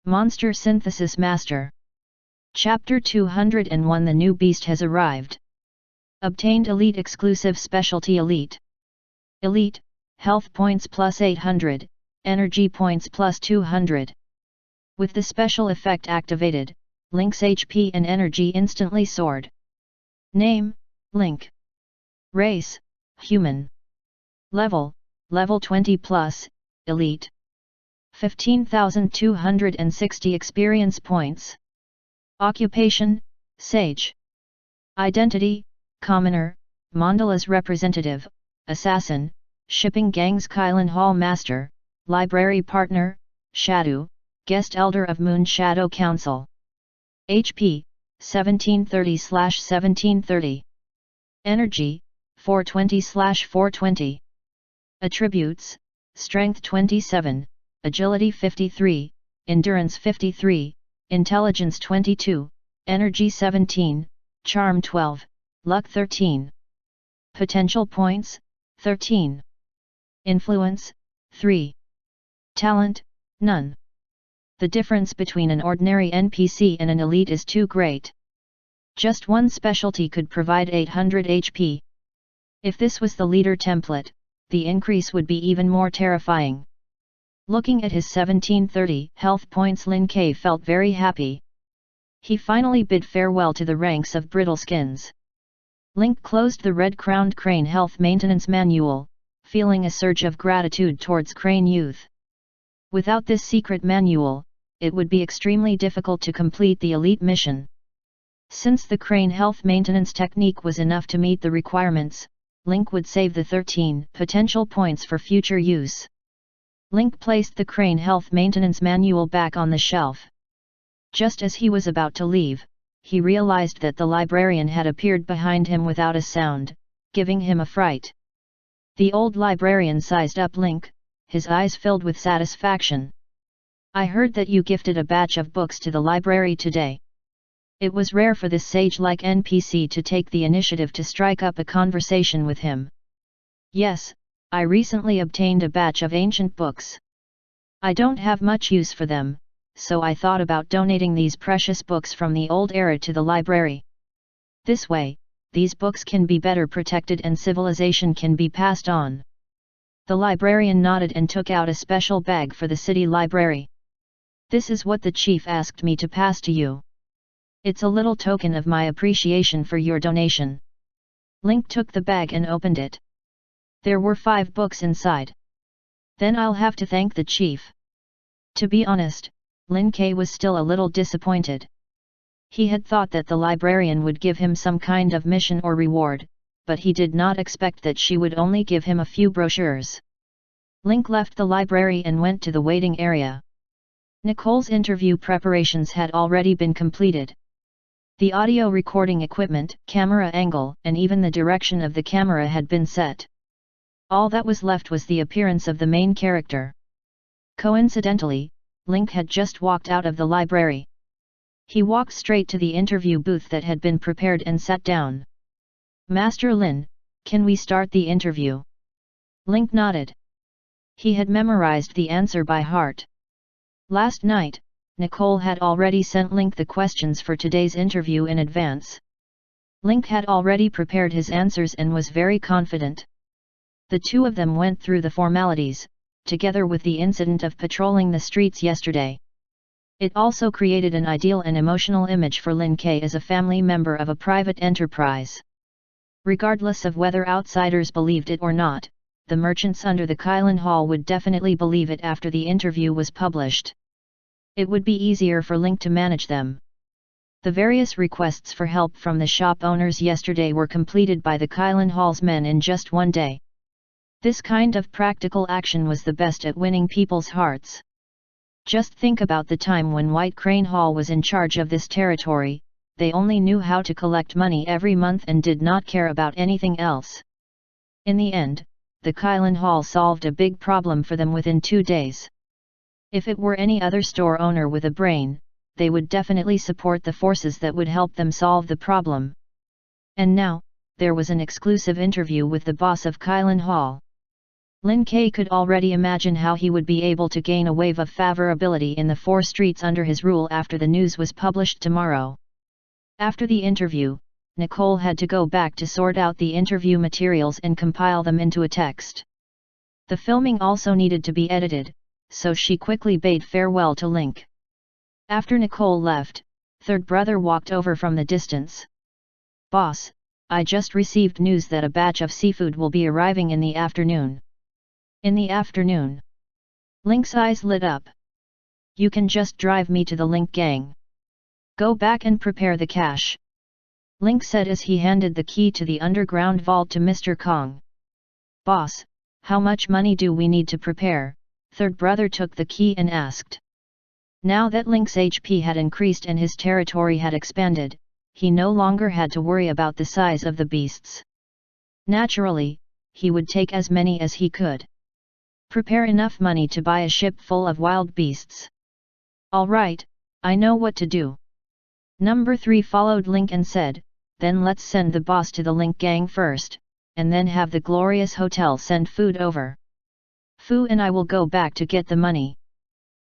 Monster Synthesis Master. Chapter 201. The new beast has arrived. Obtained Elite Exclusive Specialty Elite. Elite, Health Points plus 800, Energy Points plus 200. With the special effect activated, Link's HP and energy instantly soared. Name, Link. Race, Human. Level 20 plus, Elite. 15,260 experience points. Occupation, Sage. Identity, Commoner, Mandala's Representative, Assassin, Shipping Gang's Kylan Hall Master, Library Partner, Shadow, Guest Elder of Moon Shadow Council. HP, 1730/1730. Energy, 420/420. Attributes, Strength 27, Agility 53, Endurance 53, Intelligence 22, Energy 17, Charm 12, Luck 13. Potential points, 13. Influence, 3. Talent, none. The difference between an ordinary NPC and an elite is too great. Just one specialty could provide 800 HP. If this was the leader template, the increase would be even more terrifying. Looking at his 1730 health points, Lin Ke felt very happy. He finally bid farewell to the ranks of brittle skins. Link closed the red-crowned Crane Health Maintenance Manual, feeling a surge of gratitude towards Crane Youth. Without this secret manual, it would be extremely difficult to complete the elite mission. Since the Crane Health Maintenance technique was enough to meet the requirements, Link would save the 13 potential points for future use. Link placed the Crane Health Maintenance Manual back on the shelf. Just as he was about to leave, he realized that the librarian had appeared behind him without a sound, giving him a fright. The old librarian sized up Link, his eyes filled with satisfaction. "I heard that you gifted a batch of books to the library today." It was rare for this sage-like NPC to take the initiative to strike up a conversation with him. "Yes, I recently obtained a batch of ancient books. I don't have much use for them, so I thought about donating these precious books from the old era to the library. This way, these books can be better protected and civilization can be passed on." The librarian nodded and took out a special bag for the city library. "This is what the chief asked me to pass to you. It's a little token of my appreciation for your donation." Link took the bag and opened it. There were 5 books inside. "Then I'll have to thank the chief." To be honest, Lin Ke was still a little disappointed. He had thought that the librarian would give him some kind of mission or reward, but he did not expect that she would only give him a few brochures. Link left the library and went to the waiting area. Nicole's interview preparations had already been completed. The audio recording equipment, camera angle, and even the direction of the camera had been set. All that was left was the appearance of the main character. Coincidentally, Link had just walked out of the library. He walked straight to the interview booth that had been prepared and sat down. "Master Lin, can we start the interview?" Link nodded. He had memorized the answer by heart. Last night, Nicole had already sent Link the questions for today's interview in advance. Link had already prepared his answers and was very confident. The two of them went through the formalities, together with the incident of patrolling the streets yesterday. It also created an ideal and emotional image for Lin Ke as a family member of a private enterprise. Regardless of whether outsiders believed it or not, the merchants under the Kylan Hall would definitely believe it after the interview was published. It would be easier for Link to manage them. The various requests for help from the shop owners yesterday were completed by the Kylan Hall's men in just one day. This kind of practical action was the best at winning people's hearts. Just think about the time when White Crane Hall was in charge of this territory. They only knew how to collect money every month and did not care about anything else. In the end, the Kylan Hall solved a big problem for them within 2 days. If it were any other store owner with a brain, they would definitely support the forces that would help them solve the problem. And now, there was an exclusive interview with the boss of Kylan Hall. Lin Ke could already imagine how he would be able to gain a wave of favorability in the 4 streets under his rule after the news was published tomorrow. After the interview, Nicole had to go back to sort out the interview materials and compile them into a text. The filming also needed to be edited, so she quickly bade farewell to Link. After Nicole left, third brother walked over from the distance. "Boss, I just received news that a batch of seafood will be arriving in the afternoon." "In the afternoon?" Link's eyes lit up. "You can just drive me to the Link gang. Go back and prepare the cash," Link said as he handed the key to the underground vault to Mr. Kong. "Boss, how much money do we need to prepare?" third brother took the key and asked. Now that Link's HP had increased and his territory had expanded, he no longer had to worry about the size of the beasts. Naturally, he would take as many as he could. Prepare enough money to buy a ship full of wild beasts. "All right, I know what to do." Number 3 followed Link and said, "Then let's send the boss to the Link gang first, and then have the glorious hotel send food over. Fu and I will go back to get the money."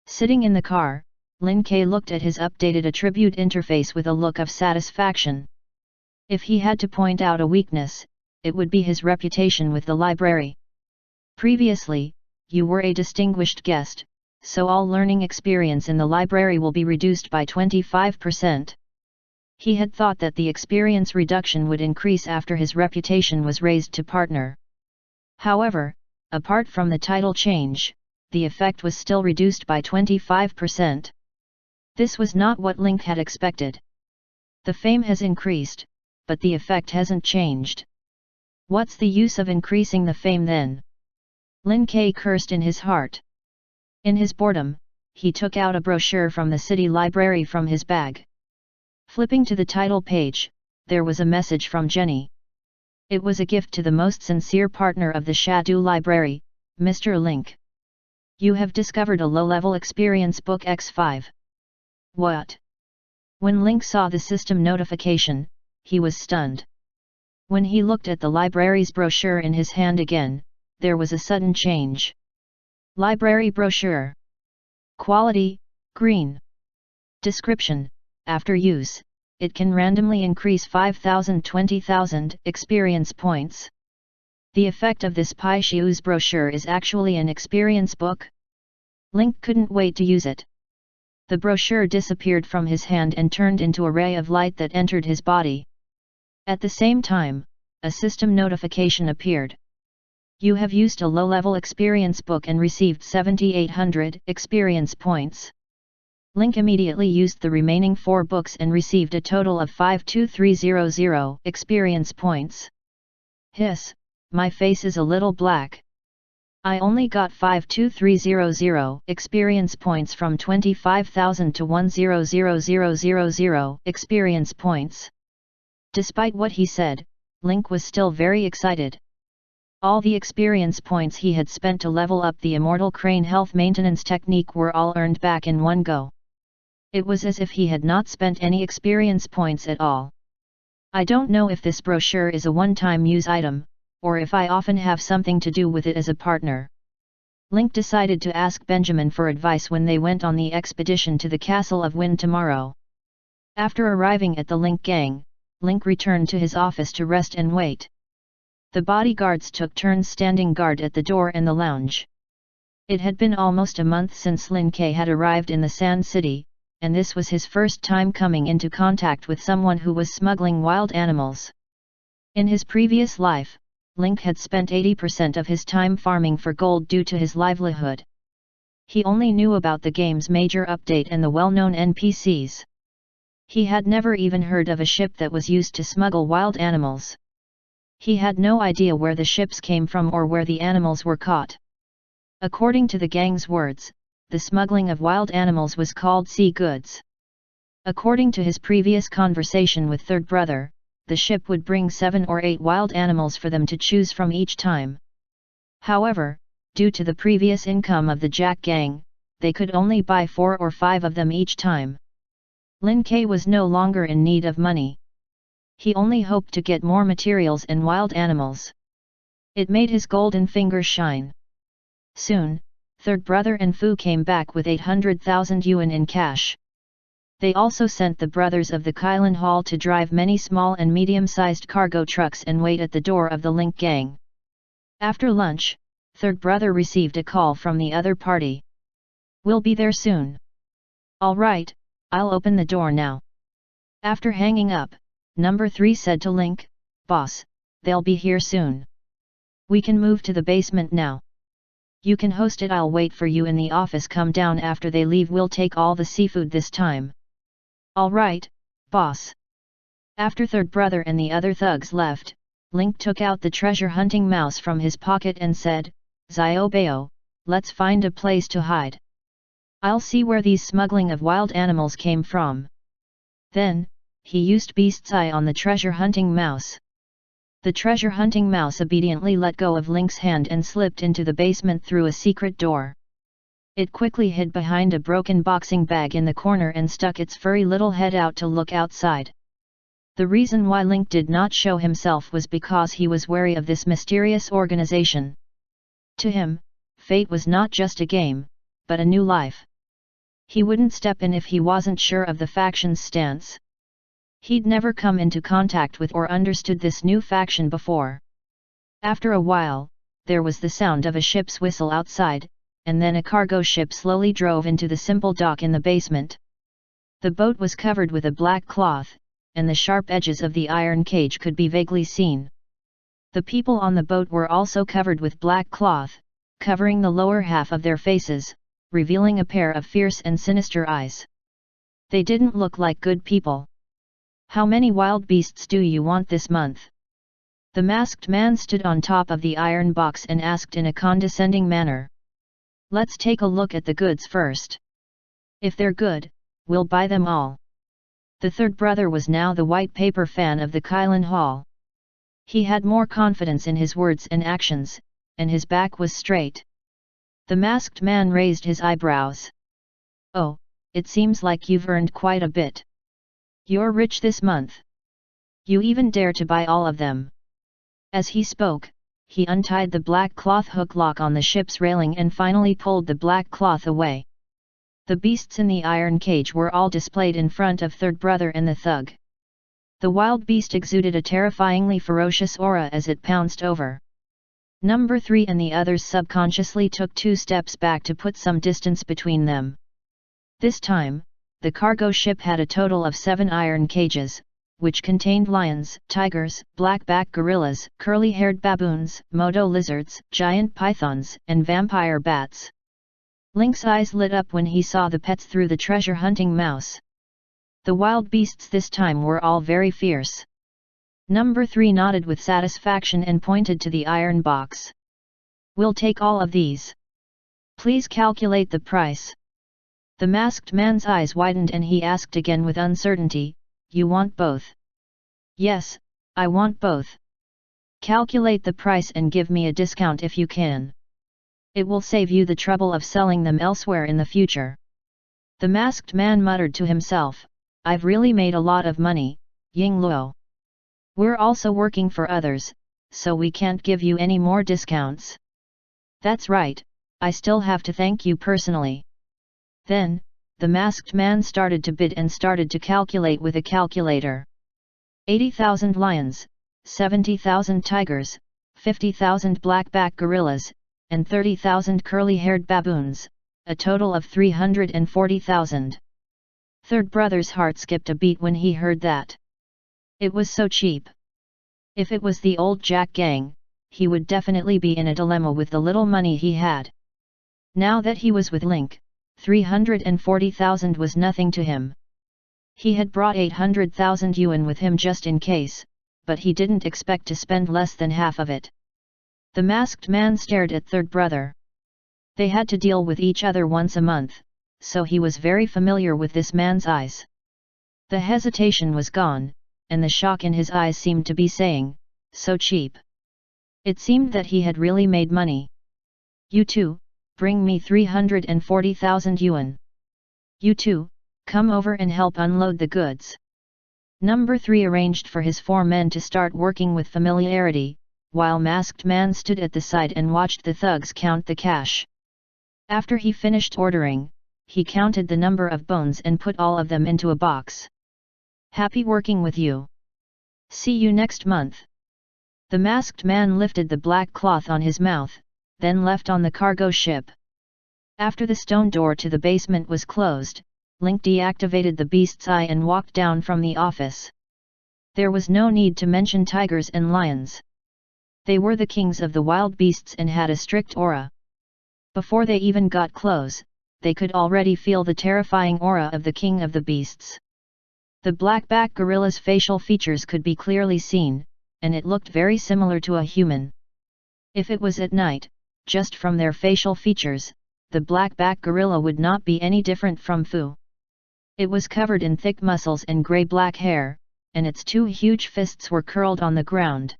Sitting in the car, Lin Ke looked at his updated attribute interface with a look of satisfaction. If he had to point out a weakness, it would be his reputation with the library. Previously, you were a distinguished guest, so all learning experience in the library will be reduced by 25%. He had thought that the experience reduction would increase after his reputation was raised to partner. However, apart from the title change, the effect was still reduced by 25%. This was not what Link had expected. The fame has increased, but the effect hasn't changed. What's the use of increasing the fame then? Lin Ke cursed in his heart. In his boredom, he took out a brochure from the city library from his bag. Flipping to the title page, there was a message from Jenny. It was a gift to the most sincere partner of the Shadu Library, Mr. Link. "You have discovered a low-level experience book X5. What?" When Link saw the system notification, he was stunned. When he looked at the library's brochure in his hand again, there was a sudden change. Library brochure. Quality, green. Description: after use, it can randomly increase 5,000-20,000 experience points. The effect of this Pai Shiu's brochure is actually an experience book? Link couldn't wait to use it. The brochure disappeared from his hand and turned into a ray of light that entered his body. At the same time, a system notification appeared. You have used a low-level experience book and received 7,800 experience points. Link immediately used the remaining 4 books and received a total of 52300 experience points. Hiss, my face is a little black. I only got 52300 experience points from 25,000 to 1,000,000 experience points. Despite what he said, Link was still very excited. All the experience points he had spent to level up the Immortal Crane health maintenance technique were all earned back in one go. It was as if he had not spent any experience points at all. I don't know if this brochure is a one-time use item, or if I often have something to do with it as a partner. Link decided to ask Benjamin for advice when they went on the expedition to the Castle of Wind tomorrow. After arriving at the Link gang, Link returned to his office to rest and wait. The bodyguards took turns standing guard at the door and the lounge. It had been almost a month since Lin Ke had arrived in the Sand City, and this was his first time coming into contact with someone who was smuggling wild animals. In his previous life, Link had spent 80% of his time farming for gold due to his livelihood. He only knew about the game's major update and the well-known NPCs. He had never even heard of a ship that was used to smuggle wild animals. He had no idea where the ships came from or where the animals were caught. According to the gang's words, the smuggling of wild animals was called sea goods. According to his previous conversation with third brother, the ship would bring 7 or 8 wild animals for them to choose from each time. However, due to the previous income of the Jack gang, they could only buy 4 or 5 of them each time. Lin Ke was no longer in need of money. He only hoped to get more materials and wild animals. It made his golden fingers shine. Soon, third brother and Fu came back with 800,000 yuan in cash. They also sent the brothers of the Kailan Hall to drive many small and medium-sized cargo trucks and wait at the door of the Link gang. After lunch, third brother received a call from the other party. "We'll be there soon." "All right, I'll open the door now." After hanging up, number 3 said to Link, "Boss, they'll be here soon. We can move to the basement now. You can host it, I'll wait for you in the office, come down after they leave, we'll take all the seafood this time." "All right, boss." After third brother and the other thugs left, Link took out the treasure hunting mouse from his pocket and said, "Zio Bao, let's find a place to hide. I'll see where these smuggling of wild animals came from." Then, he used Beast's Eye on the treasure hunting mouse. The treasure hunting mouse obediently let go of Link's hand and slipped into the basement through a secret door. It quickly hid behind a broken boxing bag in the corner and stuck its furry little head out to look outside. The reason why Link did not show himself was because he was wary of this mysterious organization. To him, fate was not just a game, but a new life. He wouldn't step in if he wasn't sure of the faction's stance. He'd never come into contact with or understood this new faction before. After a while, there was the sound of a ship's whistle outside, and then a cargo ship slowly drove into the simple dock in the basement. The boat was covered with a black cloth, and the sharp edges of the iron cage could be vaguely seen. The people on the boat were also covered with black cloth, covering the lower half of their faces, revealing a pair of fierce and sinister eyes. They didn't look like good people. "How many wild beasts do you want this month?" The masked man stood on top of the iron box and asked in a condescending manner. "Let's take a look at the goods first. If they're good, we'll buy them all." The third brother was now the white paper fan of the Kailan Hall. He had more confidence in his words and actions, and his back was straight. The masked man raised his eyebrows. "Oh, it seems like you've earned quite a bit. You're rich this month. You even dare to buy all of them." As he spoke, he untied the black cloth hook lock on the ship's railing and finally pulled the black cloth away. The beasts in the iron cage were all displayed in front of third brother and the thug. The wild beast exuded a terrifyingly ferocious aura as it pounced over. Number 3 and the others subconsciously took 2 steps back to put some distance between them. This time, the cargo ship had a total of 7 iron cages, which contained lions, tigers, black-back gorillas, curly-haired baboons, Modo lizards, giant pythons, and vampire bats. Link's eyes lit up when he saw the pets through the treasure-hunting mouse. The wild beasts this time were all very fierce. Number 3 nodded with satisfaction and pointed to the iron box. "We'll take all of these. Please calculate the price." The masked man's eyes widened and he asked again with uncertainty, "You want both?" "Yes, I want both. Calculate the price and give me a discount if you can. It will save you the trouble of selling them elsewhere in the future." The masked man muttered to himself, "I've really made a lot of money, Ying Luo. We're also working for others, so we can't give you any more discounts." "That's right, I still have to thank you personally." Then, the masked man started to bid and started to calculate with a calculator. 80,000 lions, 70,000 tigers, 50,000 black-back gorillas, and 30,000 curly-haired baboons, a total of 340,000. Third brother's heart skipped a beat when he heard that. It was so cheap. If it was the old Jack gang, he would definitely be in a dilemma with the little money he had. Now that he was with Link, 340,000 was nothing to him. He had brought 800,000 yuan with him just in case, but he didn't expect to spend less than half of it. The masked man stared at third brother. They had to deal with each other once a month, so he was very familiar with this man's eyes. The hesitation was gone, and the shock in his eyes seemed to be saying, "So cheap." It seemed that he had really made money. "You two, bring me 340,000 yuan. You two, come over and help unload the goods." Number 3 arranged for his 4 men to start working with familiarity, while Masked Man stood at the side and watched the thugs count the cash. After he finished ordering, he counted the number of bones and put all of them into a box. Happy working with you. See you next month. The Masked Man lifted the black cloth on his mouth, then left on the cargo ship. After the stone door to the basement was closed, Link deactivated the beast's eye and walked down from the office. There was no need to mention tigers and lions. They were the kings of the wild beasts and had a strict aura. Before they even got close, they could already feel the terrifying aura of the king of the beasts. The blackback gorilla's facial features could be clearly seen, and it looked very similar to a human. If it was at night, just from their facial features, the blackback gorilla would not be any different from Fu. It was covered in thick muscles and grey-black hair, and its two huge fists were curled on the ground.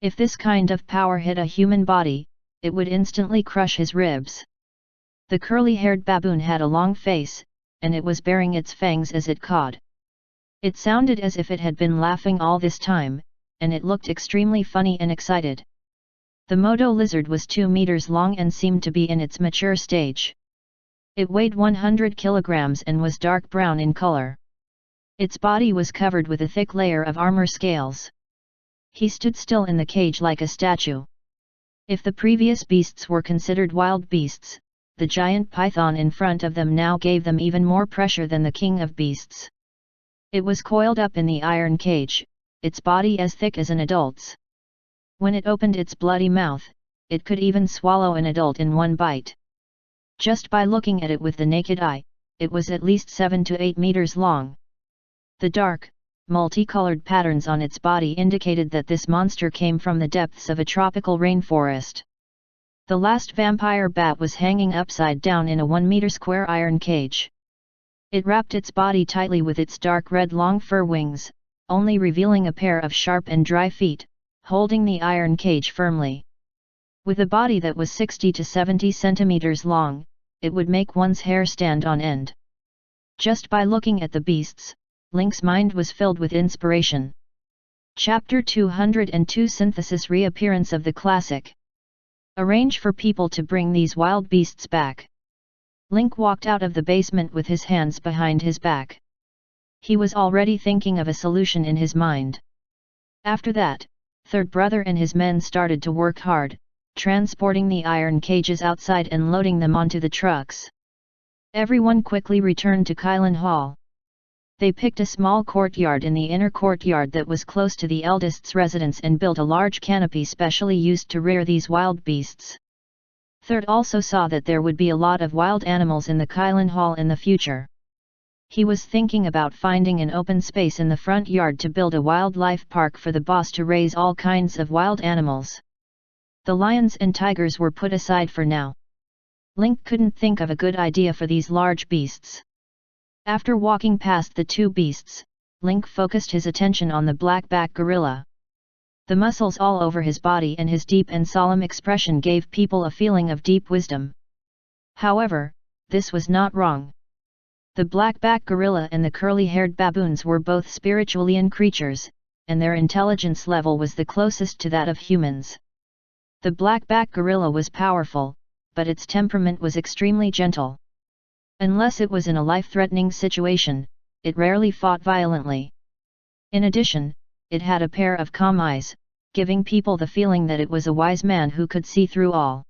If this kind of power hit a human body, it would instantly crush his ribs. The curly-haired baboon had a long face, and it was baring its fangs as it cawed. It sounded as if it had been laughing all this time, and it looked extremely funny and excited. The Modo lizard was 2 meters long and seemed to be in its mature stage. It weighed 100 kilograms and was dark brown in color. Its body was covered with a thick layer of armor scales. He stood still in the cage like a statue. If the previous beasts were considered wild beasts, the giant python in front of them now gave them even more pressure than the king of beasts. It was coiled up in the iron cage, its body as thick as an adult's. When it opened its bloody mouth, it could even swallow an adult in one bite. Just by looking at it with the naked eye, it was at least 7 to 8 meters long. The dark, multicolored patterns on its body indicated that this monster came from the depths of a tropical rainforest. The last vampire bat was hanging upside down in a 1-meter square iron cage. It wrapped its body tightly with its dark red long fur wings, only revealing a pair of sharp and dry feet, holding the iron cage firmly. With a body that was 60 to 70 centimeters long, it would make one's hair stand on end. Just by looking at the beasts, Link's mind was filled with inspiration. Chapter 202 Synthesis Reappearance of the Classic. Arrange for people to bring these wild beasts back. Link walked out of the basement with his hands behind his back. He was already thinking of a solution in his mind. After that, Third Brother and his men started to work hard, transporting the iron cages outside and loading them onto the trucks. Everyone quickly returned to Kylan Hall. They picked a small courtyard in the inner courtyard that was close to the eldest's residence and built a large canopy specially used to rear these wild beasts. Third also saw that there would be a lot of wild animals in the Kylan Hall in the future. He was thinking about finding an open space in the front yard to build a wildlife park for the boss to raise all kinds of wild animals. The lions and tigers were put aside for now. Link couldn't think of a good idea for these large beasts. After walking past the two beasts, Link focused his attention on the blackback gorilla. The muscles all over his body and his deep and solemn expression gave people a feeling of deep wisdom. However, this was not wrong. The blackback gorilla and the curly-haired baboons were both spiritualian creatures, and their intelligence level was the closest to that of humans. The blackback gorilla was powerful, but its temperament was extremely gentle. Unless it was in a life-threatening situation, it rarely fought violently. In addition, it had a pair of calm eyes, giving people the feeling that it was a wise man who could see through all.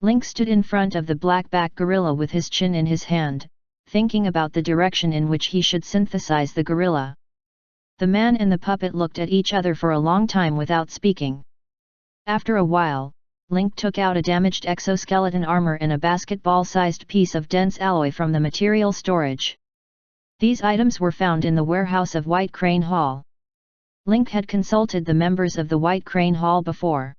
Link stood in front of the blackback gorilla with his chin in his hand, thinking about the direction in which he should synthesize the gorilla. The man and the puppet looked at each other for a long time without speaking. After a while, Link took out a damaged exoskeleton armor and a basketball-sized piece of dense alloy from the material storage. These items were found in the warehouse of White Crane Hall. Link had consulted the members of the White Crane Hall before.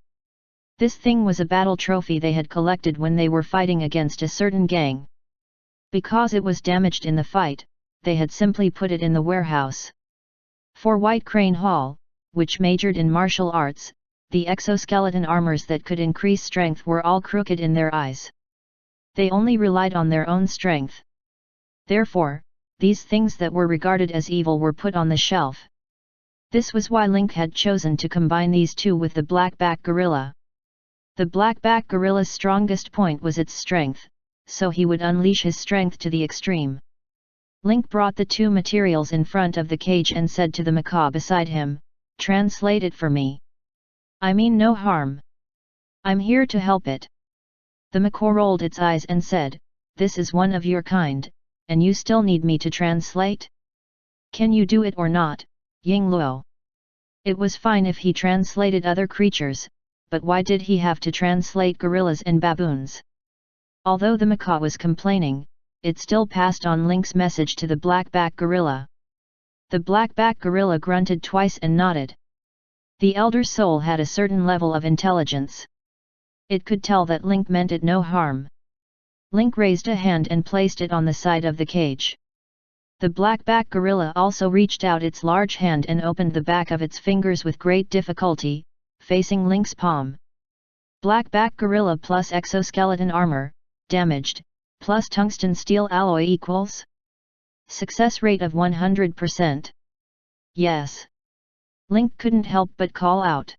This thing was a battle trophy they had collected when they were fighting against a certain gang. Because it was damaged in the fight, they had simply put it in the warehouse. For White Crane Hall, which majored in martial arts, the exoskeleton armors that could increase strength were all crooked in their eyes. They only relied on their own strength. Therefore, these things that were regarded as evil were put on the shelf. This was why Link had chosen to combine these two with the blackback gorilla. The blackback gorilla's strongest point was its strength, so he would unleash his strength to the extreme. Link brought the two materials in front of the cage and said to the macaw beside him, "Translate it for me. I mean no harm. I'm here to help it." The macaw rolled its eyes and said, "This is one of your kind, and you still need me to translate? Can you do it or not, Ying Luo?" It was fine if he translated other creatures, but why did he have to translate gorillas and baboons? Although the macaw was complaining, it still passed on Link's message to the blackback gorilla. The blackback gorilla grunted twice and nodded. The elder soul had a certain level of intelligence. It could tell that Link meant it no harm. Link raised a hand and placed it on the side of the cage. The blackback gorilla also reached out its large hand and opened the back of its fingers with great difficulty, facing Link's palm. Blackback gorilla plus exoskeleton armor, damaged, plus tungsten steel alloy equals success rate of 100%. Yes. Link couldn't help but call out.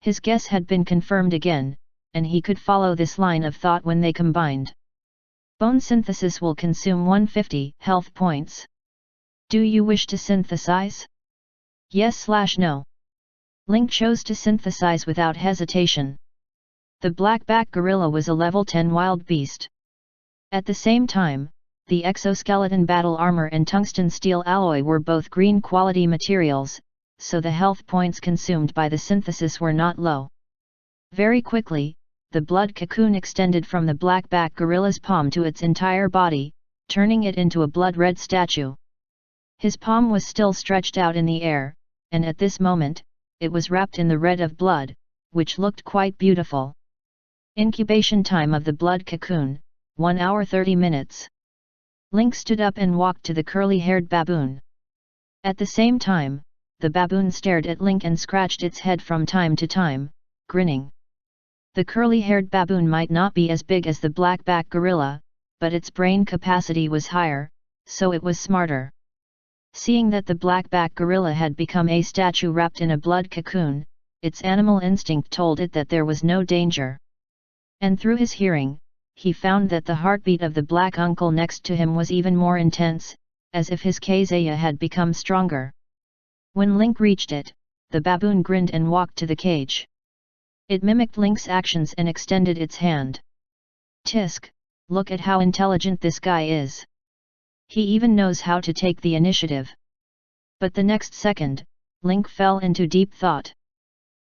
His guess had been confirmed again, and he could follow this line of thought when they combined. Bone synthesis will consume 150 health points. Do you wish to synthesize? Yes/no. Link chose to synthesize without hesitation. The blackback gorilla was a level 10 wild beast. At the same time, the exoskeleton battle armor and tungsten steel alloy were both green quality materials, so the health points consumed by the synthesis were not low. Very quickly, the blood cocoon extended from the blackback gorilla's palm to its entire body, turning it into a blood-red statue. His palm was still stretched out in the air, and at this moment, it was wrapped in the red of blood, which looked quite beautiful. Incubation time of the blood cocoon, 1 hour 30 minutes. Link stood up and walked to the curly-haired baboon. At the same time, the baboon stared at Link and scratched its head from time to time, grinning. The curly-haired baboon might not be as big as the blackback gorilla, but its brain capacity was higher, so it was smarter. Seeing that the blackback gorilla had become a statue wrapped in a blood cocoon, its animal instinct told it that there was no danger. And through his hearing, he found that the heartbeat of the black uncle next to him was even more intense, as if his Kazaya had become stronger. When Link reached it, the baboon grinned and walked to the cage. It mimicked Link's actions and extended its hand. "Tisk, look at how intelligent this guy is. He even knows how to take the initiative." But the next second, Link fell into deep thought.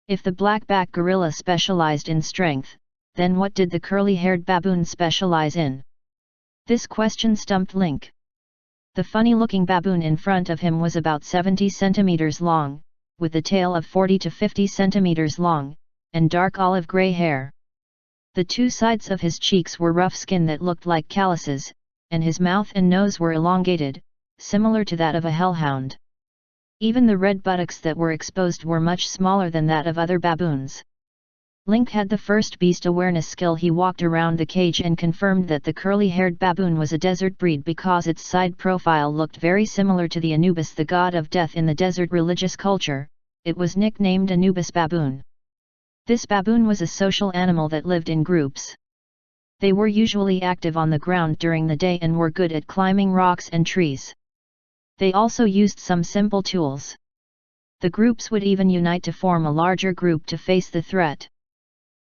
If the blackback gorilla specialized in strength, then what did the curly-haired baboon specialize in? This question stumped Link. The funny-looking baboon in front of him was about 70 centimeters long, with a tail of 40 to 50 centimeters long, and dark olive-gray hair. The two sides of his cheeks were rough skin that looked like calluses, and his mouth and nose were elongated, similar to that of a hellhound. Even the red buttocks that were exposed were much smaller than that of other baboons. Link had the first beast awareness skill. He walked around the cage and confirmed that the curly-haired baboon was a desert breed because its side profile looked very similar to the Anubis, the god of death in the desert religious culture. It was nicknamed Anubis baboon. This baboon was a social animal that lived in groups. They were usually active on the ground during the day and were good at climbing rocks and trees. They also used some simple tools. The groups would even unite to form a larger group to face the threat.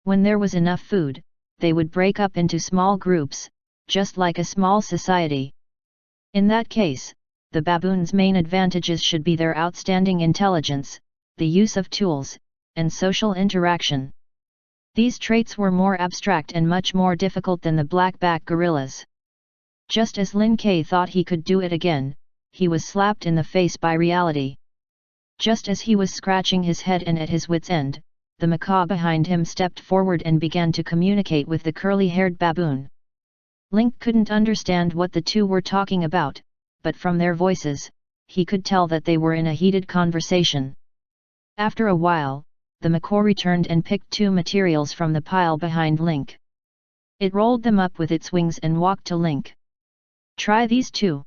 When there was enough food, they would break up into small groups, just like a small society. In that case, the baboon's main advantages should be their outstanding intelligence, the use of tools, and social interaction. These traits were more abstract and much more difficult than the blackback gorillas. Just as Lin Ke thought he could do it again, he was slapped in the face by reality. Just as he was scratching his head and at his wit's end, the macaw behind him stepped forward and began to communicate with the curly-haired baboon. Link couldn't understand what the two were talking about, but from their voices, he could tell that they were in a heated conversation. After a while, the macaw returned and picked two materials from the pile behind Link. It rolled them up with its wings and walked to Link. "Try these two."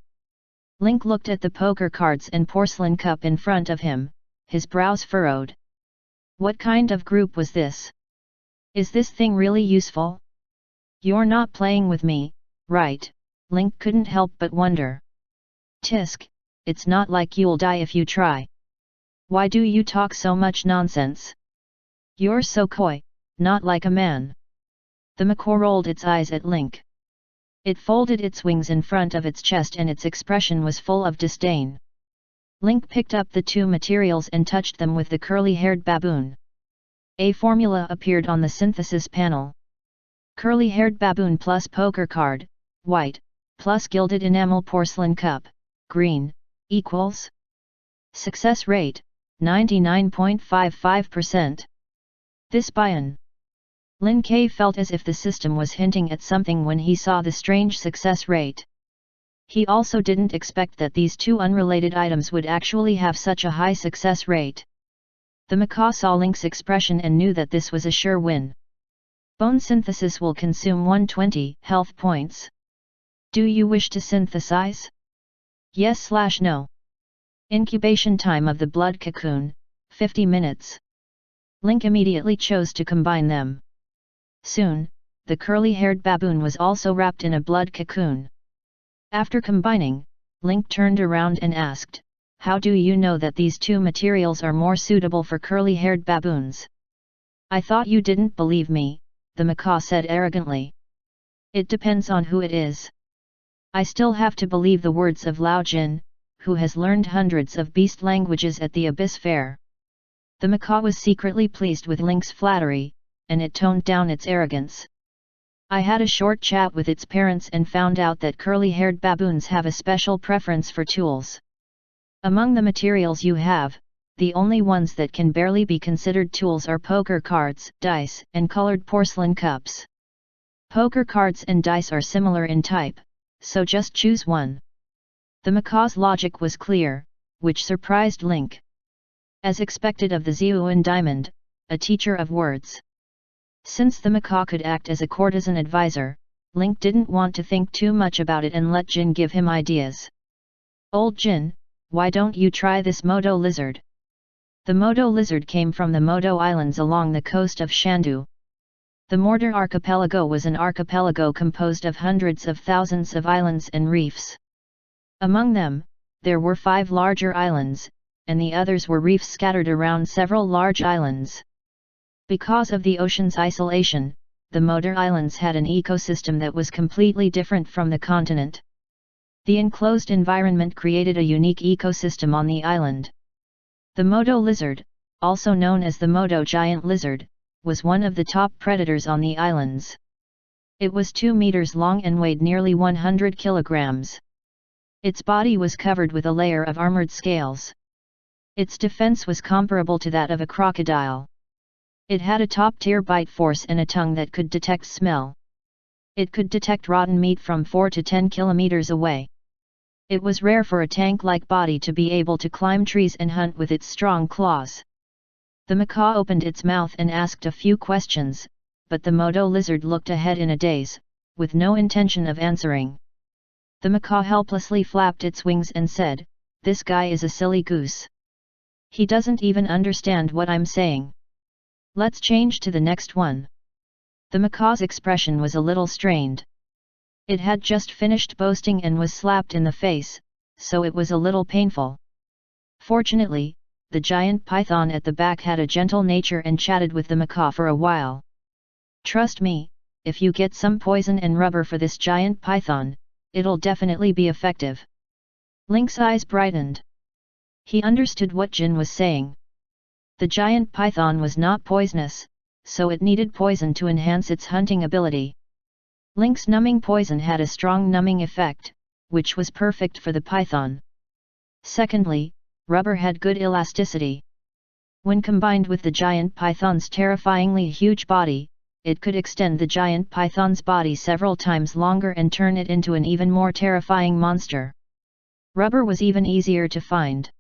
Link looked at the poker cards and porcelain cup in front of him, his brows furrowed. What kind of group was this? Is this thing really useful? You're not playing with me, right? Link couldn't help but wonder. Tisk, it's not like you'll die if you try. Why do you talk so much nonsense? You're so coy, not like a man. The macaw rolled its eyes at Link. It folded its wings in front of its chest and its expression was full of disdain. Link picked up the two materials and touched them with the curly-haired baboon. A formula appeared on the synthesis panel. Curly-haired baboon plus poker card, white, plus gilded enamel porcelain cup, green, equals. Success rate, 99.55%. This buy-in. Lin Ke felt as if the system was hinting at something when he saw the strange success rate. He also didn't expect that these two unrelated items would actually have such a high success rate. The macaw saw Link's expression and knew that this was a sure win. Bone synthesis will consume 120 health points. Do you wish to synthesize? Yes/no. Incubation time of the blood cocoon, 50 minutes. Link immediately chose to combine them. Soon, the curly-haired baboon was also wrapped in a blood cocoon. After combining, Link turned around and asked, "How do you know that these two materials are more suitable for curly-haired baboons?" "I thought you didn't believe me," the macaw said arrogantly. "It depends on who it is. I still have to believe the words of Lao Jin, who has learned hundreds of beast languages at the Abyss Fair." The macaw was secretly pleased with Link's flattery, and it toned down its arrogance. "I had a short chat with its parents and found out that curly-haired baboons have a special preference for tools. Among the materials you have, the only ones that can barely be considered tools are poker cards, dice, and colored porcelain cups. Poker cards and dice are similar in type, so just choose one." The macaw's logic was clear, which surprised Link. As expected of the Zhuan Diamond, a teacher of words. Since the macaw could act as a courtesan advisor, Link didn't want to think too much about it and let Jin give him ideas. "Old Jin, why don't you try this Modo lizard?" The Modo lizard came from the Modo Islands along the coast of Shandu. The Mortar Archipelago was an archipelago composed of hundreds of thousands of islands and reefs. Among them, there were 5 larger islands, and the others were reefs scattered around several large islands. Because of the ocean's isolation, the Motor Islands had an ecosystem that was completely different from the continent. The enclosed environment created a unique ecosystem on the island. The Modo lizard, also known as the Modo giant lizard, was one of the top predators on the islands. It was 2 meters long and weighed nearly 100 kilograms. Its body was covered with a layer of armored scales. Its defense was comparable to that of a crocodile. It had a top-tier bite force and a tongue that could detect smell. It could detect rotten meat from 4 to 10 kilometers away. It was rare for a tank-like body to be able to climb trees and hunt with its strong claws. The macaw opened its mouth and asked a few questions, but the Modo lizard looked ahead in a daze, with no intention of answering. The macaw helplessly flapped its wings and said, "This guy is a silly goose. He doesn't even understand what I'm saying. Let's change to the next one." The macaw's expression was a little strained. It had just finished boasting and was slapped in the face, so it was a little painful. Fortunately, the giant python at the back had a gentle nature and chatted with the macaw for a while. "Trust me, if you get some poison and rubber for this giant python, it'll definitely be effective." Link's eyes brightened. He understood what Jin was saying. The giant python was not poisonous, so it needed poison to enhance its hunting ability. Link's numbing poison had a strong numbing effect, which was perfect for the python. Secondly, rubber had good elasticity. When combined with the giant python's terrifyingly huge body, it could extend the giant python's body several times longer and turn it into an even more terrifying monster. Rubber was even easier to find.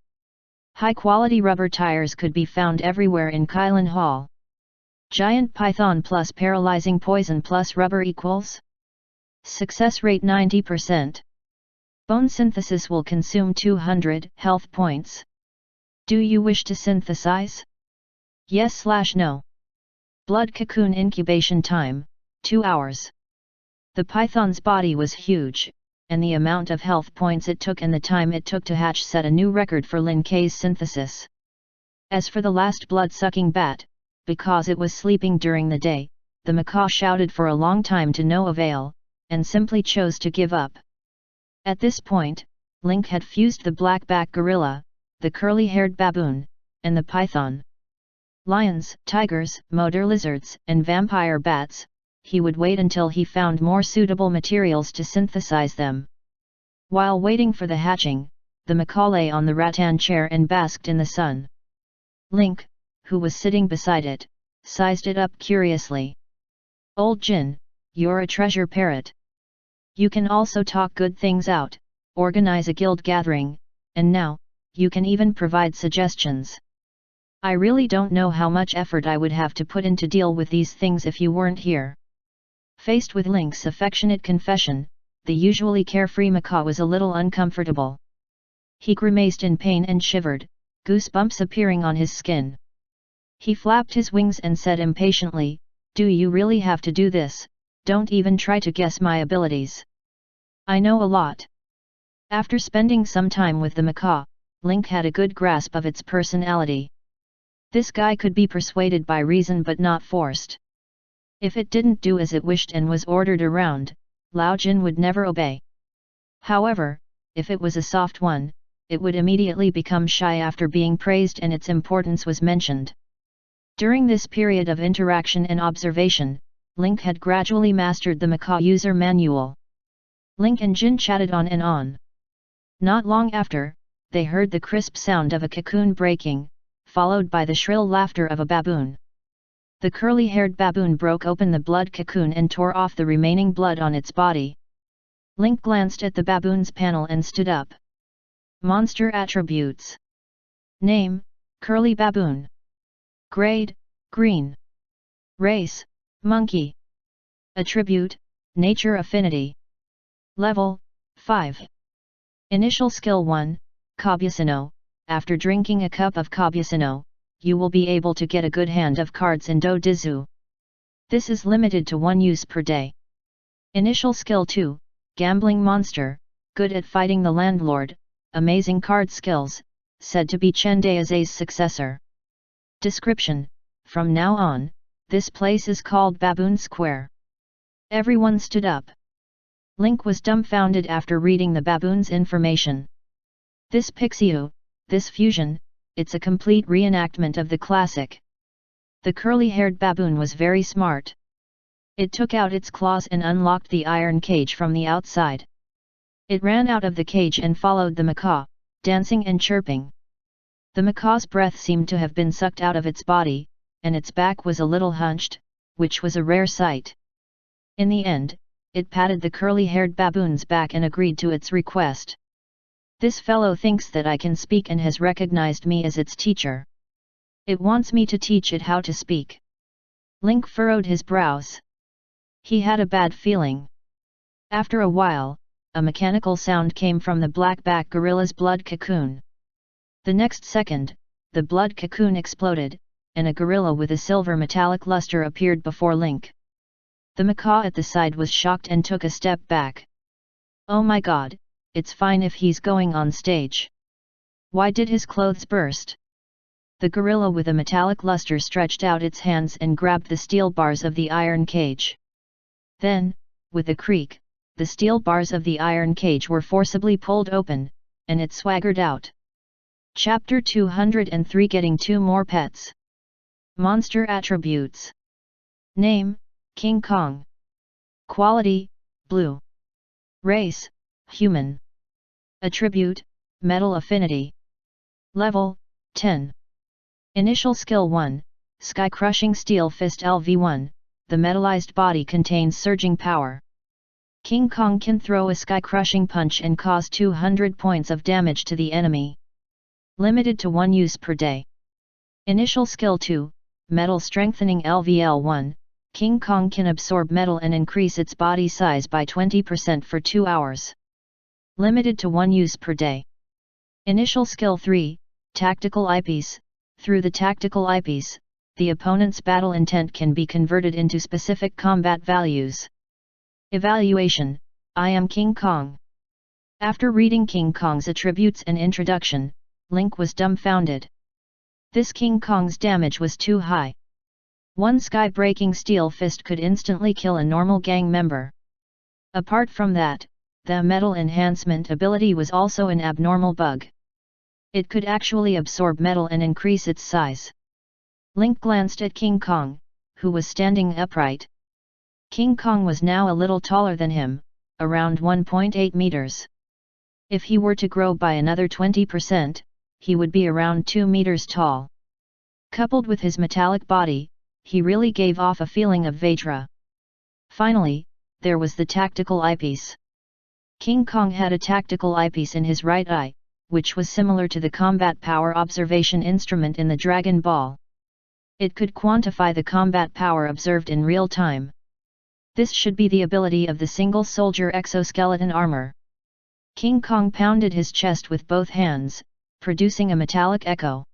High-quality rubber tires could be found everywhere in Kylin Hall. Giant python plus paralyzing poison plus rubber equals? Success rate 90%. Bone synthesis will consume 200 health points. Do you wish to synthesize? Yes/no. Blood cocoon incubation time, 2 hours. The python's body was huge, and the amount of health points it took and the time it took to hatch set a new record for Lin Kei's synthesis. As for the last blood-sucking bat, because it was sleeping during the day, the macaw shouted for a long time to no avail, and simply chose to give up. At this point, Link had fused the black-back gorilla, the curly-haired baboon, and the python. Lions, tigers, motor lizards, and vampire bats, he would wait until he found more suitable materials to synthesize them. While waiting for the hatching, the macaw lay on the rattan chair and basked in the sun. Link, who was sitting beside it, sized it up curiously. "Old Jin, you're a treasure parrot. You can also talk good things out, organize a guild gathering, and now, you can even provide suggestions. I really don't know how much effort I would have to put in to deal with these things if you weren't here." Faced with Link's affectionate confession, the usually carefree macaw was a little uncomfortable. He grimaced in pain and shivered, goosebumps appearing on his skin. He flapped his wings and said impatiently, "Do you really have to do this? Don't even try to guess my abilities. I know a lot." After spending some time with the macaw, Link had a good grasp of its personality. This guy could be persuaded by reason but not forced. If it didn't do as it wished and was ordered around, Lao Jin would never obey. However, if it was a soft one, it would immediately become shy after being praised and its importance was mentioned. During this period of interaction and observation, Link had gradually mastered the macaw user manual. Link and Jin chatted on and on. Not long after, they heard the crisp sound of a cocoon breaking, followed by the shrill laughter of a baboon. The curly-haired baboon broke open the blood cocoon and tore off the remaining blood on its body. Link glanced at the baboon's panel and stood up. Monster attributes. Name, Curly Baboon. Grade, Green. Race, Monkey. Attribute, Nature Affinity. Level, 5. Initial Skill 1, Kabucino. After drinking a cup of Kabucino, you will be able to get a good hand of cards in Do Dizu. This is limited to 1 use per day. Initial Skill 2, Gambling Monster, good at fighting the landlord, amazing card skills, said to be Chen Dao's successor. Description: from now on, this place is called Baboon Square. Everyone stood up. Link was dumbfounded after reading the baboon's information. This Pixiu, this fusion, it's a complete reenactment of the classic. The curly-haired baboon was very smart. It took out its claws and unlocked the iron cage from the outside. It ran out of the cage and followed the macaw, dancing and chirping. The macaw's breath seemed to have been sucked out of its body, and its back was a little hunched, which was a rare sight. In the end, it patted the curly-haired baboon's back and agreed to its request. This fellow thinks that I can speak and has recognized me as its teacher. It wants me to teach it how to speak. Link furrowed his brows. He had a bad feeling. After a while, a mechanical sound came from the black-back gorilla's blood cocoon. The next second, the blood cocoon exploded, and a gorilla with a silver metallic luster appeared before Link. The macaw at the side was shocked and took a step back. "Oh my god, it's fine if he's going on stage. Why did his clothes burst?" The gorilla with a metallic luster stretched out its hands and grabbed the steel bars of the iron cage. Then, with a creak, the steel bars of the iron cage were forcibly pulled open, and it swaggered out. Chapter 203: Getting 2 more pets. Monster attributes. Name, King Kong. Quality, Blue. Race, Human. Attribute, Metal Affinity. Level, 10. Initial Skill 1, Sky Crushing Steel Fist LV1, the metallized body contains surging power. King Kong can throw a sky-crushing punch and cause 200 points of damage to the enemy. Limited to 1 use per day. Initial Skill 2, Metal Strengthening LVL1, King Kong can absorb metal and increase its body size by 20% for 2 hours. Limited to 1 use per day. Initial Skill 3, Tactical eyepiece. Through the tactical eyepiece, the opponent's battle intent can be converted into specific combat values. Evaluation. I am King Kong. After reading King Kong's attributes and introduction, Link was dumbfounded. This King Kong's damage was too high. One sky-breaking steel fist could instantly kill a normal gang member. Apart from that, the metal enhancement ability was also an abnormal bug. It could actually absorb metal and increase its size. Link glanced at King Kong, who was standing upright. King Kong was now a little taller than him, around 1.8 meters. If he were to grow by another 20%, he would be around 2 meters tall. Coupled with his metallic body, he really gave off a feeling of Vajra. Finally, there was the tactical eyepiece. King Kong had a tactical eyepiece in his right eye, which was similar to the combat power observation instrument in the Dragon Ball. It could quantify the combat power observed in real time. This should be the ability of the single soldier exoskeleton armor. King Kong pounded his chest with both hands, producing a metallic echo.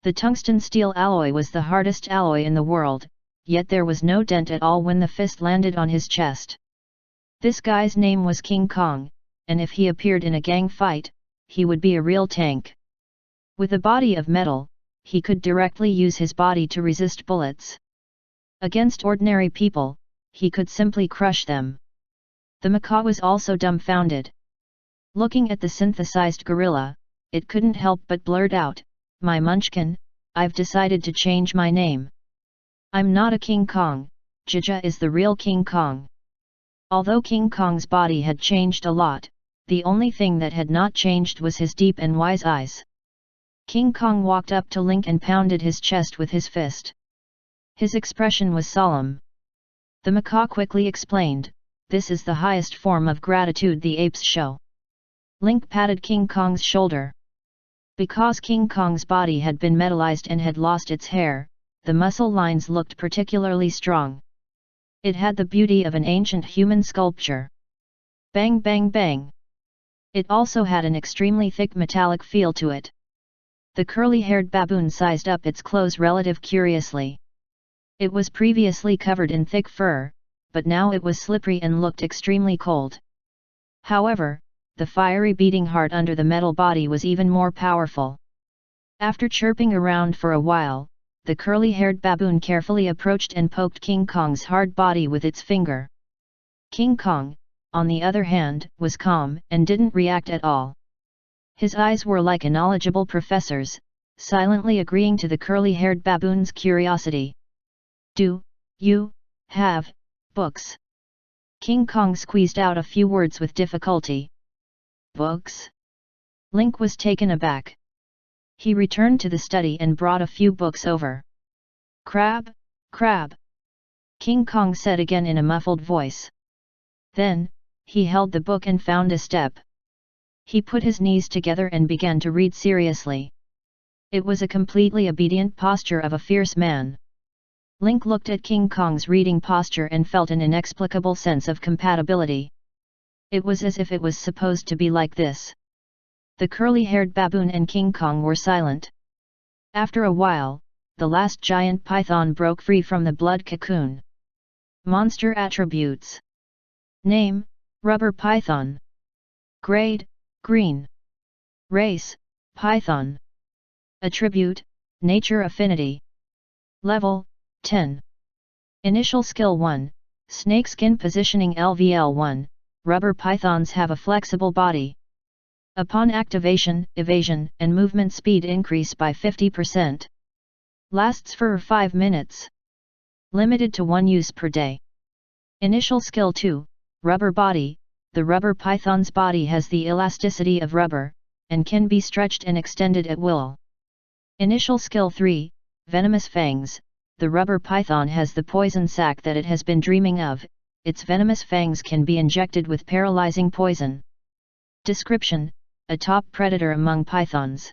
The tungsten steel alloy was the hardest alloy in the world, yet there was no dent at all when the fist landed on his chest. This guy's name was King Kong, and if he appeared in a gang fight, he would be a real tank. With a body of metal, he could directly use his body to resist bullets. Against ordinary people, he could simply crush them. The macaw was also dumbfounded. Looking at the synthesized gorilla, it couldn't help but blurt out, "My Munchkin, I've decided to change my name. I'm not a King Kong, Zhuge is the real King Kong." Although King Kong's body had changed a lot, the only thing that had not changed was his deep and wise eyes. King Kong walked up to Link and pounded his chest with his fist. His expression was solemn. The macaw quickly explained, "This is the highest form of gratitude the apes show." Link patted King Kong's shoulder. Because King Kong's body had been metallized and had lost its hair, the muscle lines looked particularly strong. It had the beauty of an ancient human sculpture. Bang bang bang! It also had an extremely thick metallic feel to it. The curly-haired baboon sized up its clothes relatively curiously. It was previously covered in thick fur, but now it was slippery and looked extremely cold. However, the fiery beating heart under the metal body was even more powerful. After chirping around for a while, the curly-haired baboon carefully approached and poked King Kong's hard body with its finger. King Kong, on the other hand, was calm and didn't react at all. His eyes were like a knowledgeable professor's, silently agreeing to the curly-haired baboon's curiosity. "Do you have books?" King Kong squeezed out a few words with difficulty. "Books?" Link was taken aback. He returned to the study and brought a few books over. "Crab, crab," King Kong said again in a muffled voice. Then, he held the book and found a step. He put his knees together and began to read seriously. It was a completely obedient posture of a fierce man. Link looked at King Kong's reading posture and felt an inexplicable sense of compatibility. It was as if it was supposed to be like this. The curly-haired baboon and King Kong were silent. After a while, the last giant python broke free from the blood cocoon. Monster attributes. Name, Rubber Python. Grade, Green. Race, Python. Attribute, Nature Affinity. Level, 10. Initial Skill 1, Snakeskin Positioning LVL1, Rubber pythons have a flexible body. Upon activation, evasion and movement speed increase by 50%. Lasts for 5 minutes. Limited to 1 use per day. Initial Skill 2, Rubber Body. The rubber python's body has the elasticity of rubber, and can be stretched and extended at will. Initial Skill 3, Venomous Fangs. The rubber python has the poison sac that it has been dreaming of. Its venomous fangs can be injected with paralyzing poison. Description: a top predator among pythons.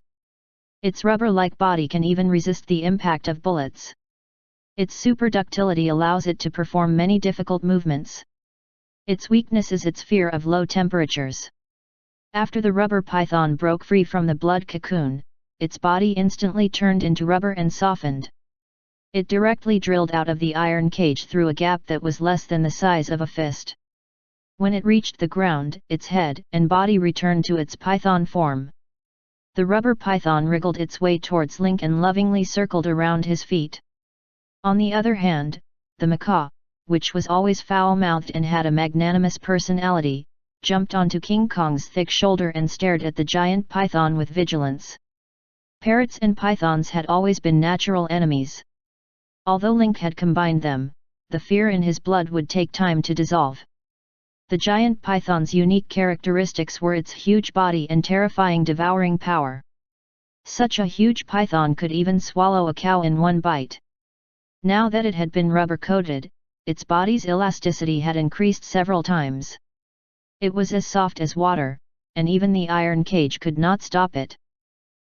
Its rubber-like body can even resist the impact of bullets. Its superductility allows it to perform many difficult movements. Its weakness is its fear of low temperatures. After the rubber python broke free from the blood cocoon, its body instantly turned into rubber and softened. It directly drilled out of the iron cage through a gap that was less than the size of a fist. When it reached the ground, its head and body returned to its python form. The rubber python wriggled its way towards Link and lovingly circled around his feet. On the other hand, the macaw, which was always foul-mouthed and had a magnanimous personality, jumped onto King Kong's thick shoulder and stared at the giant python with vigilance. Parrots and pythons had always been natural enemies. Although Link had combined them, the fear in his blood would take time to dissolve. The giant python's unique characteristics were its huge body and terrifying devouring power. Such a huge python could even swallow a cow in one bite. Now that it had been rubber-coated, its body's elasticity had increased several times. It was as soft as water, and even the iron cage could not stop it.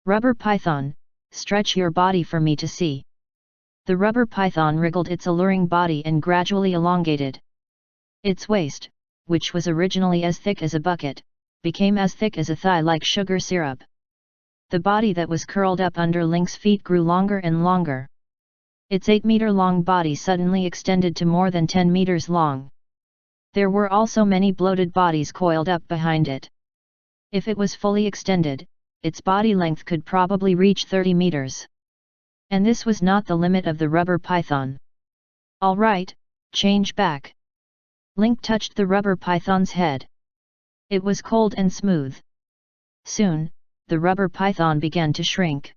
Rubber python, stretch your body for me to see. The rubber python wriggled its alluring body and gradually elongated. Its waist, which was originally as thick as a bucket, became as thick as a thigh like sugar syrup. The body that was curled up under Link's feet grew longer and longer. Its 8-meter-long body suddenly extended to more than 10 meters long. There were also many bloated bodies coiled up behind it. If it was fully extended, its body length could probably reach 30 meters. And this was not the limit of the rubber python. All right, change back. Link touched the rubber python's head. It was cold and smooth. Soon, the rubber python began to shrink.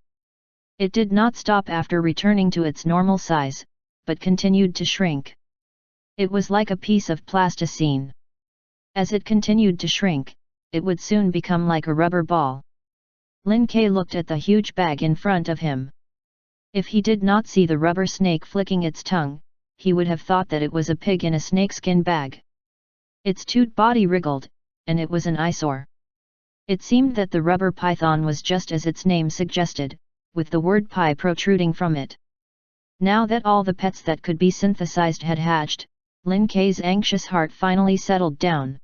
It did not stop after returning to its normal size, but continued to shrink. It was like a piece of plasticine. As it continued to shrink, it would soon become like a rubber ball. Lin Ke looked at the huge bag in front of him. If he did not see the rubber snake flicking its tongue, he would have thought that it was a pig in a snakeskin bag. Its toot body wriggled, and it was an eyesore. It seemed that the rubber python was just as its name suggested, with the word pie protruding from it. Now that all the pets that could be synthesized had hatched, Lin Ke's anxious heart finally settled down.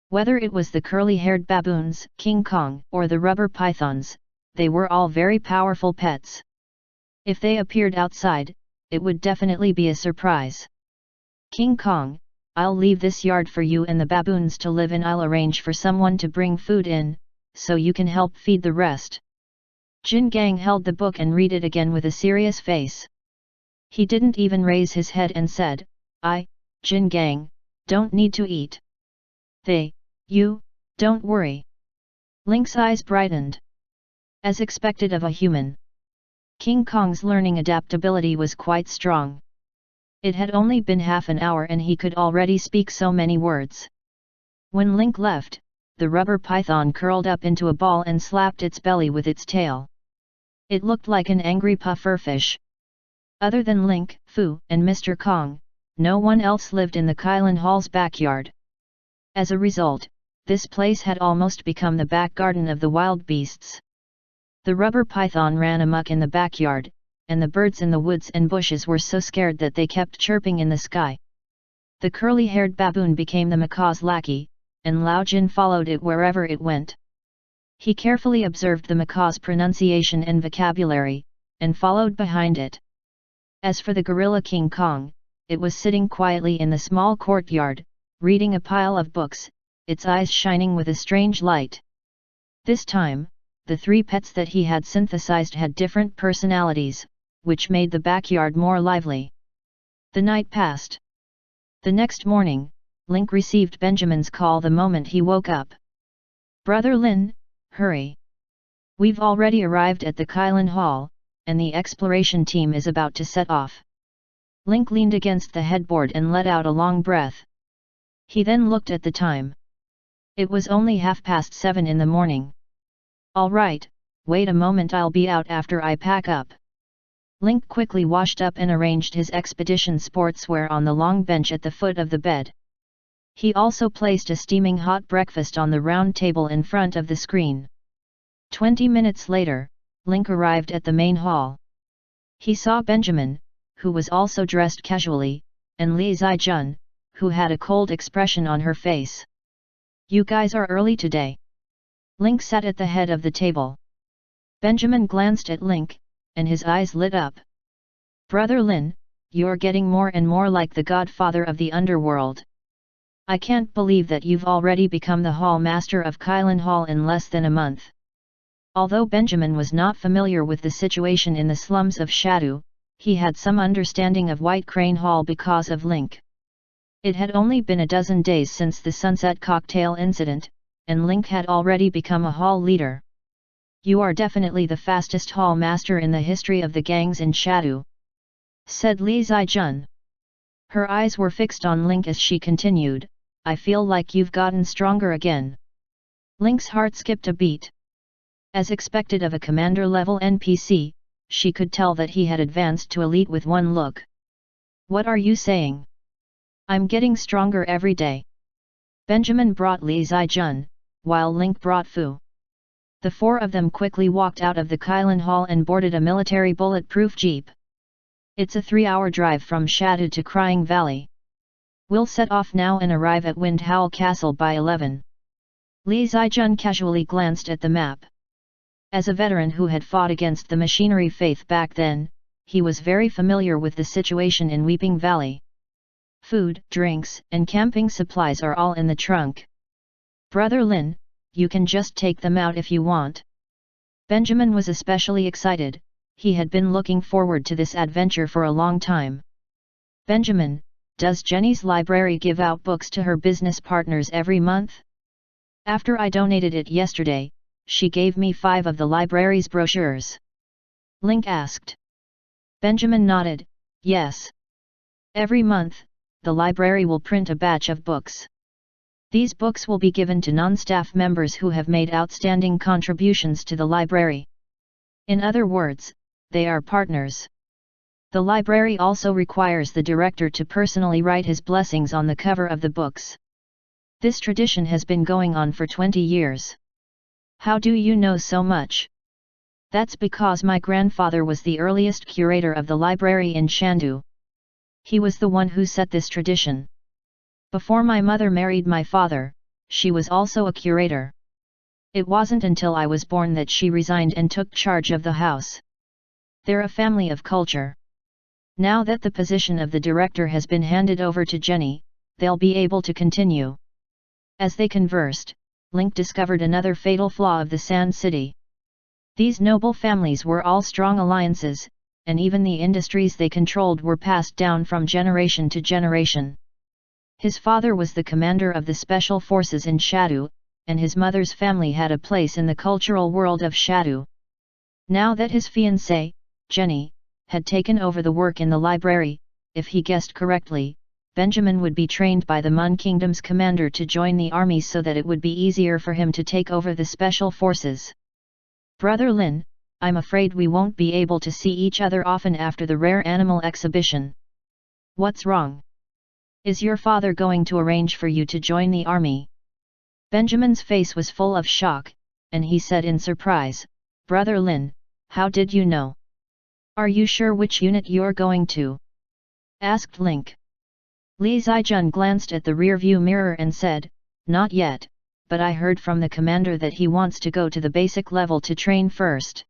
Whether it was the curly-haired baboons, King Kong, or the rubber pythons, they were all very powerful pets. If they appeared outside, it would definitely be a surprise. King Kong, I'll leave this yard for you and the baboons to live in. I'll arrange for someone to bring food in, so you can help feed the rest. Jin Gang held the book and read it again with a serious face. He didn't even raise his head and said, Jin Gang, don't need to eat. You, don't worry. Link's eyes brightened. As expected of a human, King Kong's learning adaptability was quite strong. It had only been half an hour and he could already speak so many words. When Link left, the rubber python curled up into a ball and slapped its belly with its tail. It looked like an angry pufferfish. Other than Link, Fu, and Mr. Kong, no one else lived in the Kylin Hall's backyard. As a result, this place had almost become the back garden of the wild beasts. The rubber python ran amok in the backyard, and the birds in the woods and bushes were so scared that they kept chirping in the sky. The curly-haired baboon became the macaw's lackey, and Lao Jin followed it wherever it went. He carefully observed the macaw's pronunciation and vocabulary, and followed behind it. As for the gorilla King Kong, it was sitting quietly in the small courtyard, reading a pile of books, its eyes shining with a strange light. This time, the 3 pets that he had synthesized had different personalities, which made the backyard more lively. The night passed. The next morning, Link received Benjamin's call the moment he woke up. "Brother Lin, hurry! We've already arrived at the Kylin Hall, and the exploration team is about to set off." Link leaned against the headboard and let out a long breath. He then looked at the time. It was only 7:30 in the morning. "All right, wait a moment, I'll be out after I pack up." Link quickly washed up and arranged his expedition sportswear on the long bench at the foot of the bed. He also placed a steaming hot breakfast on the round table in front of the screen. 20 minutes later, Link arrived at the main hall. He saw Benjamin, who was also dressed casually, and Li Zijun, who had a cold expression on her face. "You guys are early today." Link sat at the head of the table. Benjamin glanced at Link, and his eyes lit up. Brother Lin, you're getting more and more like the godfather of the underworld. I can't believe that you've already become the Hall Master of Kylin Hall in less than a month. Although Benjamin was not familiar with the situation in the slums of Shadu, he had some understanding of White Crane Hall because of Link. It had only been a dozen days since the Sunset Cocktail incident, and Link had already become a hall leader. You are definitely the fastest hall master in the history of the gangs in Shadu, said Li Zijun. Her eyes were fixed on Link as she continued, I feel like you've gotten stronger again. Link's heart skipped a beat. As expected of a commander-level NPC, she could tell that he had advanced to elite with one look. What are you saying? I'm getting stronger every day. Benjamin brought Li Zijun, while Link brought Fu. The four of them quickly walked out of the Kylin Hall and boarded a military bulletproof jeep. It's a 3-hour drive from Shadu to Crying Valley. We'll set off now and arrive at Wind Howl Castle by 11. Li Zijun casually glanced at the map. As a veteran who had fought against the machinery faith back then, he was very familiar with the situation in Weeping Valley. Food, drinks, and camping supplies are all in the trunk. Brother Lin, you can just take them out if you want. Benjamin was especially excited, he had been looking forward to this adventure for a long time. Benjamin, does Jenny's library give out books to her business partners every month? After I donated it yesterday, she gave me 5 of the library's brochures. Link asked. Benjamin nodded, yes. Every month, the library will print a batch of books. These books will be given to non-staff members who have made outstanding contributions to the library. In other words, they are partners. The library also requires the director to personally write his blessings on the cover of the books. This tradition has been going on for 20 years. How do you know so much? That's because my grandfather was the earliest curator of the library in Shandu. He was the one who set this tradition. Before my mother married my father, she was also a curator. It wasn't until I was born that she resigned and took charge of the house. They're a family of culture. Now that the position of the director has been handed over to Jenny, they'll be able to continue. As they conversed, Link discovered another fatal flaw of the Sand City. These noble families were all strong alliances, and even the industries they controlled were passed down from generation to generation. His father was the commander of the special forces in Shadu, and his mother's family had a place in the cultural world of Shadu. Now that his fiancée, Jenny, had taken over the work in the library, if he guessed correctly, Benjamin would be trained by the Mun Kingdom's commander to join the army so that it would be easier for him to take over the special forces. Brother Lin, I'm afraid we won't be able to see each other often after the rare animal exhibition. What's wrong? Is your father going to arrange for you to join the army? Benjamin's face was full of shock, and he said in surprise, Brother Lin, how did you know? Are you sure which unit you're going to? Asked Link. Li Zijun glanced at the rear-view mirror and said, not yet, but I heard from the commander that he wants to go to the basic level to train first.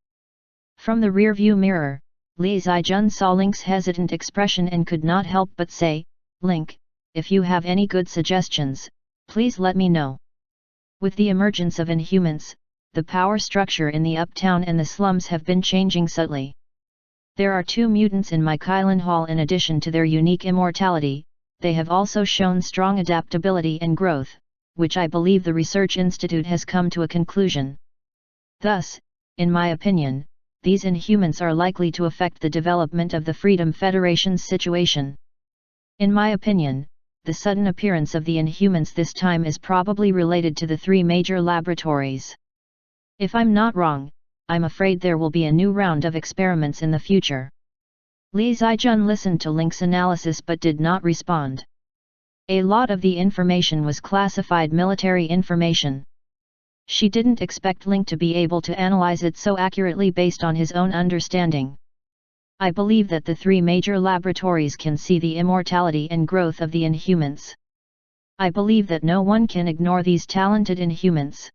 From the rear-view mirror, Li Zijun saw Link's hesitant expression and could not help but say, Link, if you have any good suggestions, please let me know. With the emergence of Inhumans, the power structure in the uptown and the slums have been changing subtly. There are 2 mutants in my Kylin Hall. In addition to their unique immortality, they have also shown strong adaptability and growth, which I believe the Research Institute has come to a conclusion. Thus, in my opinion, these Inhumans are likely to affect the development of the Freedom Federation's situation. In my opinion, the sudden appearance of the Inhumans this time is probably related to the 3 major laboratories. If I'm not wrong, I'm afraid there will be a new round of experiments in the future. Li Zijun listened to Link's analysis but did not respond. A lot of the information was classified military information. She didn't expect Link to be able to analyze it so accurately based on his own understanding. I believe that the 3 major laboratories can see the immortality and growth of the Inhumans. I believe that no one can ignore these talented Inhumans.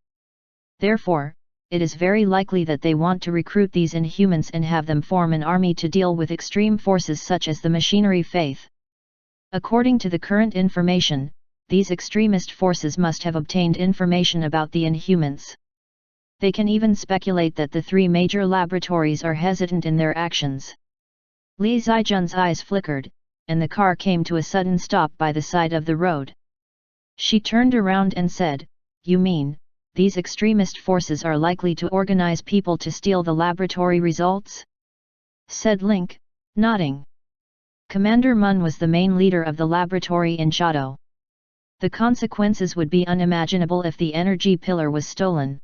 Therefore, it is very likely that they want to recruit these Inhumans and have them form an army to deal with extreme forces such as the machinery faith. According to the current information, these extremist forces must have obtained information about the Inhumans. They can even speculate that the three major laboratories are hesitant in their actions. Li Zijun's eyes flickered, and the car came to a sudden stop by the side of the road. She turned around and said, "You mean, these extremist forces are likely to organize people to steal the laboratory results?" said Link, nodding. Commander Mun was the main leader of the laboratory in Shadow. The consequences would be unimaginable if the energy pillar was stolen.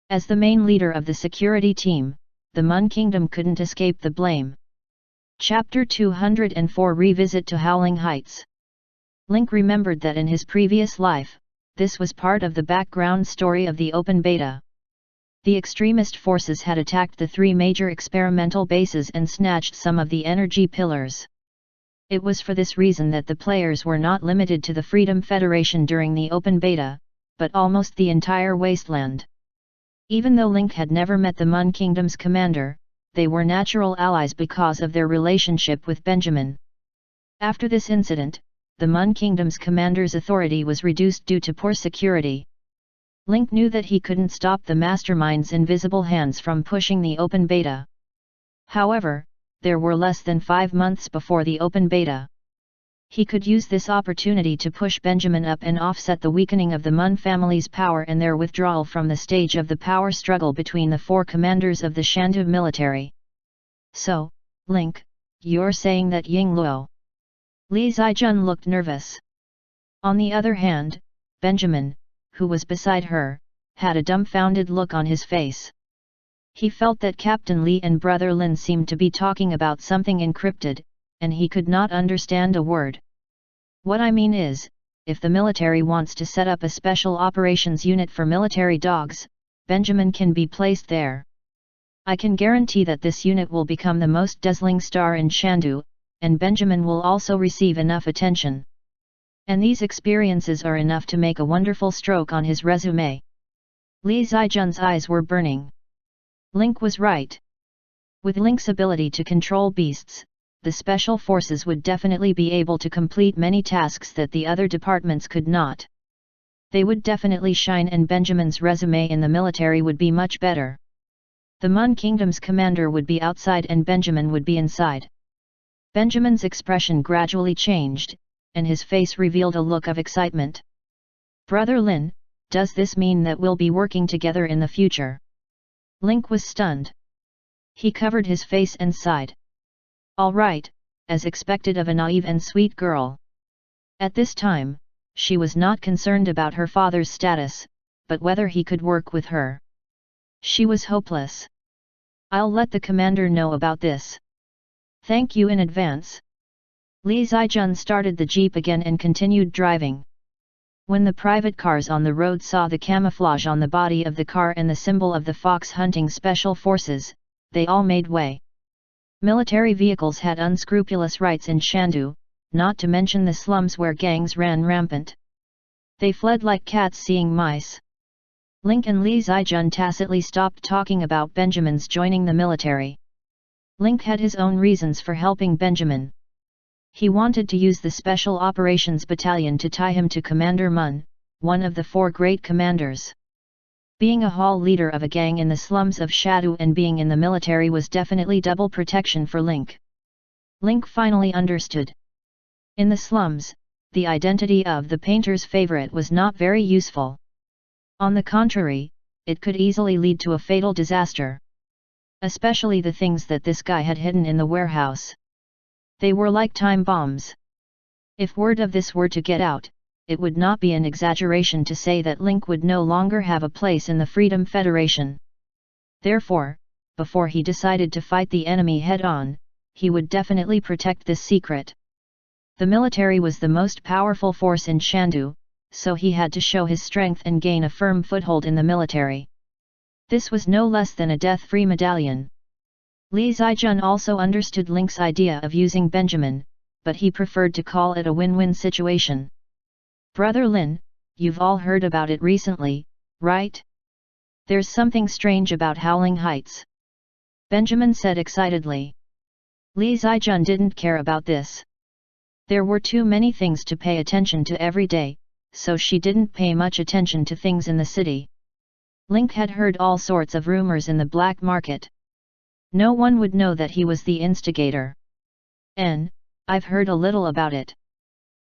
As the main leader of the security team, the Mun Kingdom couldn't escape the blame. Chapter 204 Revisit to Howling Heights. Link remembered that in his previous life, this was part of the background story of the open beta. The extremist forces had attacked the three major experimental bases and snatched some of the energy pillars. It was for this reason that the players were not limited to the Freedom Federation during the open beta, but almost the entire wasteland. Even though Link had never met the Mun Kingdom's commander, they were natural allies because of their relationship with Benjamin. After this incident, the Mun Kingdom's commander's authority was reduced due to poor security. Link knew that he couldn't stop the mastermind's invisible hands from pushing the open beta. However, there were less than 5 months before the open beta. He could use this opportunity to push Benjamin up and offset the weakening of the Mun family's power and their withdrawal from the stage of the power struggle between the 4 commanders of the Shandu military. So, Link, you're saying that Ying Luo? Li Zijun looked nervous. On the other hand, Benjamin, who was beside her, had a dumbfounded look on his face. He felt that Captain Li and Brother Lin seemed to be talking about something encrypted, and he could not understand a word. What I mean is, if the military wants to set up a special operations unit for military dogs, Benjamin can be placed there. I can guarantee that this unit will become the most dazzling star in Shandu, and Benjamin will also receive enough attention. And these experiences are enough to make a wonderful stroke on his resume. Li Zijun's eyes were burning. Link was right. With Link's ability to control beasts, the special forces would definitely be able to complete many tasks that the other departments could not. They would definitely shine, and Benjamin's resume in the military would be much better. The Mun Kingdom's commander would be outside and Benjamin would be inside. Benjamin's expression gradually changed, and his face revealed a look of excitement. "Brother Lin, does this mean that we'll be working together in the future?" Link was stunned. He covered his face and sighed. All right, as expected of a naive and sweet girl. At this time, she was not concerned about her father's status, but whether he could work with her. She was hopeless. "I'll let the commander know about this. Thank you in advance." Li Zijun started the jeep again and continued driving. When the private cars on the road saw the camouflage on the body of the car and the symbol of the fox hunting special forces, they all made way. Military vehicles had unscrupulous rights in Shandu, not to mention the slums where gangs ran rampant. They fled like cats seeing mice. Link and Li Zijun tacitly stopped talking about Benjamin's joining the military. Link had his own reasons for helping Benjamin. He wanted to use the Special Operations Battalion to tie him to Commander Mun, one of the 4 great commanders. Being a hall leader of a gang in the slums of Shadu and being in the military was definitely double protection for Link. Link finally understood. In the slums, the identity of the painter's favorite was not very useful. On the contrary, it could easily lead to a fatal disaster. Especially the things that this guy had hidden in the warehouse. They were like time bombs. If word of this were to get out, it would not be an exaggeration to say that Link would no longer have a place in the Freedom Federation. Therefore, before he decided to fight the enemy head-on, he would definitely protect this secret. The military was the most powerful force in Shandu, so he had to show his strength and gain a firm foothold in the military. This was no less than a death-free medallion. Li Zijun also understood Link's idea of using Benjamin, but he preferred to call it a win-win situation. "Brother Lin, you've all heard about it recently, right?" There's something strange about Howling Heights, Benjamin said excitedly. Li Zijun didn't care about this. There were too many things to pay attention to every day, so she didn't pay much attention to things in the city. Link had heard all sorts of rumors in the black market. No one would know that he was the instigator. I've heard a little about it.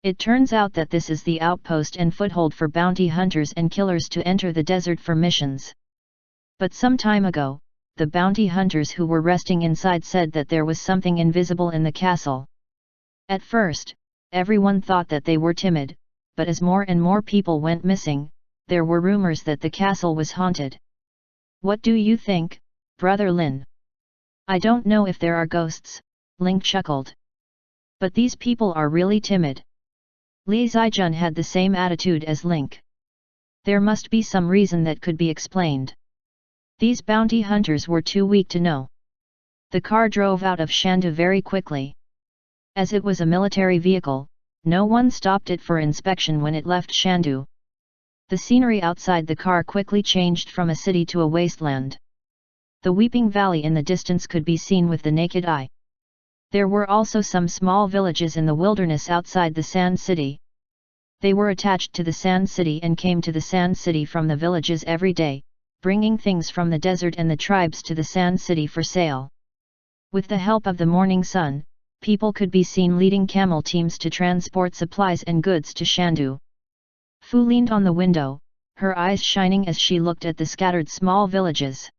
It turns out that this is the outpost and foothold for bounty hunters and killers to enter the desert for missions. But some time ago, the bounty hunters who were resting inside said that there was something invisible in the castle. At first, everyone thought that they were timid, but as more and more people went missing, there were rumors that the castle was haunted. What do you think, Brother Lin? I don't know if there are ghosts, Link chuckled. But these people are really timid. Li Zijun had the same attitude as Link. There must be some reason that could be explained. These bounty hunters were too weak to know. The car drove out of Shandu very quickly. As it was a military vehicle, no one stopped it for inspection when it left Shandu. The scenery outside the car quickly changed from a city to a wasteland. The Weeping Valley in the distance could be seen with the naked eye. There were also some small villages in the wilderness outside the Sand City. They were attached to the Sand City and came to the Sand City from the villages every day, bringing things from the desert and the tribes to the Sand City for sale. With the help of the morning sun, people could be seen leading camel teams to transport supplies and goods to Shandu. Fu leaned on the window, her eyes shining as she looked at the scattered small villages.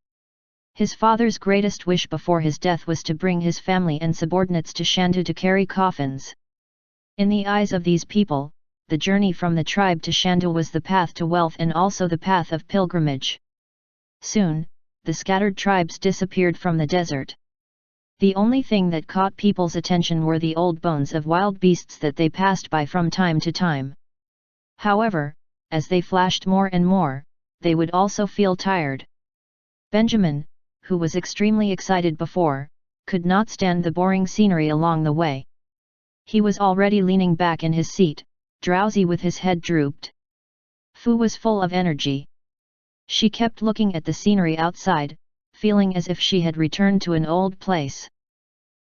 His father's greatest wish before his death was to bring his family and subordinates to Shandu to carry coffins. In the eyes of these people, the journey from the tribe to Shandu was the path to wealth and also the path of pilgrimage. Soon, the scattered tribes disappeared from the desert. The only thing that caught people's attention were the old bones of wild beasts that they passed by from time to time. However, as they flashed more and more, they would also feel tired. Benjamin, who was extremely excited before, could not stand the boring scenery along the way. He was already leaning back in his seat, drowsy with his head drooped. Fu was full of energy. She kept looking at the scenery outside, feeling as if she had returned to an old place.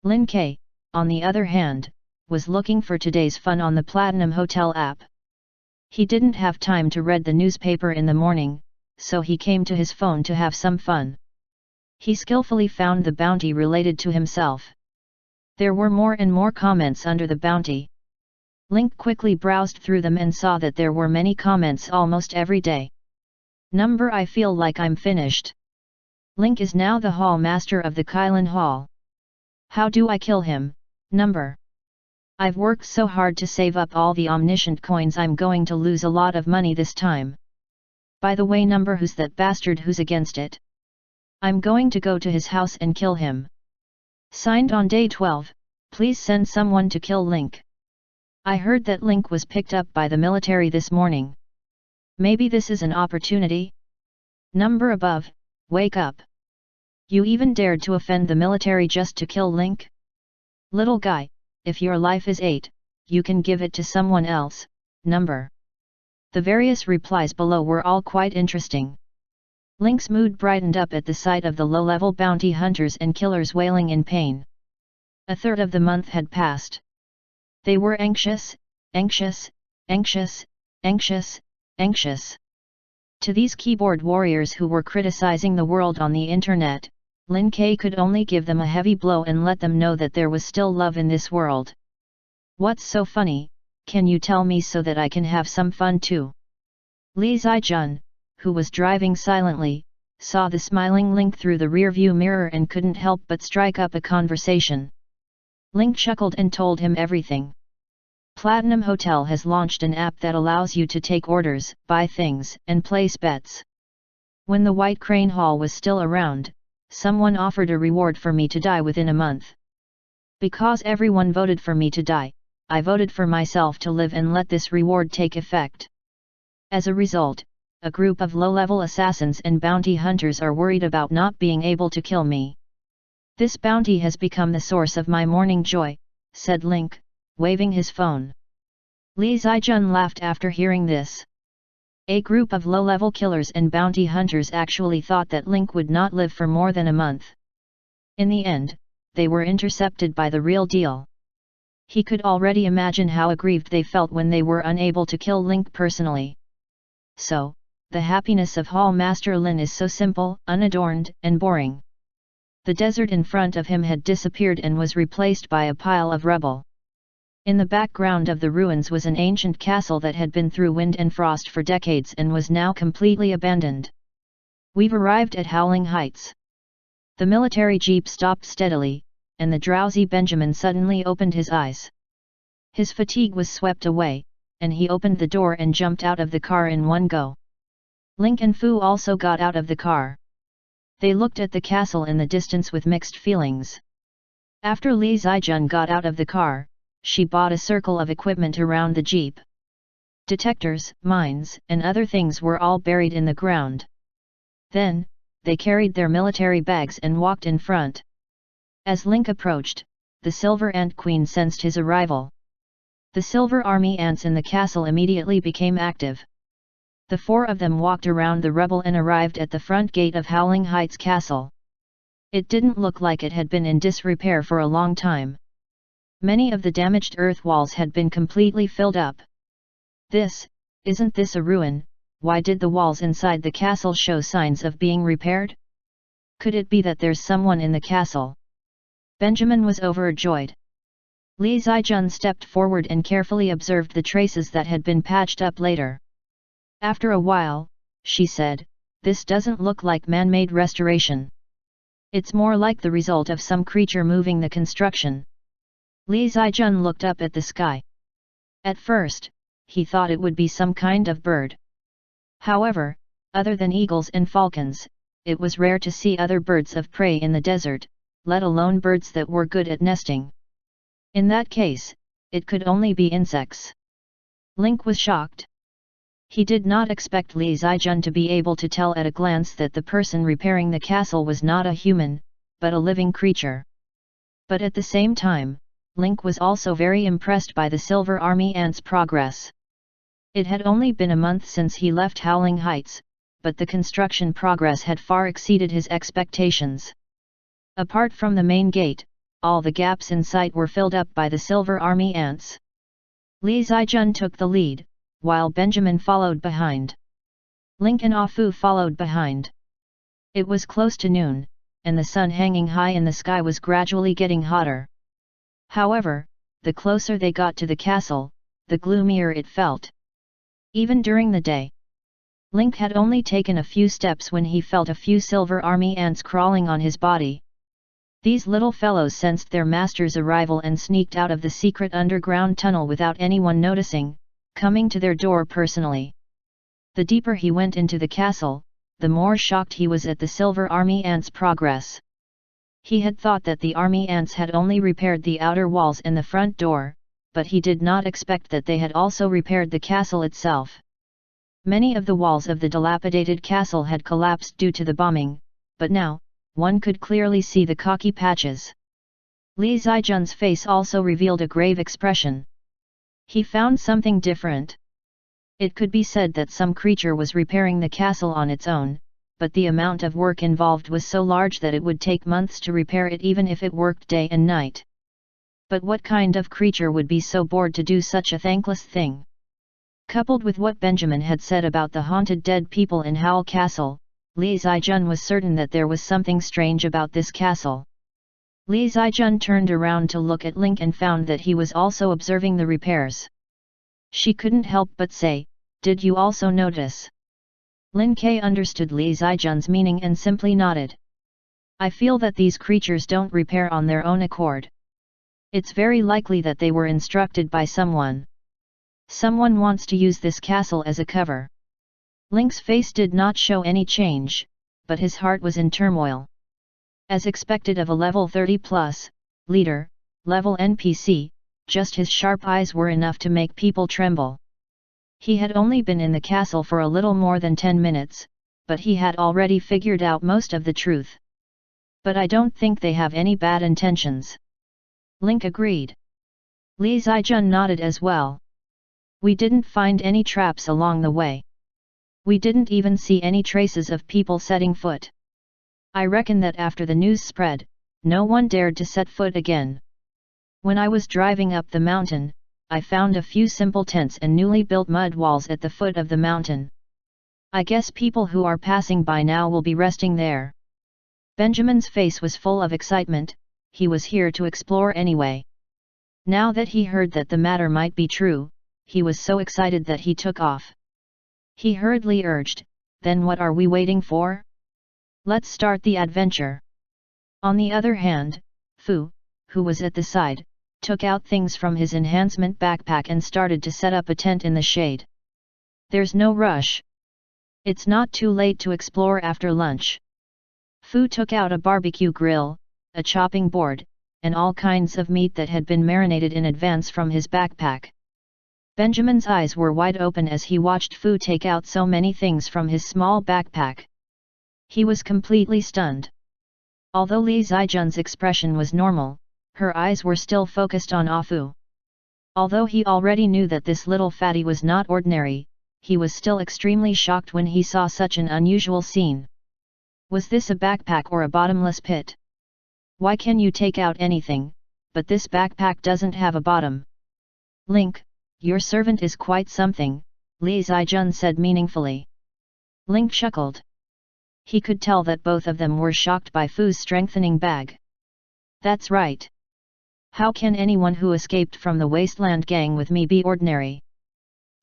Lin Ke, on the other hand, was looking for today's fun on the Platinum Hotel app. He didn't have time to read the newspaper in the morning, so he came to his phone to have some fun. He skillfully found the bounty related to himself. There were more and more comments under the bounty. Link quickly browsed through them and saw that there were many comments almost every day. Number I feel like I'm finished. Link is now the hall master of the Kylin Hall. How do I kill him, number? I've worked so hard to save up all the omniscient coins, I'm going to lose a lot of money this time. By the way, number, who's that bastard who's against it? I'm going to go to his house and kill him. Signed on day 12, please send someone to kill Link. I heard that Link was picked up by the military this morning. Maybe this is an opportunity? Number above, wake up. You even dared to offend the military just to kill Link? Little guy, if your life is 8, you can give it to someone else, number. The various replies below were all quite interesting. Link's mood brightened up at the sight of the low-level bounty hunters and killers wailing in pain. A third of the month had passed. They were anxious, anxious, anxious, anxious, anxious. To these keyboard warriors who were criticizing the world on the internet, Lin Ke could only give them a heavy blow and let them know that there was still love in this world. What's so funny, can you tell me so that I can have some fun too? Li Zijun, who was driving silently, saw the smiling Link through the rearview mirror and couldn't help but strike up a conversation. Link chuckled and told him everything. Platinum Hotel has launched an app that allows you to take orders, buy things, and place bets. When the White Crane Hall was still around, someone offered a reward for me to die within a month. Because everyone voted for me to die, I voted for myself to live and let this reward take effect. As a result, a group of low-level assassins and bounty hunters are worried about not being able to kill me. This bounty has become the source of my morning joy, said Link, waving his phone. Li Zijun laughed after hearing this. A group of low-level killers and bounty hunters actually thought that Link would not live for more than a month. In the end, they were intercepted by the real deal. He could already imagine how aggrieved they felt when they were unable to kill Link personally. So, the happiness of Hall Master Lin is so simple, unadorned, and boring. The desert in front of him had disappeared and was replaced by a pile of rubble. In the background of the ruins was an ancient castle that had been through wind and frost for decades and was now completely abandoned. We've arrived at Howling Heights. The military jeep stopped steadily, and the drowsy Benjamin suddenly opened his eyes. His fatigue was swept away, and he opened the door and jumped out of the car in one go. Link and Fu also got out of the car. They looked at the castle in the distance with mixed feelings. After Li Zijun got out of the car, she bought a circle of equipment around the jeep. Detectors, mines, and other things were all buried in the ground. Then, they carried their military bags and walked in front. As Link approached, the Silver Ant Queen sensed his arrival. The Silver Army ants in the castle immediately became active. The four of them walked around the rubble and arrived at the front gate of Howling Heights Castle. It didn't look like it had been in disrepair for a long time. Many of the damaged earth walls had been completely filled up. Isn't this a ruin? Why did the walls inside the castle show signs of being repaired? Could it be that there's someone in the castle? Benjamin was overjoyed. Li Zijun stepped forward and carefully observed the traces that had been patched up later. After a while, she said, "This doesn't look like man-made restoration. It's more like the result of some creature moving the construction." Li Zijun looked up at the sky. At first, he thought it would be some kind of bird. However, other than eagles and falcons, it was rare to see other birds of prey in the desert, let alone birds that were good at nesting. In that case, it could only be insects. Link was shocked. He did not expect Li Zijun to be able to tell at a glance that the person repairing the castle was not a human, but a living creature. But at the same time, Link was also very impressed by the Silver Army ants' progress. It had only been a month since he left Howling Heights, but the construction progress had far exceeded his expectations. Apart from the main gate, all the gaps in sight were filled up by the Silver Army ants. Li Zijun took the lead, while Benjamin followed behind. Link and Afu followed behind. It was close to noon, and the sun hanging high in the sky was gradually getting hotter. However, the closer they got to the castle, the gloomier it felt. Even during the day, Link had only taken a few steps when he felt a few Silver Army ants crawling on his body. These little fellows sensed their master's arrival and sneaked out of the secret underground tunnel without anyone noticing, coming to their door personally. The deeper he went into the castle, the more shocked he was at the Silver Army ants' progress. He had thought that the army ants had only repaired the outer walls and the front door, but he did not expect that they had also repaired the castle itself. Many of the walls of the dilapidated castle had collapsed due to the bombing, but now, one could clearly see the khaki patches. Li Zijun's face also revealed a grave expression. He found something different. It could be said that some creature was repairing the castle on its own, but the amount of work involved was so large that it would take months to repair it even if it worked day and night. But what kind of creature would be so bored to do such a thankless thing? Coupled with what Benjamin had said about the haunted dead people in Howl Castle, Li Zijun was certain that there was something strange about this castle. Li Zijun turned around to look at Link and found that he was also observing the repairs. She couldn't help but say, "Did you also notice?" Lin Ke understood Li Zijun's meaning and simply nodded. "I feel that these creatures don't repair on their own accord. It's very likely that they were instructed by someone. Someone wants to use this castle as a cover." Link's face did not show any change, but his heart was in turmoil. As expected of a level 30+ leader, level NPC, just his sharp eyes were enough to make people tremble. He had only been in the castle for a little more than 10 minutes, but he had already figured out most of the truth. "But I don't think they have any bad intentions." Link agreed. Li Zijun nodded as well. "We didn't find any traps along the way. We didn't even see any traces of people setting foot. I reckon that after the news spread, no one dared to set foot again. When I was driving up the mountain, I found a few simple tents and newly built mud walls at the foot of the mountain. I guess people who are passing by now will be resting there. Benjamin's face was full of excitement. He was here to explore anyway. Now that he heard that the matter might be true, he was so excited that he took off. He hurriedly urged, "Then what are we waiting for? Let's start the adventure." On the other hand, Fu, who was at the side, took out things from his enhancement backpack and started to set up a tent in the shade. "There's no rush. It's not too late to explore after lunch." Fu took out a barbecue grill, a chopping board, and all kinds of meat that had been marinated in advance from his backpack. Benjamin's eyes were wide open as he watched Fu take out so many things from his small backpack. He was completely stunned. Although Li Zijun's expression was normal, her eyes were still focused on Fu. Although he already knew that this little fatty was not ordinary, he was still extremely shocked when he saw such an unusual scene. Was this a backpack or a bottomless pit? Why can you take out anything, but this backpack doesn't have a bottom? "Link, your servant is quite something," Li Zijun said meaningfully. Link chuckled. He could tell that both of them were shocked by Fu's strengthening bag. "That's right. How can anyone who escaped from the Wasteland Gang with me be ordinary?"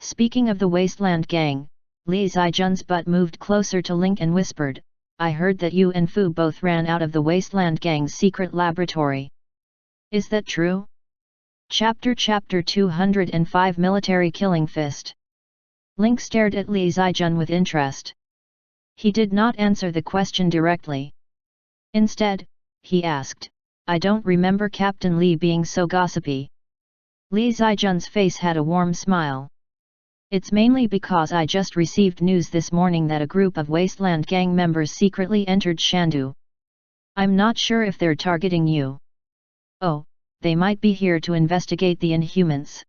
Speaking of the Wasteland Gang, Li Zijun's butt moved closer to Link and whispered, "I heard that you and Fu both ran out of the Wasteland Gang's secret laboratory. Is that true?" Chapter 205 Military Killing Fist. Link stared at Li Zijun with interest. He did not answer the question directly. Instead, he asked, "I don't remember Captain Li being so gossipy." Li Zijun's face had a warm smile. "It's mainly because I just received news this morning that a group of Wasteland Gang members secretly entered Shandu. I'm not sure if they're targeting you." "Oh, they might be here to investigate the Inhumans."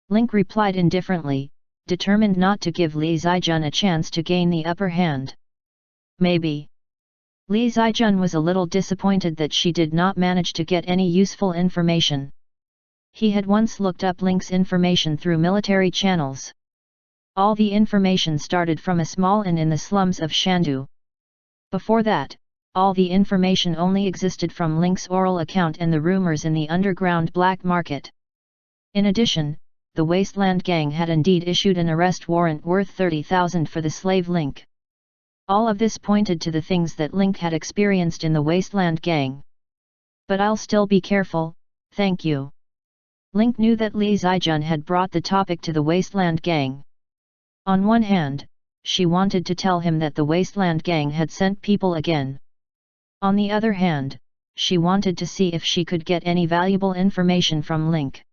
Link replied indifferently, determined not to give Li Zijun a chance to gain the upper hand. "Maybe." Li Zijun was a little disappointed that she did not manage to get any useful information. He had once looked up Link's information through military channels. All the information started from a small inn in the slums of Shandu. Before that, all the information only existed from Link's oral account and the rumors in the underground black market. In addition, the Wasteland Gang had indeed issued an arrest warrant worth 30,000 for the slave Link. All of this pointed to the things that Link had experienced in the Wasteland Gang. "But I'll still be careful, thank you." Link knew that Li Zijun had brought the topic to the Wasteland Gang. On one hand, she wanted to tell him that the Wasteland Gang had sent people again. On the other hand, she wanted to see if she could get any valuable information from Link.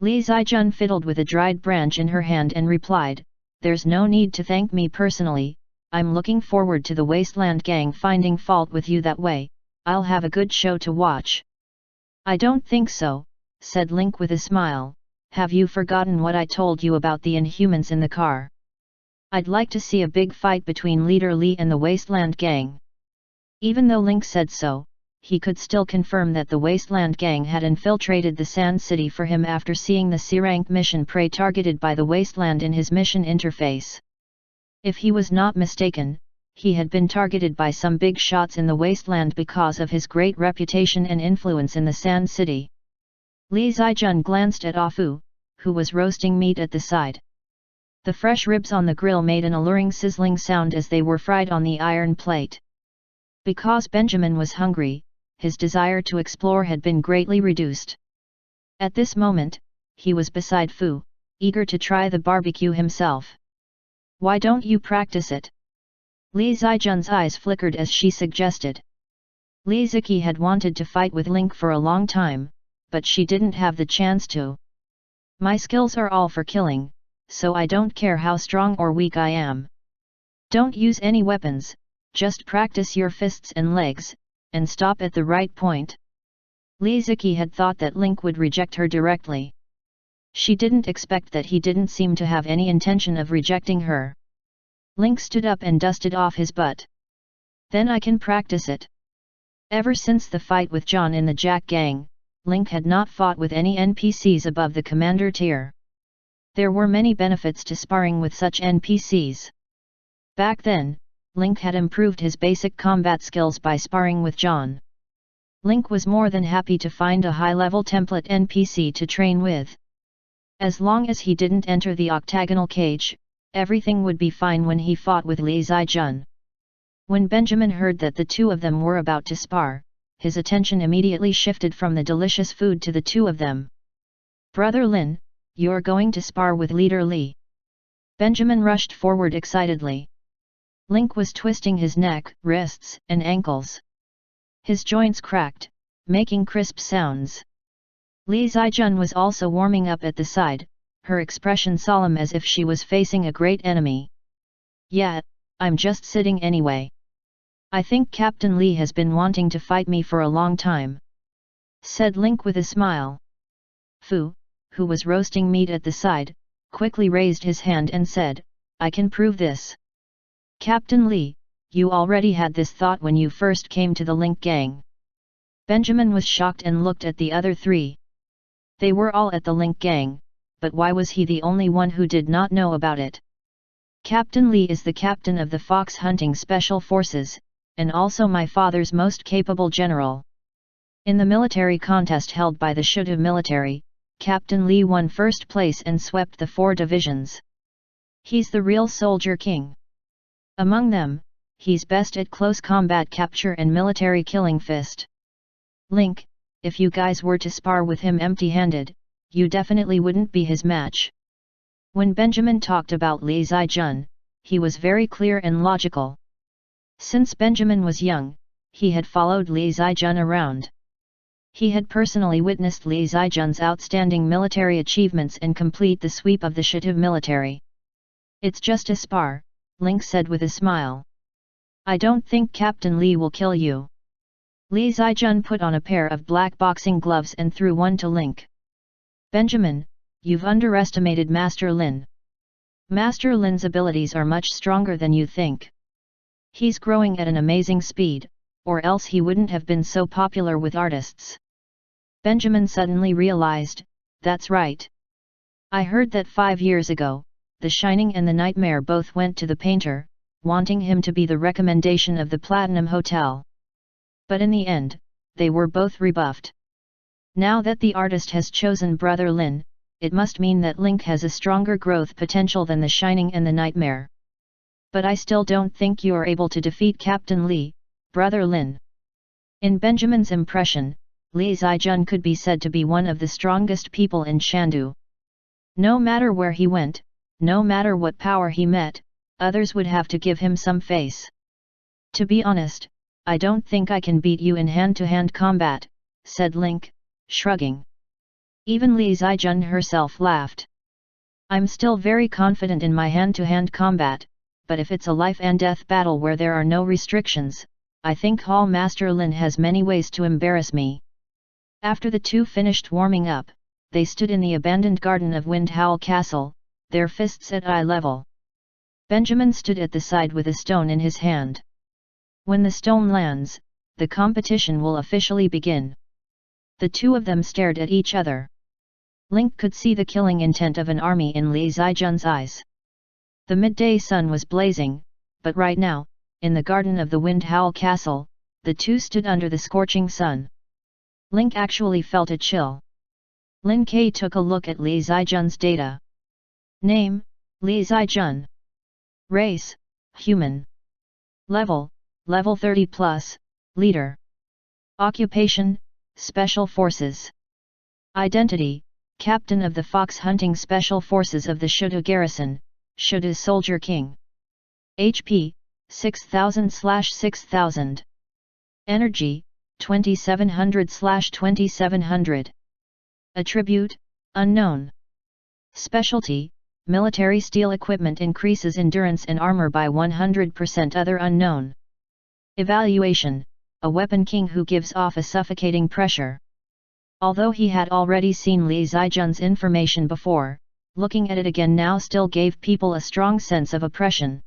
Li Zijun fiddled with a dried branch in her hand and replied, "There's no need to thank me personally, I'm looking forward to the Wasteland Gang finding fault with you that way, I'll have a good show to watch." "I don't think so," said Link with a smile, "have you forgotten what I told you about the Inhumans in the car? I'd like to see a big fight between Leader Li and the Wasteland Gang." Even though Link said so, he could still confirm that the Wasteland Gang had infiltrated the Sand City for him after seeing the C-rank mission prey targeted by the Wasteland in his mission interface. If he was not mistaken, he had been targeted by some big shots in the Wasteland because of his great reputation and influence in the Sand City. Li Zijun glanced at Fu, who was roasting meat at the side. The fresh ribs on the grill made an alluring sizzling sound as they were fried on the iron plate. Because Benjamin was hungry, his desire to explore had been greatly reduced. At this moment, he was beside Fu, eager to try the barbecue himself. "Why don't you practice it?" Li Zijun's eyes flickered as she suggested. Li Ziqi had wanted to fight with Link for a long time, but she didn't have the chance to. "My skills are all for killing, so I don't care how strong or weak I am. Don't use any weapons, just practice your fists and legs, and stop at the right point." Li Ziqi had thought that Link would reject her directly. She didn't expect that he didn't seem to have any intention of rejecting her. Link stood up and dusted off his butt. Then I can practice it. Ever since the fight with John in the Jack Gang, Link had not fought with any NPCs above the commander tier. There were many benefits to sparring with such NPCs. Back then, Link had improved his basic combat skills by sparring with John. Link was more than happy to find a high-level template NPC to train with. As long as he didn't enter the octagonal cage, everything would be fine when he fought with Li Zijun. When Benjamin heard that the two of them were about to spar, his attention immediately shifted from the delicious food to the two of them. "Brother Lin, you're going to spar with Leader Li." Benjamin rushed forward excitedly. Link was twisting his neck, wrists, and ankles. His joints cracked, making crisp sounds. Li Zijun was also warming up at the side, her expression solemn as if she was facing a great enemy. "Yeah, I'm just sitting anyway. I think Captain Li has been wanting to fight me for a long time," said Link with a smile. Fu, who was roasting meat at the side, quickly raised his hand and said, "I can prove this." "Captain Li, you already had this thought when you first came to the Link Gang." Benjamin was shocked and looked at the other three. They were all at the Link Gang, but why was he the only one who did not know about it? "Captain Li is the captain of the fox hunting special forces, and also my father's most capable general. In the military contest held by the Shutu military, Captain Li won first place and swept the 4 divisions. He's the real soldier king. Among them, he's best at close combat capture and military killing fist. Link, if you guys were to spar with him empty-handed, you definitely wouldn't be his match." When Benjamin talked about Li Zijun, he was very clear and logical. Since Benjamin was young, he had followed Li Zijun around. He had personally witnessed Li Zijun's outstanding military achievements and complete the sweep of the Shutu military. "It's just a spar," Link said with a smile. "I don't think Captain Li will kill you." Li Zijun put on a pair of black boxing gloves and threw one to Link. "Benjamin, you've underestimated Master Lin. Master Lin's abilities are much stronger than you think. He's growing at an amazing speed, or else he wouldn't have been so popular with artists." Benjamin suddenly realized, "That's right. I heard that 5 years ago, The Shining and the Nightmare both went to the painter, wanting him to be the recommendation of the Platinum Hotel. But in the end, they were both rebuffed. Now that the artist has chosen Brother Lin, it must mean that Link has a stronger growth potential than The Shining and the Nightmare. But I still don't think you're able to defeat Captain Li, Brother Lin." In Benjamin's impression, Li Zijun could be said to be one of the strongest people in Shandu. No matter where he went, no matter what power he met, others would have to give him some face. "To be honest, I don't think I can beat you in hand-to-hand combat," said Link, shrugging. Even Li Zijun herself laughed. "I'm still very confident in my hand-to-hand combat, but if it's a life-and-death battle where there are no restrictions, I think Hall Master Lin has many ways to embarrass me." After the two finished warming up, they stood in the abandoned garden of Wind Howl Castle, their fists at eye level. Benjamin stood at the side with a stone in his hand. When the stone lands, the competition will officially begin. The two of them stared at each other. Link could see the killing intent of an army in Li Zijun's eyes. The midday sun was blazing, but right now, in the garden of the Wind Howl Castle, the two stood under the scorching sun. Link actually felt a chill. Lin Ke took a look at Li Zijun's data. Name, Li Zijun. Race, human. Level, level 30+, leader. Occupation, Special Forces. Identity, Captain of the Fox Hunting Special Forces of the Shutu Garrison, Shutu Soldier King. HP, 6000/6000. Energy, 2700/2700. Attribute, unknown. Specialty, military steel equipment increases endurance and armor by 100%. Other unknown. Evaluation, a weapon king who gives off a suffocating pressure. Although he had already seen Li Zijun's information before, looking at it again now still gave people a strong sense of oppression.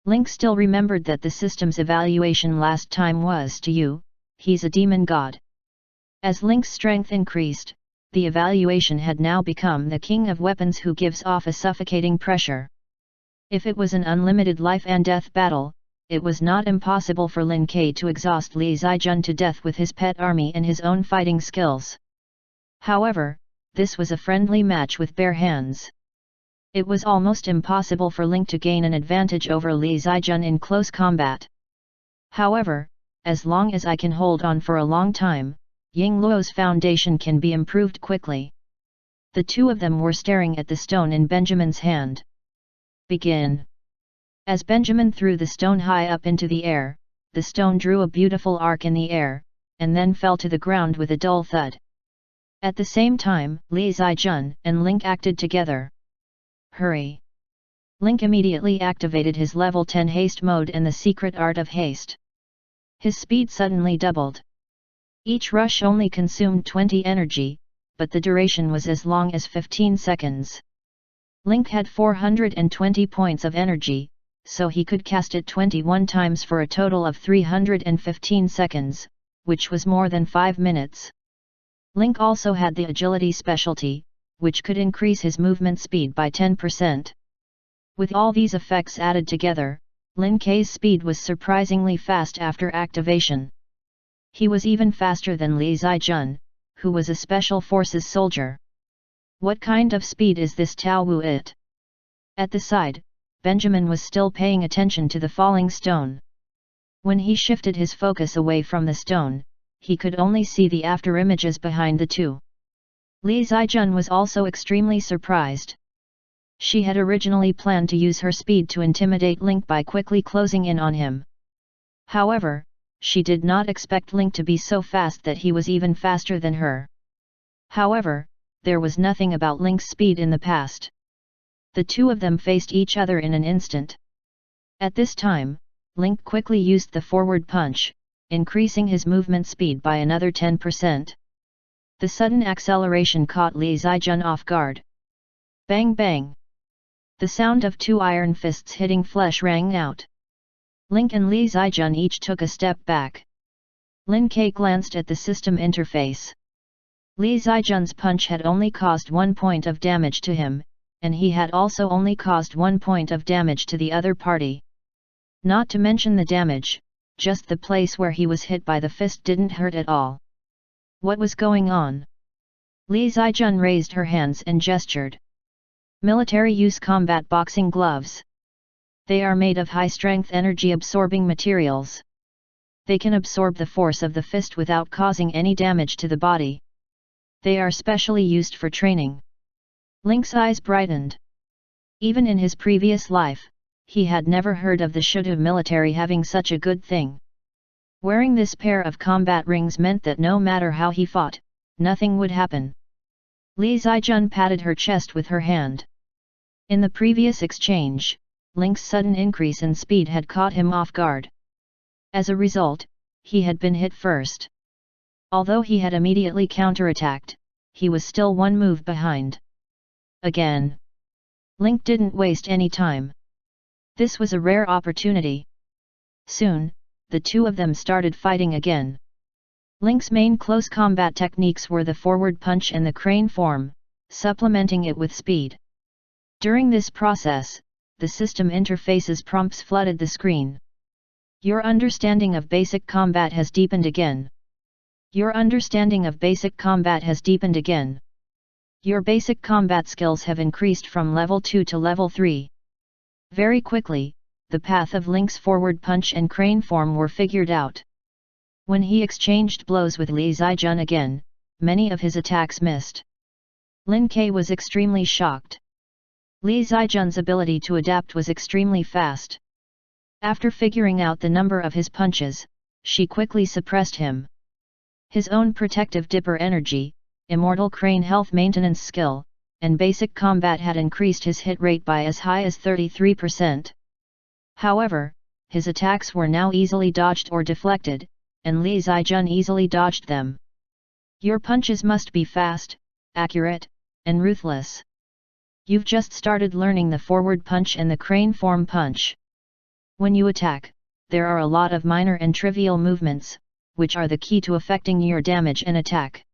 Link still remembered that the system's evaluation last time was to you, he's a demon god. As Link's strength increased, the evaluation had now become the king of weapons who gives off a suffocating pressure. If it was an unlimited life and death battle, it was not impossible for Lin Ke to exhaust Li Zijun to death with his pet army and his own fighting skills. However, this was a friendly match with bare hands. It was almost impossible for Link to gain an advantage over Li Zijun in close combat. However, as long as I can hold on for a long time, Ying Luo's foundation can be improved quickly. The two of them were staring at the stone in Benjamin's hand. Begin. As Benjamin threw the stone high up into the air, the stone drew a beautiful arc in the air, and then fell to the ground with a dull thud. At the same time, Li Zijun and Link acted together. Hurry! Link immediately activated his level 10 haste mode and the secret art of haste. His speed suddenly doubled. Each rush only consumed 20 energy, but the duration was as long as 15 seconds. Link had 420 points of energy, so he could cast it 21 times for a total of 315 seconds, which was more than 5 minutes. Link also had the agility specialty, which could increase his movement speed by 10%. With all these effects added together, Lin Ke's speed was surprisingly fast after activation. He was even faster than Li Zijun, who was a special forces soldier. What kind of speed is this Tao Wu It? At the side, Benjamin was still paying attention to the falling stone. When he shifted his focus away from the stone, he could only see the afterimages behind the two. Li Zijun was also extremely surprised. She had originally planned to use her speed to intimidate Link by quickly closing in on him. However, she did not expect Link to be so fast that he was even faster than her. However, there was nothing about Link's speed in the past. The two of them faced each other in an instant. At this time, Link quickly used the forward punch, increasing his movement speed by another 10%. The sudden acceleration caught Li Zijun off guard. Bang bang! The sound of two iron fists hitting flesh rang out. Link and Li Zijun each took a step back. Lin Ke glanced at the system interface. Li Zijun's punch had only caused 1 point of damage to him, and he had also only caused 1 point of damage to the other party. Not to mention the damage, just the place where he was hit by the fist didn't hurt at all. What was going on? Li Zijun raised her hands and gestured. Military use combat boxing gloves. They are made of high-strength energy-absorbing materials. They can absorb the force of the fist without causing any damage to the body. They are specially used for training. Link's eyes brightened. Even in his previous life, he had never heard of the Shudu military having such a good thing. Wearing this pair of combat rings meant that no matter how he fought, nothing would happen. Li Zijun patted her chest with her hand. In the previous exchange, Link's sudden increase in speed had caught him off guard. As a result, he had been hit first. Although he had immediately counterattacked, he was still one move behind. Again. Link didn't waste any time. This was a rare opportunity. Soon, the two of them started fighting again. Link's main close combat techniques were the forward punch and the crane form, supplementing it with speed. During this process, the system interface's prompts flooded the screen. Your understanding of basic combat has deepened again. Your understanding of basic combat has deepened again. Your basic combat skills have increased from level 2 to level 3. Very quickly, the path of Link's forward punch and crane form were figured out. When he exchanged blows with Li Zijun again, many of his attacks missed. Lin Ke was extremely shocked. Li Zijun's ability to adapt was extremely fast. After figuring out the number of his punches, she quickly suppressed him. His own protective dipper energy, immortal crane health maintenance skill, and basic combat had increased his hit rate by as high as 33%. However, his attacks were now easily dodged or deflected, and Li Zijun easily dodged them. Your punches must be fast, accurate, and ruthless. You've just started learning the forward punch and the crane form punch. When you attack, there are a lot of minor and trivial movements, which are the key to affecting your damage and attack.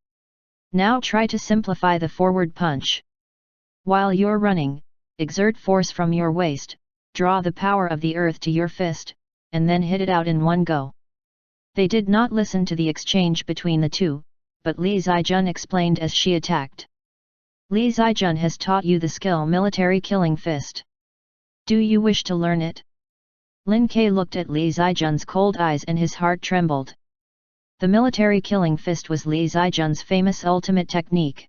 Now try to simplify the forward punch. While you're running, exert force from your waist, draw the power of the earth to your fist, and then hit it out in one go. They did not listen to the exchange between the two, but Li Zijun explained as she attacked. Li Zijun has taught you the skill military killing fist. Do you wish to learn it? Lin Ke looked at Li Zijun's cold eyes and his heart trembled. The military killing fist was Li Zijun's famous ultimate technique.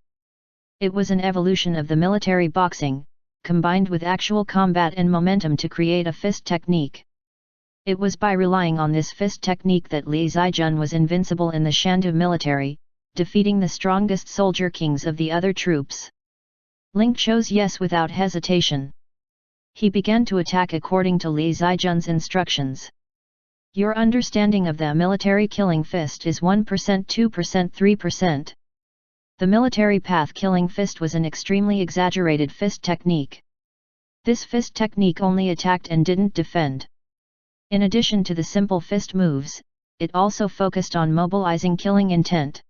It was an evolution of the military boxing, combined with actual combat and momentum to create a fist technique. It was by relying on this fist technique that Li Zijun was invincible in the Shandu military, defeating the strongest soldier kings of the other troops. Link chose yes without hesitation. He began to attack according to Li Zijun's instructions. Your understanding of the military killing fist is 1%, 2%, 3%. The military path killing fist was an extremely exaggerated fist technique. This fist technique only attacked and didn't defend. In addition to the simple fist moves, it also focused on mobilizing killing intent.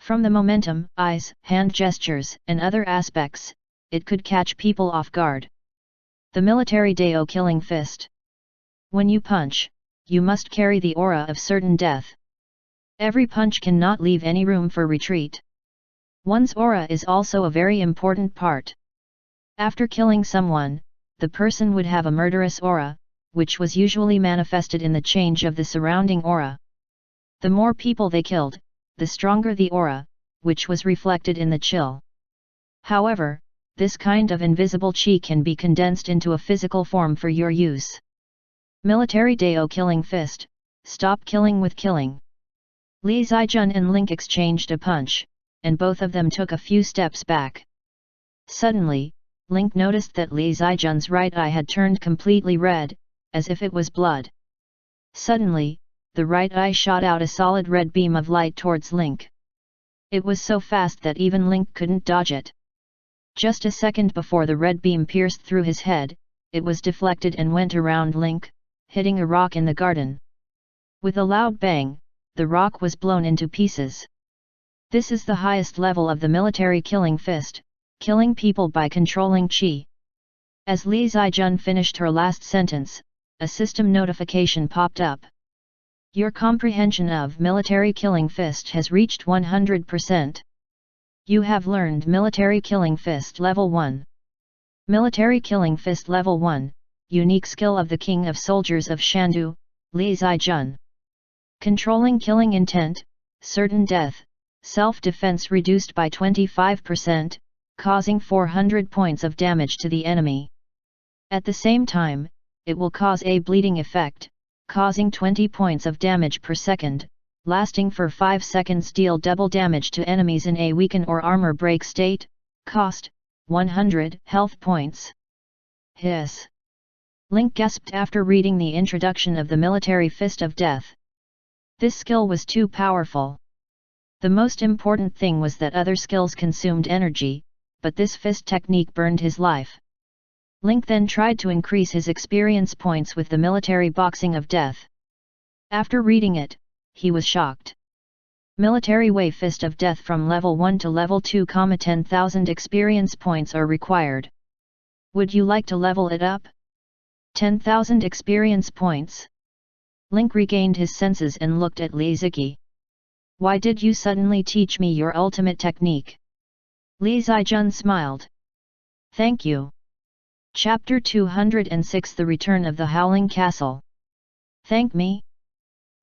From the momentum, eyes, hand gestures, and other aspects, it could catch people off guard. The military Dao killing fist. When you punch, you must carry the aura of certain death. Every punch cannot leave any room for retreat. One's aura is also a very important part. After killing someone, the person would have a murderous aura, which was usually manifested in the change of the surrounding aura. The more people they killed, the stronger the aura, which was reflected in the chill. However, this kind of invisible chi can be condensed into a physical form for your use. Military Dao killing fist, stop killing with killing. Li Zijun and Link exchanged a punch, and both of them took a few steps back. Suddenly, Link noticed that Li Zijun's right eye had turned completely red, as if it was blood. Suddenly, the right eye shot out a solid red beam of light towards Link. It was so fast that even Link couldn't dodge it. Just a second before the red beam pierced through his head, it was deflected and went around Link, hitting a rock in the garden. With a loud bang, the rock was blown into pieces. This is the highest level of the military killing fist, killing people by controlling chi. As Li Zijun finished her last sentence, a system notification popped up. Your comprehension of military killing fist has reached 100%. You have learned military killing fist level 1. Military killing fist level 1, unique skill of the King of Soldiers of Shandu, Li Zijun. Controlling killing intent, certain death, self-defense reduced by 25%, causing 400 points of damage to the enemy. At the same time, it will cause a bleeding effect, causing 20 points of damage per second, lasting for 5 seconds. Deal double damage to enemies in a weaken or armor break state, cost 100 health points. Hiss! Link gasped after reading the introduction of the military fist of death. This skill was too powerful. The most important thing was that other skills consumed energy, but this fist technique burned his life. Link then tried to increase his experience points with the military boxing of death. After reading it, he was shocked. Military way fist of death from level 1 to level 2, 10,000 experience points are required. Would you like to level it up? 10,000 experience points. Link regained his senses and looked at Li Ziqi. Why did you suddenly teach me your ultimate technique? Li Zijun smiled. Thank you. Chapter 206, The Return of the Howling Castle. Thank me?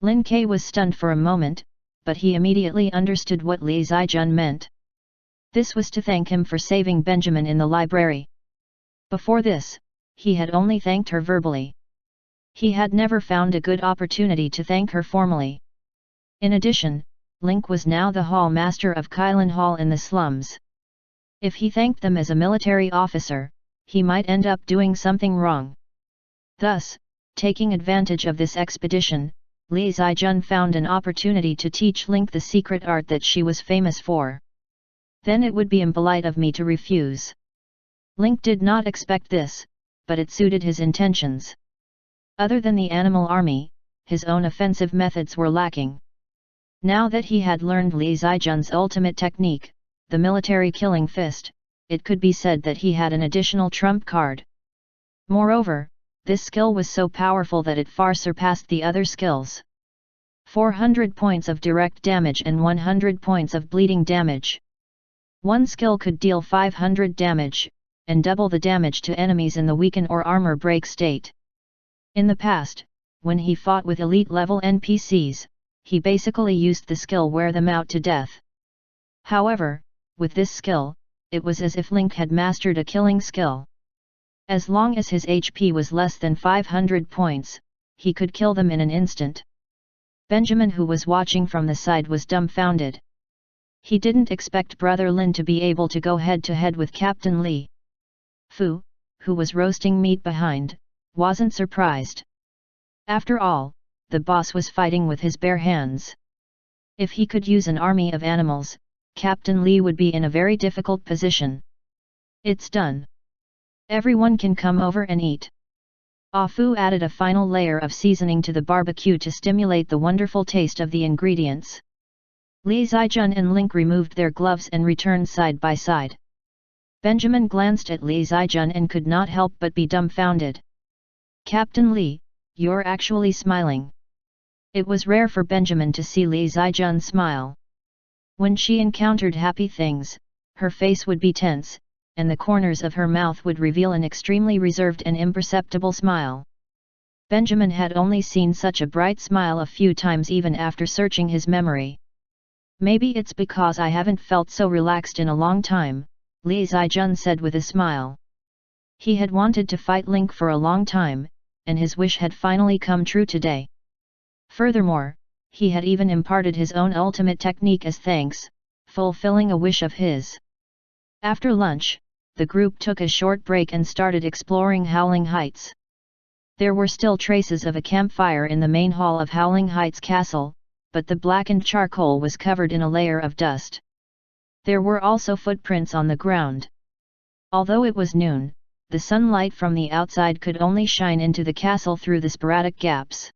Lin Ke was stunned for a moment, but he immediately understood what Li Zijun meant. This was to thank him for saving Benjamin in the library. Before this, he had only thanked her verbally. He had never found a good opportunity to thank her formally. In addition, Link was now the hall master of Kailan Hall in the slums. If he thanked them as a military officer, he might end up doing something wrong. Thus, taking advantage of this expedition, Li Zijun found an opportunity to teach Link the secret art that she was famous for. Then it would be impolite of me to refuse. Link did not expect this, but it suited his intentions. Other than the animal army, his own offensive methods were lacking. Now that he had learned Li Zijun's ultimate technique, the military killing fist, it could be said that he had an additional trump card. Moreover, this skill was so powerful that it far surpassed the other skills. 400 points of direct damage and 100 points of bleeding damage. One skill could deal 500 damage, and double the damage to enemies in the weaken or armor break state. In the past, when he fought with elite-level NPCs, he basically used the skill wear them out to death. However, with this skill, it was as if Link had mastered a killing skill. As long as his HP was less than 500 points, he could kill them in an instant. Benjamin, who was watching from the side, was dumbfounded. He didn't expect Brother Lin to be able to go head-to-head with Captain Li. Fu, who was roasting meat behind, wasn't surprised. After all, the boss was fighting with his bare hands. If he could use an army of animals, Captain Li would be in a very difficult position. It's done. Everyone can come over and eat. Fu added a final layer of seasoning to the barbecue to stimulate the wonderful taste of the ingredients. Li Zijun and Link removed their gloves and returned side by side. Benjamin glanced at Li Zijun and could not help but be dumbfounded. Captain Li, you're actually smiling. It was rare for Benjamin to see Li Zijun smile. When she encountered happy things, her face would be tense, and the corners of her mouth would reveal an extremely reserved and imperceptible smile. Benjamin had only seen such a bright smile a few times even after searching his memory. Maybe it's because I haven't felt so relaxed in a long time, Li Zijun said with a smile. He had wanted to fight Link for a long time, and his wish had finally come true today. Furthermore, he had even imparted his own ultimate technique as thanks, fulfilling a wish of his. After lunch, the group took a short break and started exploring Howling Heights. There were still traces of a campfire in the main hall of Howling Heights Castle, but the blackened charcoal was covered in a layer of dust. There were also footprints on the ground. Although it was noon, the sunlight from the outside could only shine into the castle through the sporadic gaps.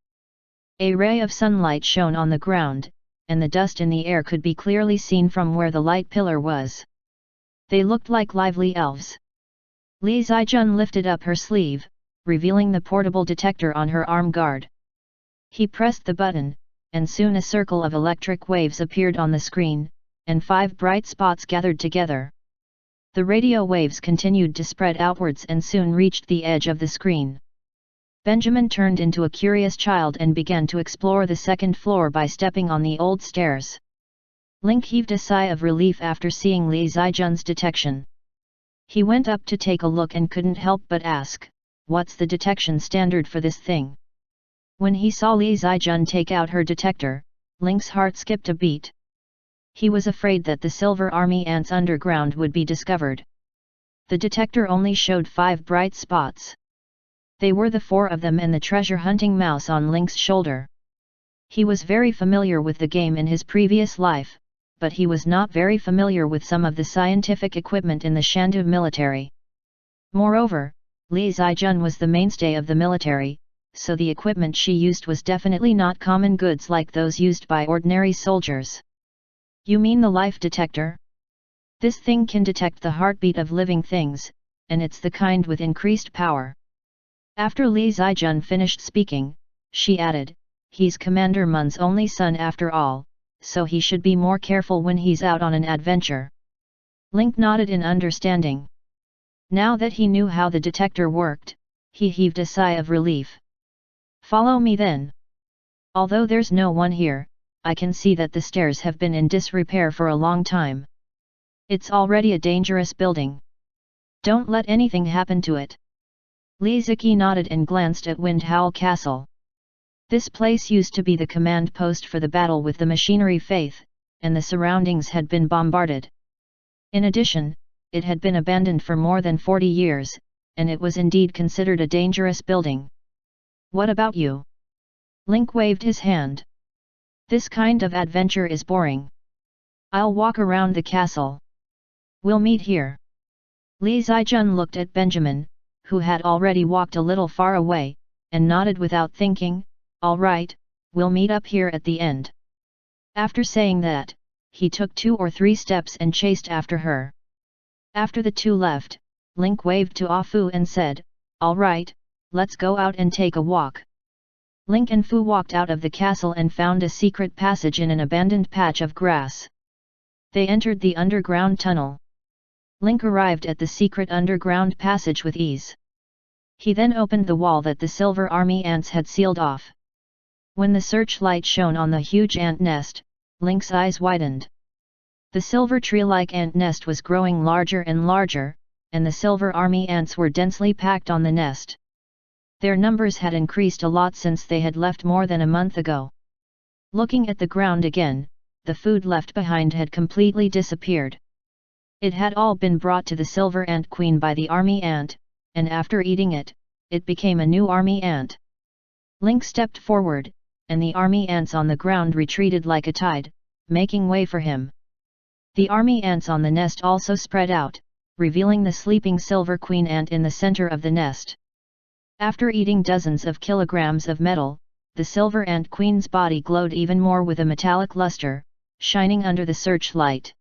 A ray of sunlight shone on the ground, and the dust in the air could be clearly seen from where the light pillar was. They looked like lively elves. Li Zijun lifted up her sleeve, revealing the portable detector on her arm guard. He pressed the button, and soon a circle of electric waves appeared on the screen, and 5 bright spots gathered together. The radio waves continued to spread outwards and soon reached the edge of the screen. Benjamin turned into a curious child and began to explore the second floor by stepping on the old stairs. Link heaved a sigh of relief after seeing Li Zijun's detection. He went up to take a look and couldn't help but ask, "What's the detection standard for this thing?" When he saw Li Zijun take out her detector, Link's heart skipped a beat. He was afraid that the Silver Army ants underground would be discovered. The detector only showed 5 bright spots. They were the 4 of them and the treasure-hunting mouse on Link's shoulder. He was very familiar with the game in his previous life, but he was not very familiar with some of the scientific equipment in the Shandu military. Moreover, Li Zijun was the mainstay of the military, so the equipment she used was definitely not common goods like those used by ordinary soldiers. You mean the life detector? This thing can detect the heartbeat of living things, and it's the kind with increased power. After Li Zijun finished speaking, she added, "He's Commander Mun's only son after all, so he should be more careful when he's out on an adventure." Link nodded in understanding. Now that he knew how the detector worked, he heaved a sigh of relief. "Follow me then. Although there's no one here, I can see that the stairs have been in disrepair for a long time. It's already a dangerous building. Don't let anything happen to it." Li Ziki nodded and glanced at Wind Howl Castle. This place used to be the command post for the battle with the machinery faith, and the surroundings had been bombarded. In addition, it had been abandoned for more than 40 years, and it was indeed considered a dangerous building. "What about you?" Link waved his hand. "This kind of adventure is boring. I'll walk around the castle. We'll meet here." Li Zijun looked at Benjamin, who had already walked a little far away, and nodded without thinking, "All right, we'll meet up here at the end." After saying that, he took 2 or 3 steps and chased after her. After the two left, Link waved to Ah Fu and said, "All right, let's go out and take a walk." Link and Fu walked out of the castle and found a secret passage in an abandoned patch of grass. They entered the underground tunnel. Link arrived at the secret underground passage with ease. He then opened the wall that the silver army ants had sealed off. When the searchlight shone on the huge ant nest, Link's eyes widened. The silver tree-like ant nest was growing larger and larger, and the silver army ants were densely packed on the nest. Their numbers had increased a lot since they had left more than a month ago. Looking at the ground again, the food left behind had completely disappeared. It had all been brought to the silver ant queen by the army ant, and after eating it, it became a new army ant. Link stepped forward, and the army ants on the ground retreated like a tide, making way for him. The army ants on the nest also spread out, revealing the sleeping silver queen ant in the center of the nest. After eating dozens of kilograms of metal, the silver ant queen's body glowed even more with a metallic luster, shining under the searchlight.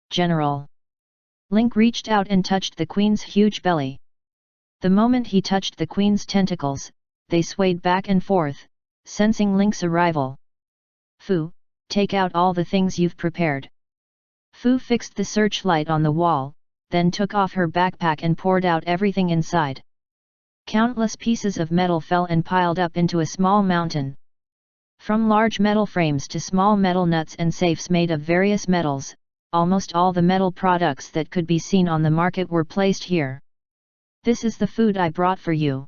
"General!" Link reached out and touched the queen's huge belly. The moment he touched the queen's tentacles, they swayed back and forth, sensing Link's arrival. "Fu, take out all the things you've prepared." Fu fixed the searchlight on the wall, then took off her backpack and poured out everything inside. Countless pieces of metal fell and piled up into a small mountain. From large metal frames to small metal nuts and safes made of various metals, almost all the metal products that could be seen on the market were placed here. "This is the food I brought for you.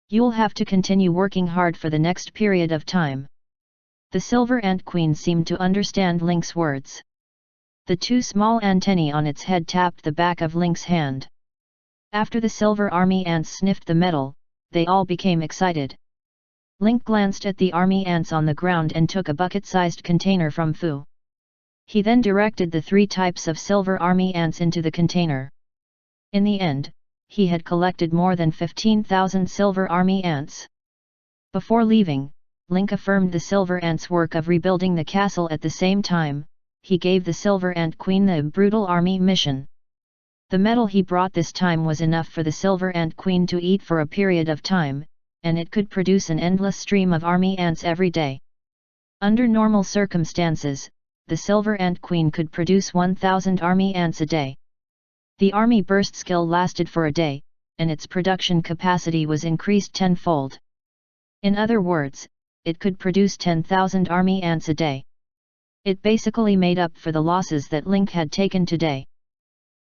You'll have to continue working hard for the next period of time." The silver ant queen seemed to understand Link's words. The 2 small antennae on its head tapped the back of Link's hand. After the silver army ants sniffed the metal, they all became excited. Link glanced at the army ants on the ground and took a bucket-sized container from Fu. He then directed the 3 types of silver army ants into the container. In the end, he had collected more than 15,000 silver army ants. Before leaving, Link affirmed the silver ants' work of rebuilding the castle. At the same time, he gave the silver ant queen the brutal army mission. The metal he brought this time was enough for the silver ant queen to eat for a period of time, and it could produce an endless stream of army ants every day. Under normal circumstances, the silver ant queen could produce 1,000 army ants a day. The army burst skill lasted for a day, and its production capacity was increased tenfold. In other words, it could produce 10,000 army ants a day. It basically made up for the losses that Link had taken today.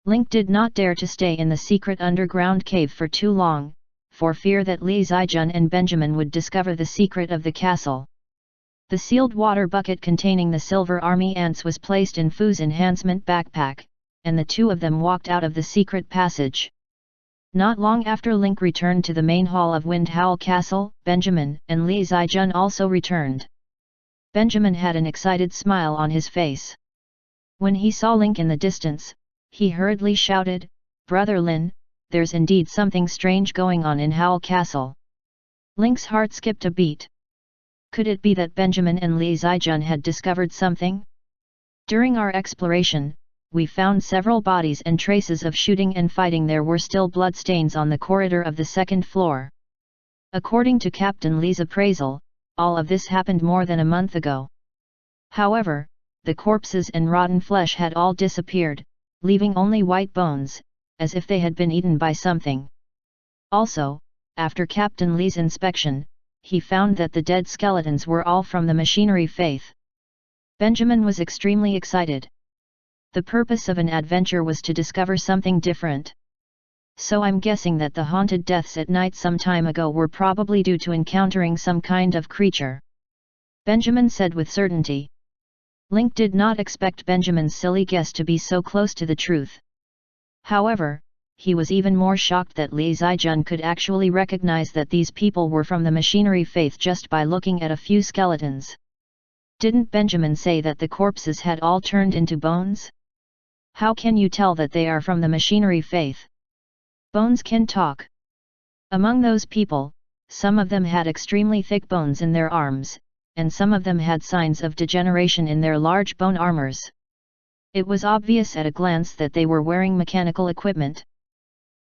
Link did not dare to stay in the secret underground cave for too long, for fear that Li Zijun and Benjamin would discover the secret of the castle. The sealed water bucket containing the silver army ants was placed in Fu's enhancement backpack, and the 2 of them walked out of the secret passage. Not long after Link returned to the main hall of Wind Howl Castle, Benjamin and Li Zijun also returned. Benjamin had an excited smile on his face. When he saw Link in the distance, he hurriedly shouted, "Brother Lin, there's indeed something strange going on in Howl Castle." Link's heart skipped a beat. Could it be that Benjamin and Li Zijun had discovered something? During our exploration, we found several bodies and traces of shooting and fighting. There were still bloodstains on the corridor of the 2nd floor. According to Captain Li's appraisal, all of this happened more than a month ago. However, the corpses and rotten flesh had all disappeared, leaving only white bones, as if they had been eaten by something. Also, after Captain Li's inspection, he found that the dead skeletons were all from the machinery faith. Benjamin was extremely excited. The purpose of an adventure was to discover something different. "So I'm guessing that the haunted deaths at night some time ago were probably due to encountering some kind of creature," Benjamin said with certainty. Link did not expect Benjamin's silly guess to be so close to the truth. However, he was even more shocked that Li Zijun could actually recognize that these people were from the machinery faith just by looking at a few skeletons. Didn't Benjamin say that the corpses had all turned into bones? How can you tell that they are from the machinery faith? Bones can talk. Among those people, some of them had extremely thick bones in their arms, and some of them had signs of degeneration in their large bone armors. It was obvious at a glance that they were wearing mechanical equipment.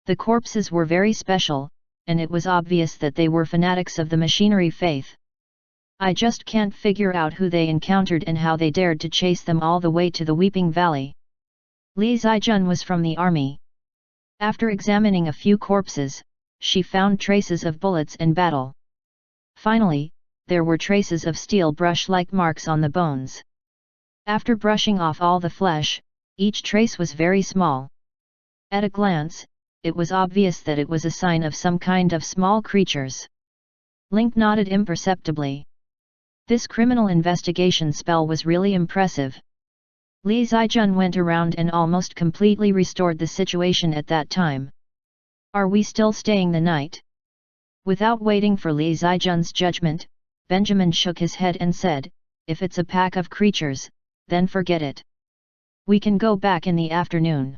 The corpses were very special, and it was obvious that they were fanatics of the machinery faith. I just can't figure out who they encountered and how they dared to chase them all the way to the Weeping Valley. Li Zijun was from the army. After examining a few corpses, she found traces of bullets and battle. Finally, there were traces of steel brush-like marks on the bones. After brushing off all the flesh, each trace was very small. At a glance, it was obvious that it was a sign of some kind of small creatures. Link nodded imperceptibly. This criminal investigation spell was really impressive. Li Zijun went around and almost completely restored the situation at that time. Are we still staying the night? Without waiting for Li Zijun's judgment, Benjamin shook his head and said, if it's a pack of creatures, then forget it. We can go back in the afternoon.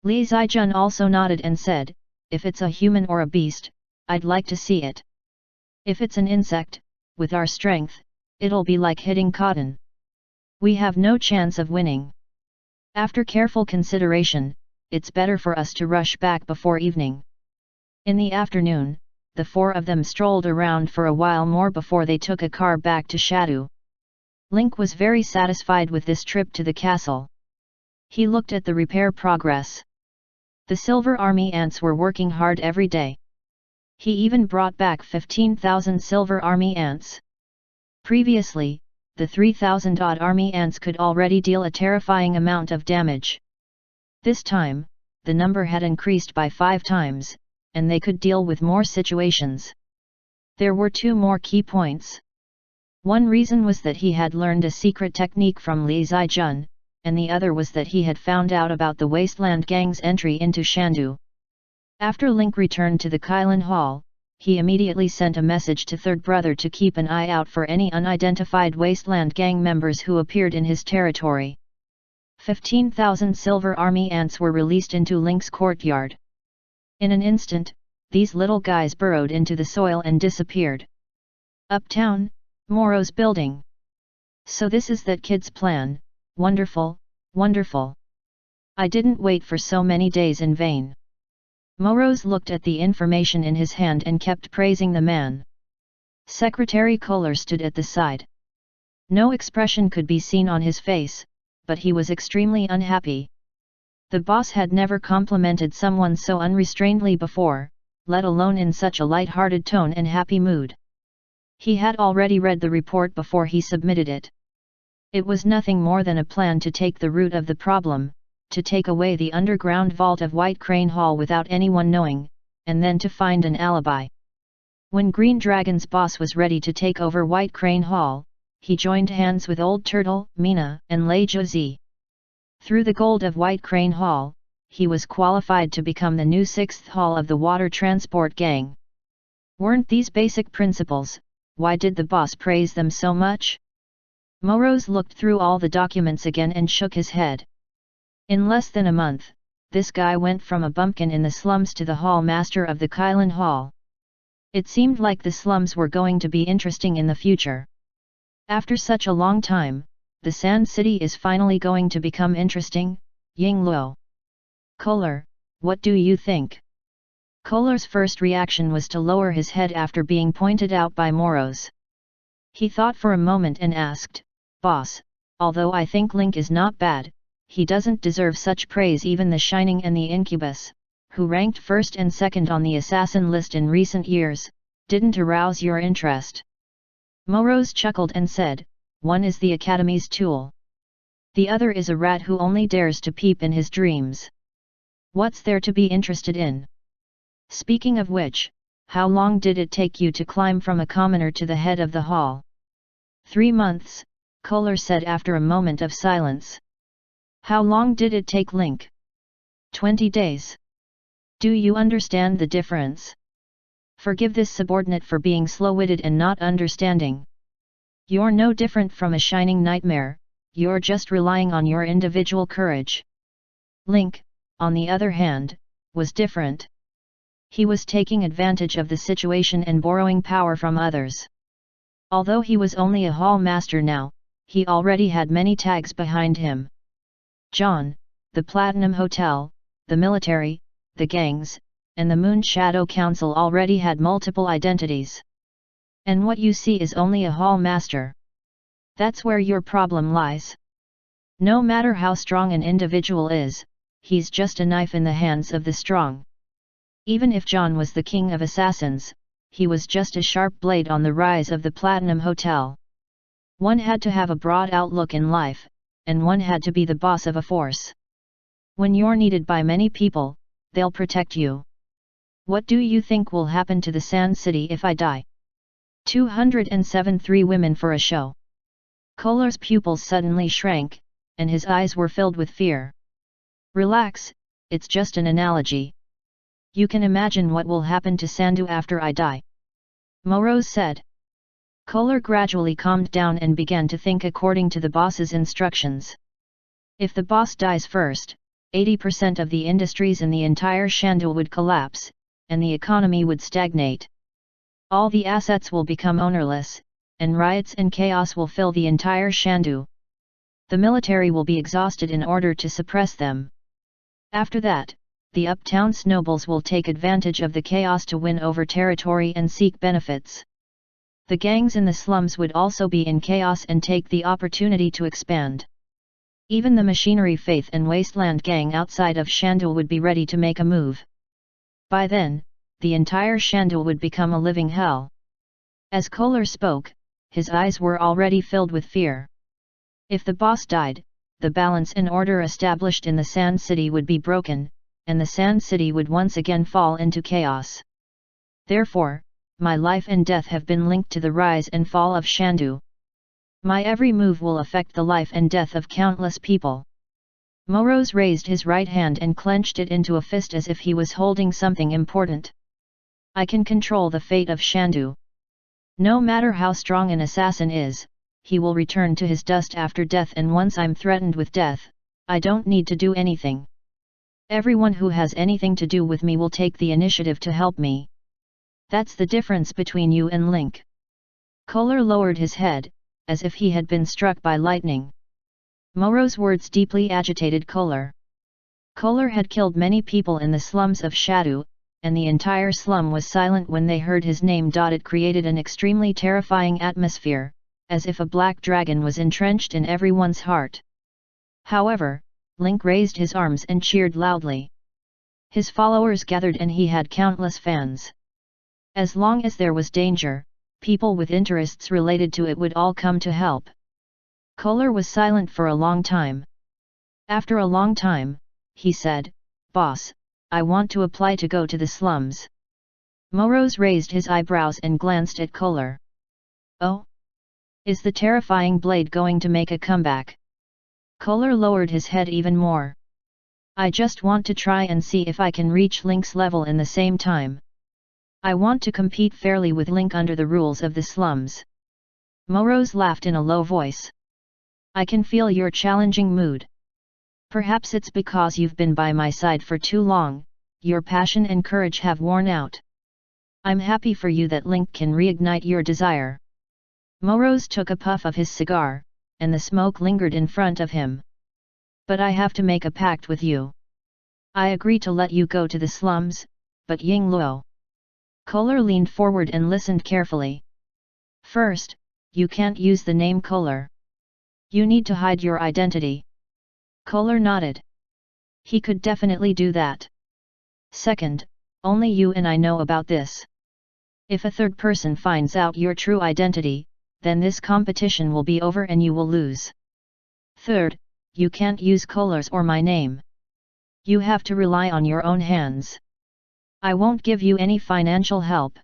Li Zijun also nodded and said, if it's a human or a beast, I'd like to see it. If it's an insect, with our strength, it'll be like hitting cotton. We have no chance of winning. After careful consideration, it's better for us to rush back before evening. In the afternoon, the four of them strolled around for a while more before they took a car back to Shadu. Link was very satisfied with this trip to the castle. He looked at the repair progress. The Silver Army ants were working hard every day. He even brought back 15,000 Silver Army ants. Previously, the 3,000-odd army ants could already deal a terrifying amount of damage. This time, the number had increased by 5 times, and they could deal with more situations. There were 2 more key points. One reason was that he had learned a secret technique from Li Zijun, and the other was that he had found out about the Wasteland Gang's entry into Shandu. After Link returned to the Kylin Hall, he immediately sent a message to Third Brother to keep an eye out for any unidentified Wasteland Gang members who appeared in his territory. 15,000 Silver Army ants were released into Link's courtyard. In an instant, these little guys burrowed into the soil and disappeared. Uptown, Moro's building. So this is that kid's plan. Wonderful, wonderful. I didn't wait for so many days in vain. Moroz looked at the information in his hand and kept praising the man. Secretary Kohler stood at the side. No expression could be seen on his face, but he was extremely unhappy. The boss had never complimented someone so unrestrainedly before, let alone in such a light-hearted tone and happy mood. He had already read the report before he submitted it. It was nothing more than a plan to take the root of the problem, to take away the underground vault of White Crane Hall without anyone knowing, and then to find an alibi. When Green Dragon's boss was ready to take over White Crane Hall, he joined hands with Old Turtle, Mina, and Lei Zhuzi. Through the gold of White Crane Hall, he was qualified to become the new 6th Hall of the Water Transport Gang. Weren't these basic principles? Why did the boss praise them so much? Moroz looked through all the documents again and shook his head. In less than a month, this guy went from a bumpkin in the slums to the hall master of the Kylin Hall. It seemed like the slums were going to be interesting in the future. After such a long time, the Sand City is finally going to become interesting. Ying Luo. Kohler, what do you think? Kohler's first reaction was to lower his head after being pointed out by Moroz. He thought for a moment and asked, Boss, although I think Link is not bad, he doesn't deserve such praise. Even the Shining and the Incubus, who ranked first and second on the assassin list in recent years, didn't arouse your interest. Moroz chuckled and said, one is the Academy's tool. The other is a rat who only dares to peep in his dreams. What's there to be interested in? Speaking of which, how long did it take you to climb from a commoner to the head of the hall? 3 months, Kohler said after a moment of silence. How long did it take Link? 20 days. Do you understand the difference? Forgive this subordinate for being slow-witted and not understanding. You're no different from a shining nightmare, you're just relying on your individual courage. Link, on the other hand, was different. He was taking advantage of the situation and borrowing power from others. Although he was only a hall master now, he already had many tags behind him. John, the Platinum Hotel, the military, the gangs, and the Moon Shadow Council already had multiple identities. And what you see is only a hall master. That's where your problem lies. No matter how strong an individual is, he's just a knife in the hands of the strong. Even if John was the king of assassins, he was just a sharp blade on the rise of the Platinum Hotel. One had to have a broad outlook in life, and one had to be the boss of a force. When you're needed by many people, they'll protect you. What do you think will happen to the Sand City if I die? 207 Three women for a show. Kolar's pupils suddenly shrank, and his eyes were filled with fear. Relax, it's just an analogy. You can imagine what will happen to Sandu after I die. Morose said. Kolar gradually calmed down and began to think according to the boss's instructions. If the boss dies first, 80% of the industries in the entire Shandu would collapse, and the economy would stagnate. All the assets will become ownerless, and riots and chaos will fill the entire Shandu. The military will be exhausted in order to suppress them. After that, the uptown's nobles will take advantage of the chaos to win over territory and seek benefits. The gangs in the slums would also be in chaos and take the opportunity to expand. Even the Machinery Faith and Wasteland gang outside of Shandu would be ready to make a move. By then, the entire Shandu would become a living hell. As Kolar spoke, his eyes were already filled with fear. If the boss died, the balance and order established in the Sand City would be broken, and the Sand City would once again fall into chaos. Therefore, my life and death have been linked to the rise and fall of Shandu. My every move will affect the life and death of countless people. Morose raised his right hand and clenched it into a fist as if he was holding something important. I can control the fate of Shandu. No matter how strong an assassin is, he will return to his dust after death, and once I'm threatened with death, I don't need to do anything. Everyone who has anything to do with me will take the initiative to help me. That's the difference between you and Link. Kolar lowered his head, as if he had been struck by lightning. Moro's words deeply agitated Kolar. Kolar had killed many people in the slums of Shandu, and the entire slum was silent when they heard his name. It created an extremely terrifying atmosphere, as if a black dragon was entrenched in everyone's heart. However, Link raised his arms and cheered loudly. His followers gathered and he had countless fans. As long as there was danger, people with interests related to it would all come to help. Kolar was silent for a long time. After a long time, he said, "Boss, I want to apply to go to the slums." Morose raised his eyebrows and glanced at Kolar. "Oh? Is the terrifying blade going to make a comeback?" Kolar lowered his head even more. "I just want to try and see if I can reach Link's level in the same time. I want to compete fairly with Link under the rules of the slums." Morose laughed in a low voice. "I can feel your challenging mood. Perhaps it's because you've been by my side for too long, your passion and courage have worn out. I'm happy for you that Link can reignite your desire." Morose took a puff of his cigar, and the smoke lingered in front of him. "But I have to make a pact with you. I agree to let you go to the slums, but Ying Luo." Kolar leaned forward and listened carefully. "First, you can't use the name Kolar. You need to hide your identity." Kolar nodded. He could definitely do that. "Second, only you and I know about this. If a third person finds out your true identity, then this competition will be over and you will lose. Third, you can't use Kolar's or my name. You have to rely on your own hands. I won't give you any financial help.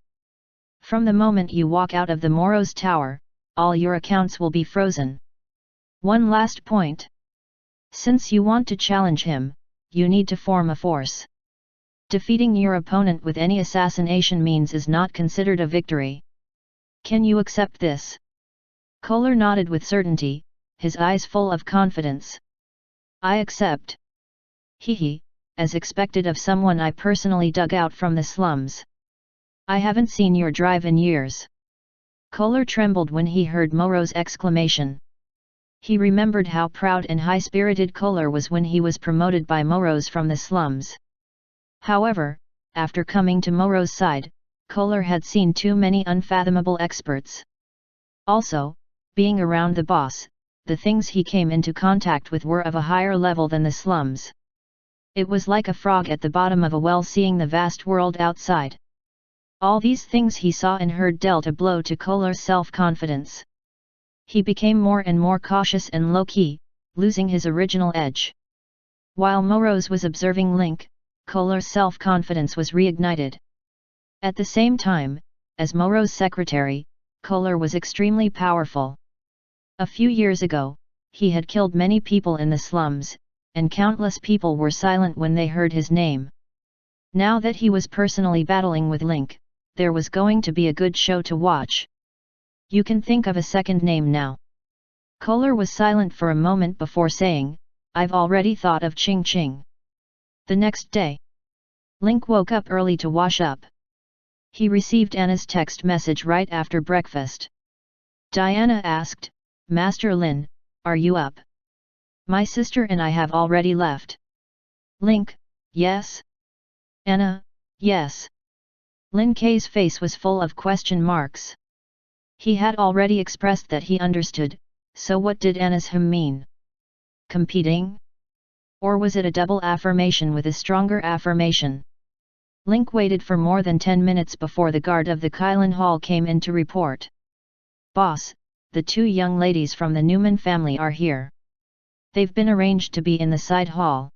From the moment you walk out of the Morose Tower, all your accounts will be frozen. One last point. Since you want to challenge him, you need to form a force. Defeating your opponent with any assassination means is not considered a victory. Can you accept this?" Kolar nodded with certainty, his eyes full of confidence. "I accept." "Hehe, as expected of someone I personally dug out from the slums. I haven't seen your drive in years. Kolar trembled when he heard Moro's exclamation. He remembered how proud and high-spirited Kolar was when he was promoted by Moros from the slums. However, after coming to Moro's side, Kolar had seen too many unfathomable experts. Also, being around the boss, the things he came into contact with were of a higher level than the slums. It was like a frog at the bottom of a well seeing the vast world outside. All these things he saw and heard dealt a blow to Kolar's self-confidence. He became more and more cautious and low-key, losing his original edge. While Moros was observing Link, Kolar's self-confidence was reignited. At the same time, as Moro's secretary, Kolar was extremely powerful. A few years ago, he had killed many people in the slums, and countless people were silent when they heard his name. Now that he was personally battling with Link, there was going to be a good show to watch. You can think of a second name now. Kolar was silent for a moment before saying, I've already thought of Ching Ching. The next day, Link woke up early to wash up. He received Anna's text message right after breakfast. Diana asked, Master Lin, are you up? My sister and I have already left. Link, yes. Anna, yes. Lin K's face was full of question marks. He had already expressed that he understood, so what did Anna's mean? Competing? Or was it a double affirmation with a stronger affirmation? Link waited for more than 10 minutes before the guard of the Kylin Hall came in to report. Boss, the two young ladies from the Newman family are here. They've been arranged to be in the side hall.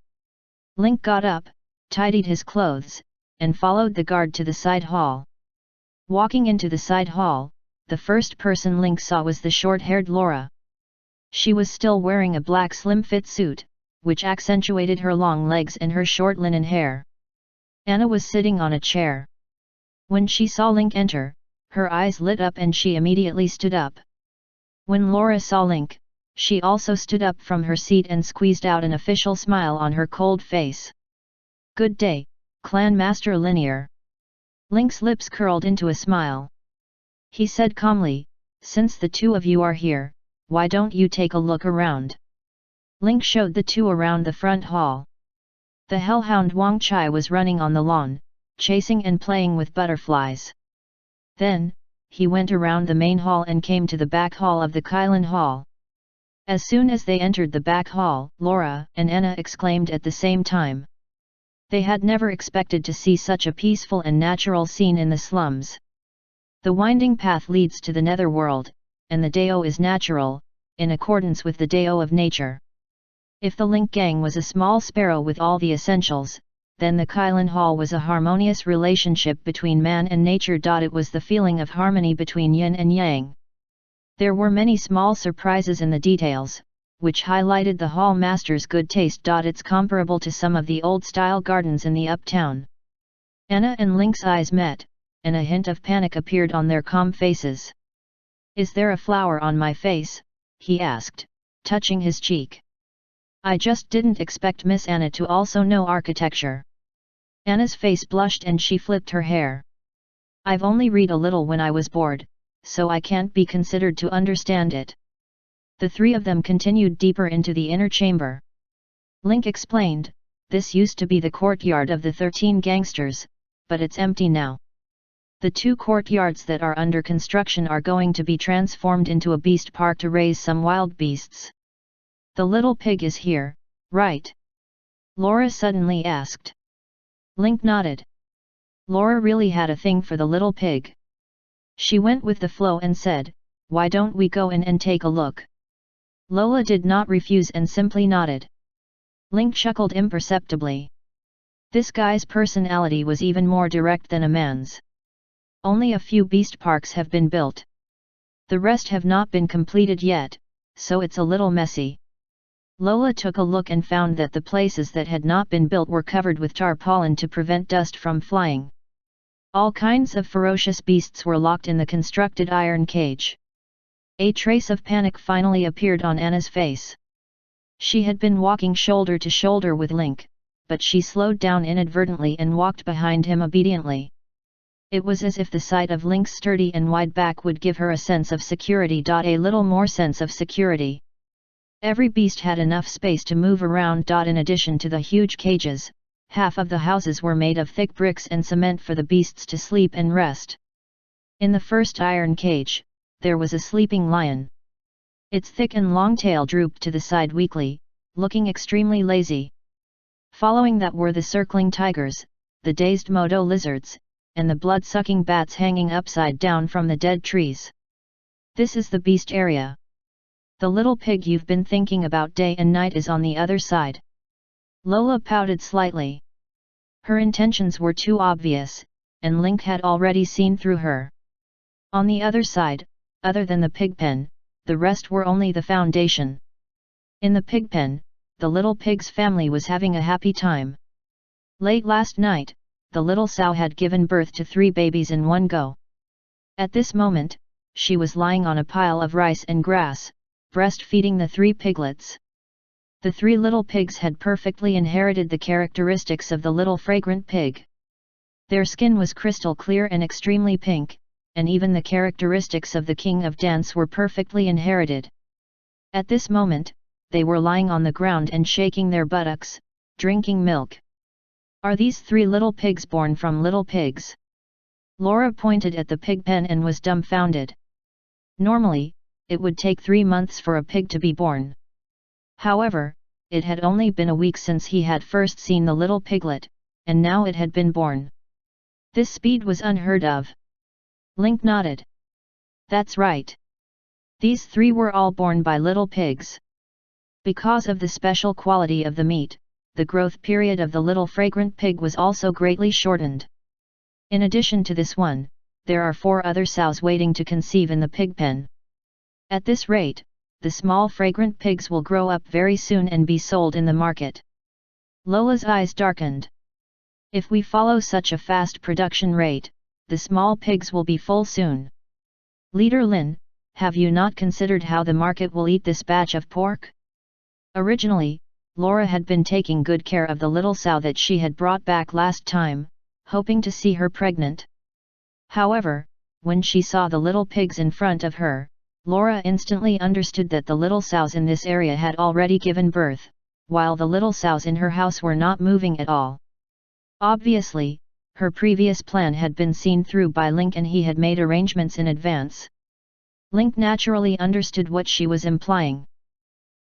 Link got up, tidied his clothes, and followed the guard to the side hall. Walking into the side hall, the first person Link saw was the short-haired Laura. She was still wearing a black slim-fit suit, which accentuated her long legs and her short linen hair. Anna was sitting on a chair. When she saw Link enter, her eyes lit up and she immediately stood up. When Laura saw Link, she also stood up from her seat and squeezed out an official smile on her cold face. Good day, Clan Master Linear. Link's lips curled into a smile. He said calmly, since the two of you are here, why don't you take a look around? Link showed the two around the front hall. The hellhound Wang Chai was running on the lawn, chasing and playing with butterflies. Then, he went around the main hall and came to the back hall of the Kylin Hall. As soon as they entered the back hall, Laura and Anna exclaimed at the same time. They had never expected to see such a peaceful and natural scene in the slums. The winding path leads to the netherworld, and the Dao is natural, in accordance with the Dao of nature. If the Link Gang was a small sparrow with all the essentials, then the Kylin Hall was a harmonious relationship between man and nature. It was the feeling of harmony between yin and yang. There were many small surprises in the details, which highlighted the hall master's good taste. It's comparable to some of the old-style gardens in the uptown. Anna and Link's eyes met, and a hint of panic appeared on their calm faces. Is there a flower on my face? He asked, touching his cheek. I just didn't expect Miss Anna to also know architecture. Anna's face blushed and she flipped her hair. I've only read a little when I was bored, so I can't be considered to understand it. The three of them continued deeper into the inner chamber. Link explained, this used to be the courtyard of the 13 gangsters, but it's empty now. The 2 courtyards that are under construction are going to be transformed into a beast park to raise some wild beasts. The little pig is here, right? Laura suddenly asked. Link nodded. Laura really had a thing for the little pig. She went with the flow and said, why don't we go in and take a look? Lola did not refuse and simply nodded. Link chuckled imperceptibly. This guy's personality was even more direct than a man's. Only a few beast parks have been built. The rest have not been completed yet, so it's a little messy. Lola took a look and found that the places that had not been built were covered with tarpaulin to prevent dust from flying. All kinds of ferocious beasts were locked in the constructed iron cage. A trace of panic finally appeared on Anna's face. She had been walking shoulder to shoulder with Link, but she slowed down inadvertently and walked behind him obediently. It was as if the sight of Link's sturdy and wide back would give her a sense of security. A little more sense of security. Every beast had enough space to move around. In addition to the huge cages, half of the houses were made of thick bricks and cement for the beasts to sleep and rest. In the first iron cage, there was a sleeping lion. Its thick and long tail drooped to the side weakly, looking extremely lazy. Following that were the circling tigers, the dazed Modo lizards, and the blood-sucking bats hanging upside down from the dead trees. This is the beast area. The little pig you've been thinking about day and night is on the other side. Lola pouted slightly. Her intentions were too obvious, and Link had already seen through her. On the other side, other than the pig pen, the rest were only the foundation. In the pig pen, the little pig's family was having a happy time. Late last night, the little sow had given birth to 3 babies in one go. At this moment, she was lying on a pile of rice and grass, breastfeeding the 3 piglets. The 3 little pigs had perfectly inherited the characteristics of the little fragrant pig. Their skin was crystal clear and extremely pink, and even the characteristics of the king of dance were perfectly inherited. At this moment, they were lying on the ground and shaking their buttocks, drinking milk. Are these 3 little pigs born from little pigs? Laura pointed at the pig pen and was dumbfounded. Normally, it would take 3 months for a pig to be born. However, it had only been a week since he had first seen the little piglet, and now it had been born. This speed was unheard of. Link nodded. That's right. These 3 were all born by little pigs. Because of the special quality of the meat, the growth period of the little fragrant pig was also greatly shortened. In addition to this one, there are 4 other sows waiting to conceive in the pig pen. At this rate, the small fragrant pigs will grow up very soon and be sold in the market. Lola's eyes darkened. If we follow such a fast production rate, the small pigs will be full soon. Leader Lin, have you not considered how the market will eat this batch of pork? Originally, Laura had been taking good care of the little sow that she had brought back last time, hoping to see her pregnant. However, when she saw the little pigs in front of her, Laura instantly understood that the little sows in this area had already given birth, while the little sows in her house were not moving at all. Obviously, her previous plan had been seen through by Link and he had made arrangements in advance. Link naturally understood what she was implying.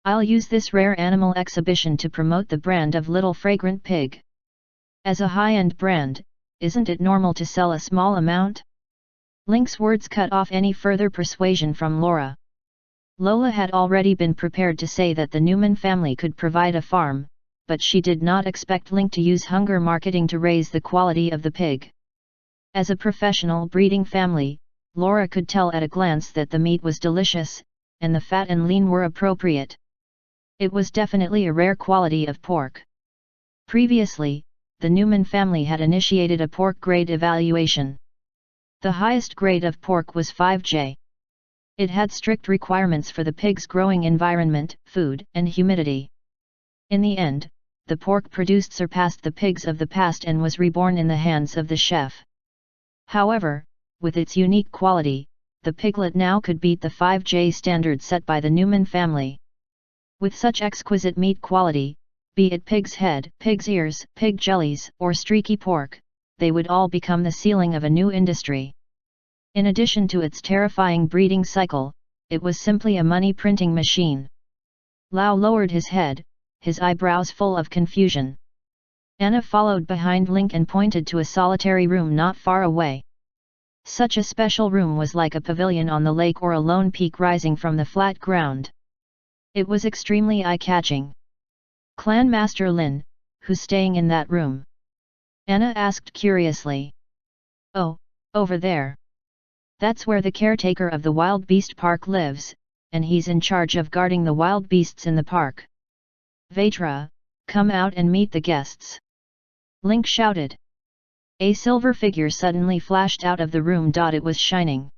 I'll use this rare animal exhibition to promote the brand of Little Fragrant Pig. As a high-end brand, isn't it normal to sell a small amount? Link's words cut off any further persuasion from Laura. Lola had already been prepared to say that the Newman family could provide a farm, but she did not expect Link to use hunger marketing to raise the quality of the pig. As a professional breeding family, Laura could tell at a glance that the meat was delicious, and the fat and lean were appropriate. It was definitely a rare quality of pork. Previously, the Newman family had initiated a pork grade evaluation. The highest grade of pork was 5J. It had strict requirements for the pig's growing environment, food, and humidity. In the end, the pork produced surpassed the pigs of the past and was reborn in the hands of the chef. However, with its unique quality, the piglet now could beat the 5J standard set by the Newman family. With such exquisite meat quality, be it pig's head, pig's ears, pig jellies, or streaky pork, they would all become the ceiling of a new industry. In addition to its terrifying breeding cycle, it was simply a money-printing machine. Lao lowered his head, his eyebrows full of confusion. Anna followed behind Link and pointed to a solitary room not far away. Such a special room was like a pavilion on the lake or a lone peak rising from the flat ground. It was extremely eye-catching. Clan Master Lin, who's staying in that room? Anna asked curiously. Oh, over there. That's where the caretaker of the Wild Beast Park lives, and he's in charge of guarding the wild beasts in the park. Vetra, come out and meet the guests. Link shouted. A silver figure suddenly flashed out of the room. It was shining.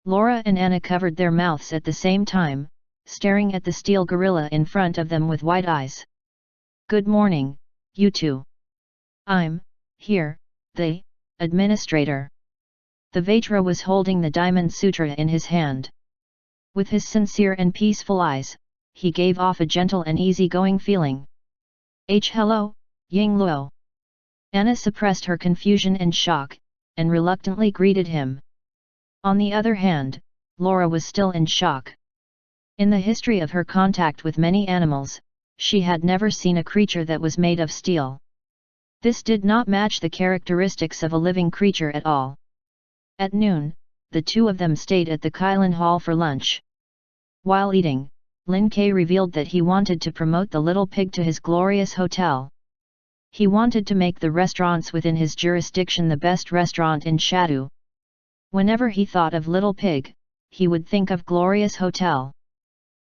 Laura and Anna covered their mouths at the same time, staring at the steel gorilla in front of them with wide eyes. Good morning, You too. I'm here, the administrator. The Vajra was holding the Diamond Sutra in his hand. With his sincere and peaceful eyes, he gave off a gentle and easy-going feeling. Hello, Ying Luo. Anna suppressed her confusion and shock, and reluctantly greeted him. On the other hand, Laura was still in shock. In the history of her contact with many animals, she had never seen a creature that was made of steel. This did not match the characteristics of a living creature at all. At noon, the two of them stayed at the Kailan Hall for lunch. While eating, Lin Ke revealed that he wanted to promote the Little Pig to his glorious hotel. He wanted to make the restaurants within his jurisdiction the best restaurant in Shadu. Whenever he thought of Little Pig, he would think of Glorious Hotel.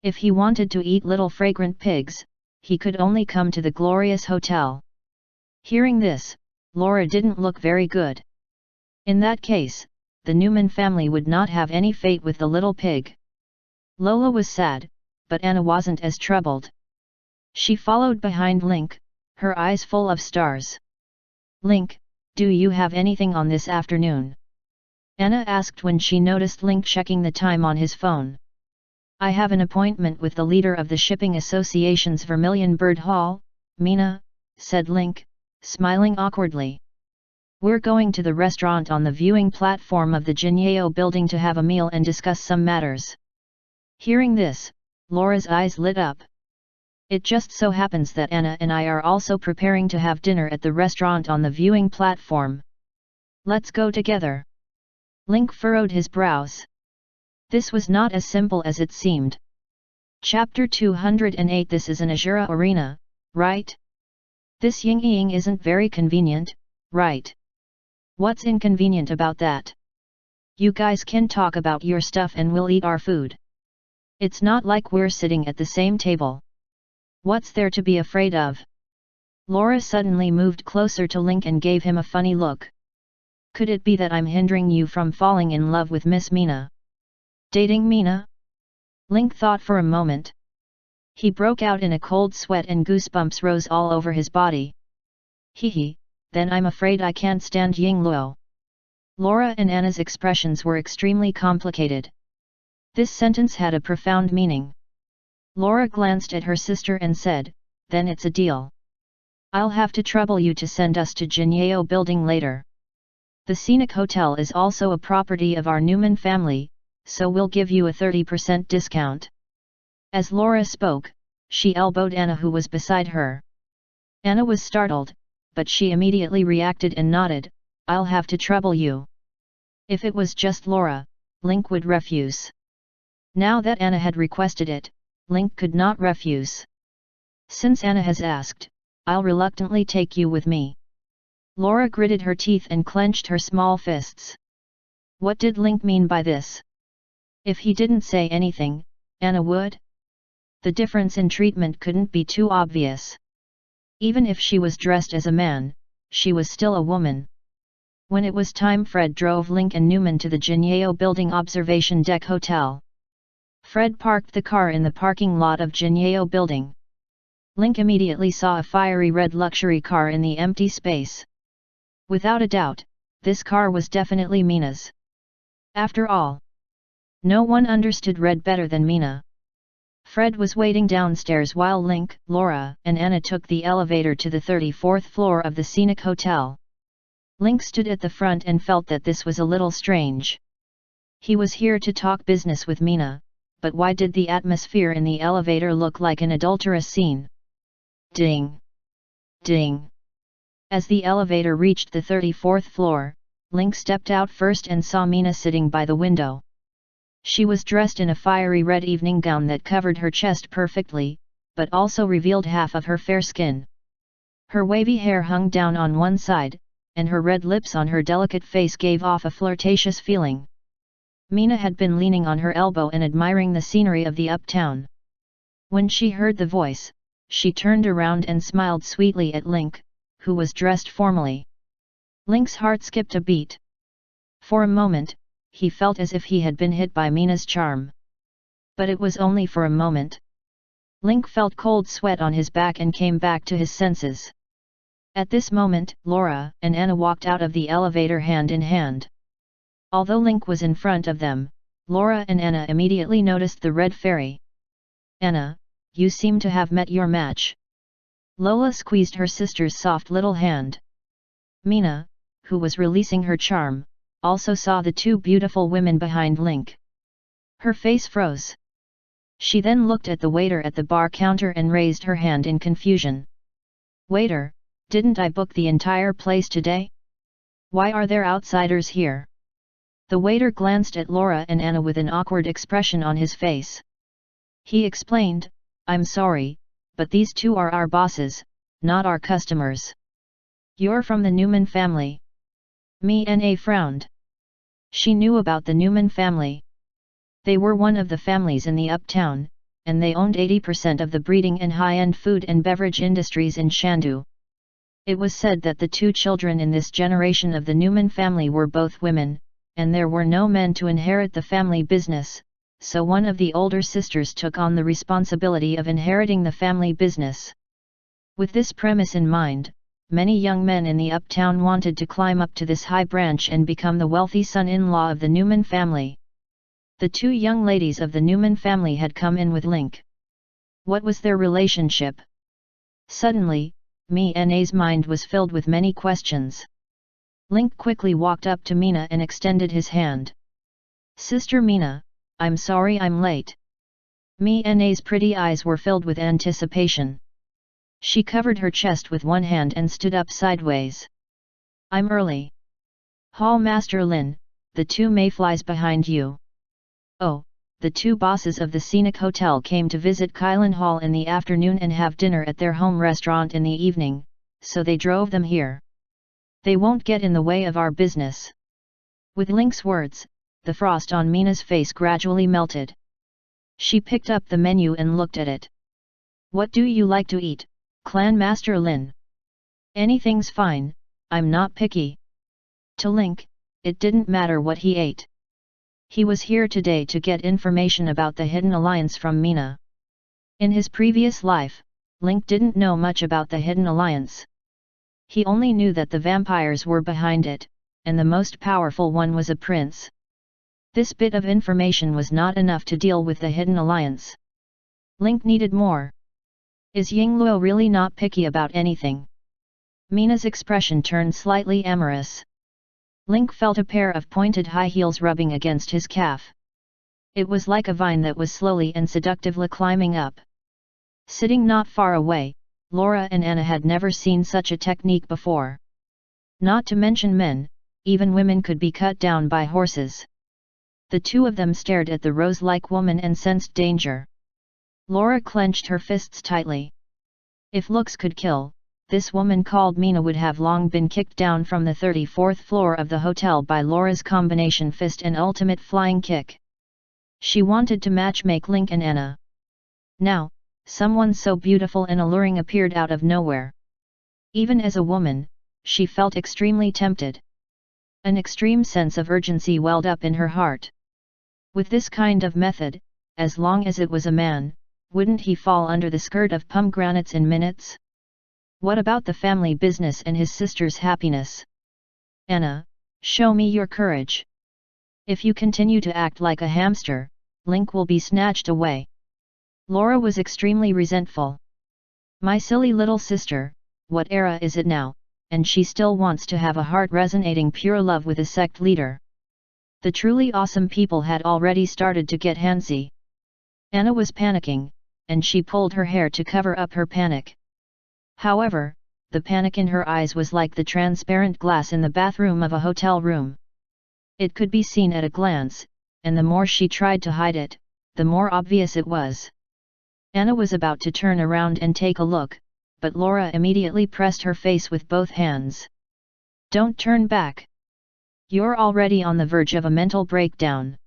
If he wanted to eat little fragrant pigs, he could only come to the Glorious Hotel. Hearing this, Laura didn't look very good. In that case, the Newman family would not have any fate with the Little Pig. Lola was sad, but Anna wasn't as troubled. She followed behind Link, her eyes full of stars. Link, do you have anything on this afternoon? Anna asked when she noticed Link checking the time on his phone. I have an appointment with the leader of the Shipping Association's Vermilion Bird Hall, Mina, said Link, smiling awkwardly. We're going to the restaurant on the viewing platform of the Jinyeo building to have a meal and discuss some matters. Hearing this, Laura's eyes lit up. It just so happens that Anna and I are also preparing to have dinner at the restaurant on the viewing platform. Let's go together. Link furrowed his brows. This was not as simple as it seemed. Chapter 208. This is an Azura arena, right? This Ying isn't very convenient, right? What's inconvenient about that? You guys can talk about your stuff and we'll eat our food. It's not like we're sitting at the same table. What's there to be afraid of? Laura suddenly moved closer to Link and gave him a funny look. Could it be that I'm hindering you from falling in love with Miss Mina? Dating Mina? Link thought for a moment. He broke out in a cold sweat and goosebumps rose all over his body. Hee, then I'm afraid I can't stand Ying Luo. Laura and Anna's expressions were extremely complicated. This sentence had a profound meaning. Laura glanced at her sister and said, then it's a deal. I'll have to trouble you to send us to Jinyeo building later. The Scenic Hotel is also a property of our Newman family, so we'll give you a 30% discount. As Laura spoke, she elbowed Anna who was beside her. Anna was startled, but she immediately reacted and nodded, I'll have to trouble you. If it was just Laura, Link would refuse. Now that Anna had requested it, Link could not refuse. Since Anna has asked, I'll reluctantly take you with me. Laura gritted her teeth and clenched her small fists. What did Link mean by this? If he didn't say anything, Anna would? The difference in treatment couldn't be too obvious. Even if she was dressed as a man, she was still a woman. When it was time, Fred drove Link and Newman to the Jinyeo Building Observation Deck Hotel. Fred parked the car in the parking lot of Jinyeo Building. Link immediately saw a fiery red luxury car in the empty space. Without a doubt, this car was definitely Mina's. After all, no one understood red better than Mina. Fred was waiting downstairs while Link, Laura, and Anna took the elevator to the 34th floor of the Scenic Hotel. Link stood at the front and felt that this was a little strange. He was here to talk business with Mina, but why did the atmosphere in the elevator look like an adulterous scene? Ding! Ding! As the elevator reached the 34th floor, Link stepped out first and saw Mina sitting by the window. She was dressed in a fiery red evening gown that covered her chest perfectly, but also revealed half of her fair skin. Her wavy hair hung down on one side, and her red lips on her delicate face gave off a flirtatious feeling. Mina had been leaning on her elbow and admiring the scenery of the uptown. When she heard the voice, she turned around and smiled sweetly at Link, who was dressed formally. Link's heart skipped a beat. For a moment, he felt as if he had been hit by Mina's charm. But it was only for a moment. Link felt cold sweat on his back and came back to his senses. At this moment, Laura and Anna walked out of the elevator hand in hand. Although Link was in front of them, Laura and Anna immediately noticed the red fairy. Anna, you seem to have met your match. Lola squeezed her sister's soft little hand. Mina, who was releasing her charm, also saw the two beautiful women behind Link. Her face froze. She then looked at the waiter at the bar counter and raised her hand in confusion. Waiter, didn't I book the entire place today? Why are there outsiders here? The waiter glanced at Laura and Anna with an awkward expression on his face. He explained, I'm sorry, but these two are our bosses, not our customers. You're from the Newman family. Mina frowned. She knew about the Newman family. They were one of the families in the uptown, and they owned 80% of the breeding and high-end food and beverage industries in Shandu. It was said that the two children in this generation of the Newman family were both women, and there were no men to inherit the family business, so one of the older sisters took on the responsibility of inheriting the family business. With this premise in mind, many young men in the uptown wanted to climb up to this high branch and become the wealthy son-in-law of the Newman family. The two young ladies of the Newman family had come in with Link. What was their relationship? Suddenly, Mina's mind was filled with many questions. Link quickly walked up to Mina and extended his hand. Sister Mina, I'm sorry I'm late. Mina's pretty eyes were filled with anticipation. She covered her chest with one hand and stood up sideways. I'm early. Hall Master Lin, the two mayflies behind you. Oh, the two bosses of the scenic hotel came to visit Kylan Hall in the afternoon and have dinner at their home restaurant in the evening, so they drove them here. They won't get in the way of our business. With Link's words, the frost on Mina's face gradually melted. She picked up the menu and looked at it. What do you like to eat, Clan Master Lin? Anything's fine, I'm not picky. To Link, it didn't matter what he ate. He was here today to get information about the Hidden Alliance from Mina. In his previous life, Link didn't know much about the Hidden Alliance. He only knew that the vampires were behind it, and the most powerful one was a prince. This bit of information was not enough to deal with the Hidden Alliance. Link needed more. Is Yingluo really not picky about anything? Mina's expression turned slightly amorous. Link felt a pair of pointed high heels rubbing against his calf. It was like a vine that was slowly and seductively climbing up. Sitting not far away, Laura and Anna had never seen such a technique before. Not to mention men, even women could be cut down by horses. The two of them stared at the rose-like woman and sensed danger. Laura clenched her fists tightly. If looks could kill, this woman called Mina would have long been kicked down from the 34th floor of the hotel by Laura's combination fist and ultimate flying kick. She wanted to matchmake Link and Anna. Now, someone so beautiful and alluring appeared out of nowhere. Even as a woman, she felt extremely tempted. An extreme sense of urgency welled up in her heart. With this kind of method, as long as it was a man, wouldn't he fall under the skirt of pomegranates in minutes? What about the family business and his sister's happiness? Anna, show me your courage. If you continue to act like a hamster, Link will be snatched away. Laura was extremely resentful. My silly little sister, what era is it now, and she still wants to have a heart resonating pure love with a sect leader. The truly awesome people had already started to get handsy. Anna was panicking, and she pulled her hair to cover up her panic. However, the panic in her eyes was like the transparent glass in the bathroom of a hotel room. It could be seen at a glance, and the more she tried to hide it, the more obvious it was. Anna was about to turn around and take a look, but Laura immediately pressed her face with both hands. Don't turn back. You're already on the verge of a mental breakdown.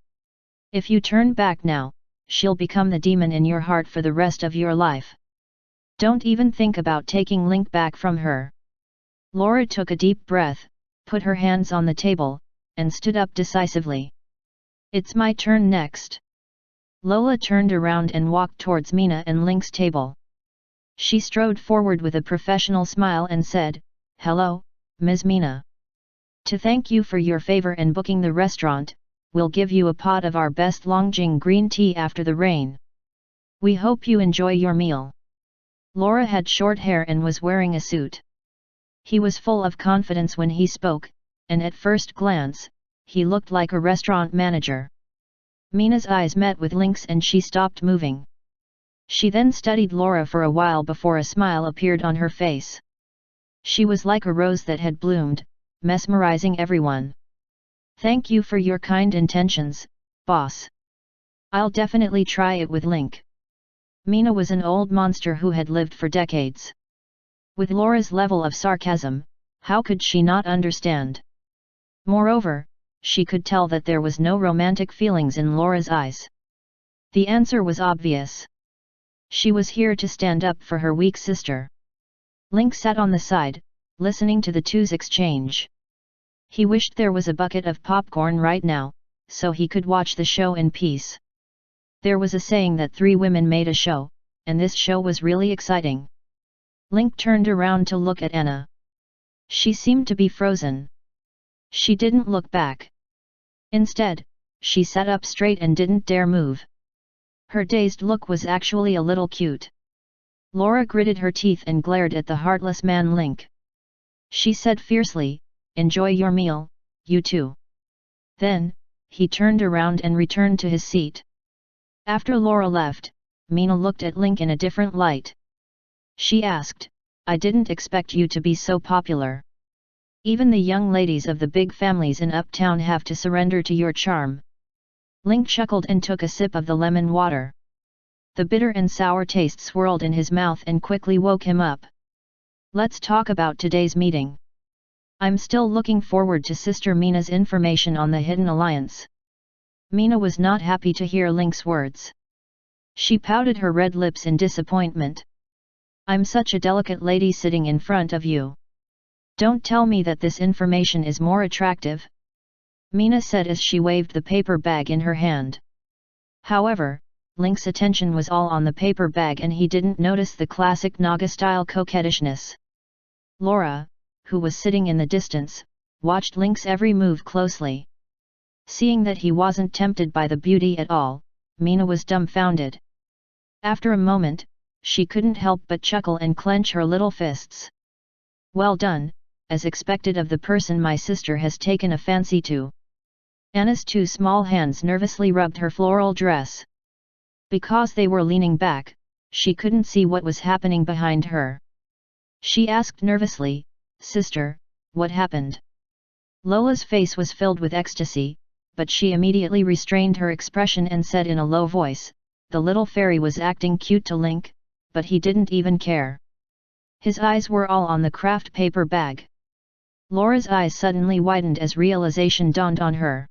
If you turn back now, she'll become the demon in your heart for the rest of your life. Don't even think about taking Link back from her. Laura took a deep breath, put her hands on the table, and stood up decisively. It's my turn next. Lola turned around and walked towards Mina and Link's table. She strode forward with a professional smile and said, "Hello, Ms. Mina. To thank you for your favor and booking the restaurant, we'll give you a pot of our best Longjing green tea after the rain. We hope you enjoy your meal." Laura had short hair and was wearing a suit. He was full of confidence when he spoke, and at first glance, he looked like a restaurant manager. Mina's eyes met with Link's and she stopped moving. She then studied Laura for a while before a smile appeared on her face. She was like a rose that had bloomed, mesmerizing everyone. "Thank you for your kind intentions, boss. I'll definitely try it with Link." Mina was an old monster who had lived for decades. With Laura's level of sarcasm, how could she not understand? Moreover, she could tell that there was no romantic feelings in Laura's eyes. The answer was obvious. She was here to stand up for her weak sister. Link sat on the side, listening to the two's exchange. He wished there was a bucket of popcorn right now, so he could watch the show in peace. There was a saying that 3 women made a show, and this show was really exciting. Link turned around to look at Anna. She seemed to be frozen. She didn't look back. Instead, she sat up straight and didn't dare move. Her dazed look was actually a little cute. Laura gritted her teeth and glared at the heartless man Link. She said fiercely, "Enjoy your meal, you two." Then, he turned around and returned to his seat. After Laura left, Mina looked at Link in a different light. She asked, "I didn't expect you to be so popular. Even the young ladies of the big families in Uptown have to surrender to your charm." Link chuckled and took a sip of the lemon water. The bitter and sour taste swirled in his mouth and quickly woke him up. "Let's talk about today's meeting. I'm still looking forward to Sister Mina's information on the Hidden Alliance." Mina was not happy to hear Link's words. She pouted her red lips in disappointment. "I'm such a delicate lady sitting in front of you. Don't tell me that this information is more attractive," Mina said as she waved the paper bag in her hand. However, Link's attention was all on the paper bag and he didn't notice the classic Naga-style coquettishness. Laura, who was sitting in the distance, watched Link's every move closely. Seeing that he wasn't tempted by the beauty at all, Mina was dumbfounded. After a moment, she couldn't help but chuckle and clench her little fists. "Well done, as expected of the person my sister has taken a fancy to." Anna's 2 small hands nervously rubbed her floral dress. Because they were leaning back, she couldn't see what was happening behind her. She asked nervously, "Sister, what happened?" Lola's face was filled with ecstasy, but she immediately restrained her expression and said in a low voice, "The little fairy was acting cute to Link, but he didn't even care." His eyes were all on the craft paper bag. Laura's eyes suddenly widened as realization dawned on her.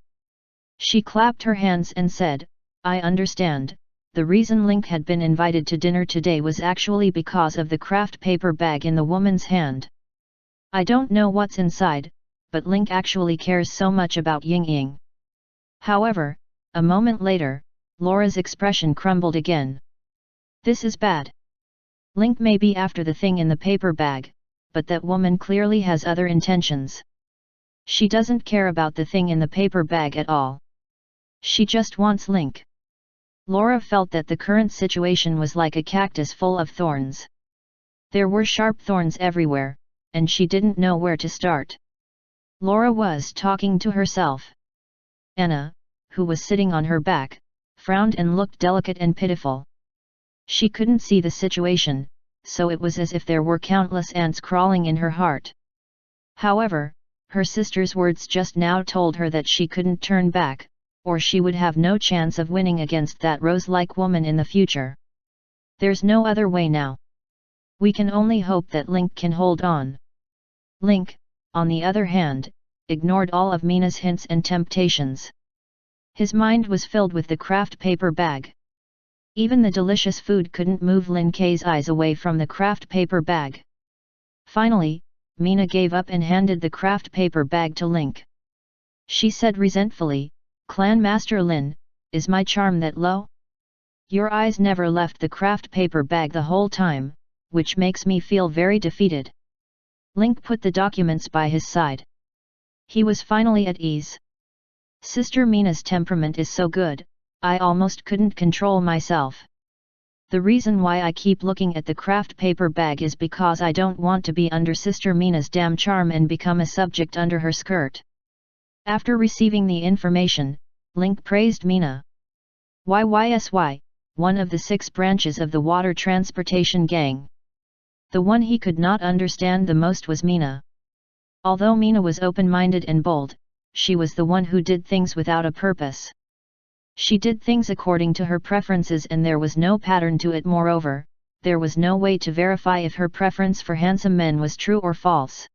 She clapped her hands and said, "I understand. The reason Link had been invited to dinner today was actually because of the craft paper bag in the woman's hand. I don't know what's inside, but Link actually cares so much about Ying-Ying." However, a moment later, Laura's expression crumbled again. "This is bad. Link may be after the thing in the paper bag, but that woman clearly has other intentions. She doesn't care about the thing in the paper bag at all. She just wants Link." Laura felt that the current situation was like a cactus full of thorns. There were sharp thorns everywhere, and she didn't know where to start. Laura was talking to herself. Anna, who was sitting on her back, frowned and looked delicate and pitiful. She couldn't see the situation, so it was as if there were countless ants crawling in her heart. However, her sister's words just now told her that she couldn't turn back, or she would have no chance of winning against that rose-like woman in the future. There's no other way now. We can only hope that Link can hold on. Link, on the other hand, ignored all of Mina's hints and temptations. His mind was filled with the craft paper bag. Even the delicious food couldn't move Lin Kei's eyes away from the craft paper bag. Finally, Mina gave up and handed the craft paper bag to Link. She said resentfully, "Clan Master Lin, is my charm that low? Your eyes never left the craft paper bag the whole time, which makes me feel very defeated." Link put the documents by his side. He was finally at ease. Sister Mina's temperament is so good, I almost couldn't control myself. The reason why I keep looking at the craft paper bag is because I don't want to be under Sister Mina's damn charm and become a subject under her skirt. After receiving the information, Link praised Mina. YYSY, one of the 6 branches of the water transportation gang. The one he could not understand the most was Mina. Although Mina was open-minded and bold, she was the one who did things without a purpose. She did things according to her preferences and there was no pattern to it. Moreover, there was no way to verify if her preference for handsome men was true or false.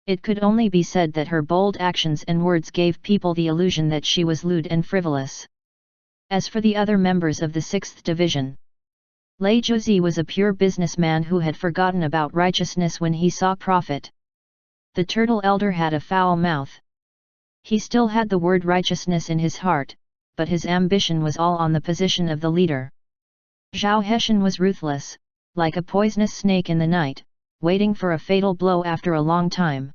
It could only be said that her bold actions and words gave people the illusion that she was lewd and frivolous. As for the other members of the 6th Division, Lei Zhuzi was a pure businessman who had forgotten about righteousness when he saw profit. The turtle elder had a foul mouth. He still had the word righteousness in his heart, but his ambition was all on the position of the leader. Zhao Heshan was ruthless, like a poisonous snake in the night, waiting for a fatal blow after a long time.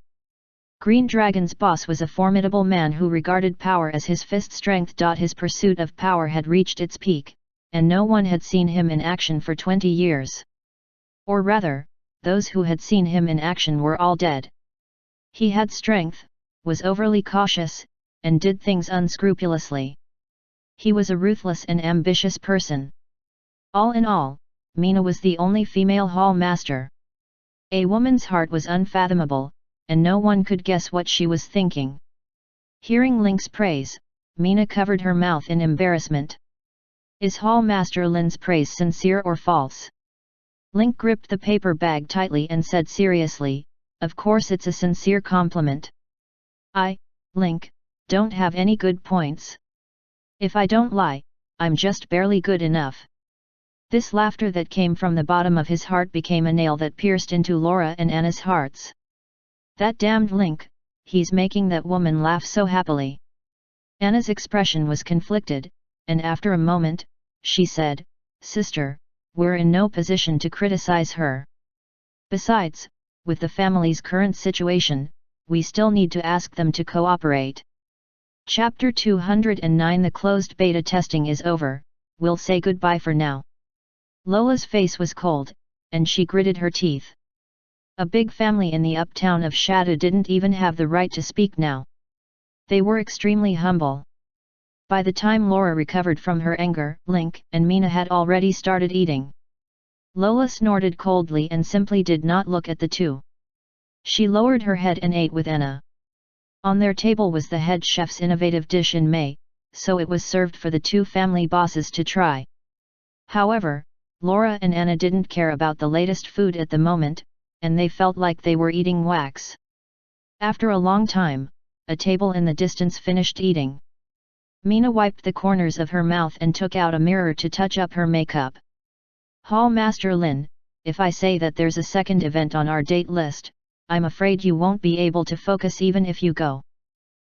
Green Dragon's boss was a formidable man who regarded power as his fist strength. His pursuit of power had reached its peak, and no one had seen him in action for 20 years. Or rather, those who had seen him in action were all dead. He had strength, was overly cautious, and did things unscrupulously. He was a ruthless and ambitious person. All in all, Mina was the only female hall master. A woman's heart was unfathomable, and no one could guess what she was thinking. Hearing Link's praise, Mina covered her mouth in embarrassment. Is Hall Master Lin's praise sincere or false? Link gripped the paper bag tightly and said seriously, of course it's a sincere compliment. I, Link, don't have any good points. If I don't lie, I'm just barely good enough. This laughter that came from the bottom of his heart became a nail that pierced into Laura and Anna's hearts. That damned Link, he's making that woman laugh so happily. Anna's expression was conflicted, and after a moment, she said, Sister, we're in no position to criticize her. Besides, with the family's current situation, we still need to ask them to cooperate. Chapter 209 The closed beta testing is over, we'll say goodbye for now. Lola's face was cold, and she gritted her teeth. A big family in the uptown of Shadow didn't even have the right to speak now. They were extremely humble. By the time Laura recovered from her anger, Link and Mina had already started eating. Lola snorted coldly and simply did not look at the two. She lowered her head and ate with Anna. On their table was the head chef's innovative dish in May, so it was served for the two family bosses to try. However, Laura and Anna didn't care about the latest food at the moment, and they felt like they were eating wax. After a long time, a table in the distance finished eating. Mina wiped the corners of her mouth and took out a mirror to touch up her makeup. Hall Master Lin, if I say that there's a second event on our date list, I'm afraid you won't be able to focus even if you go.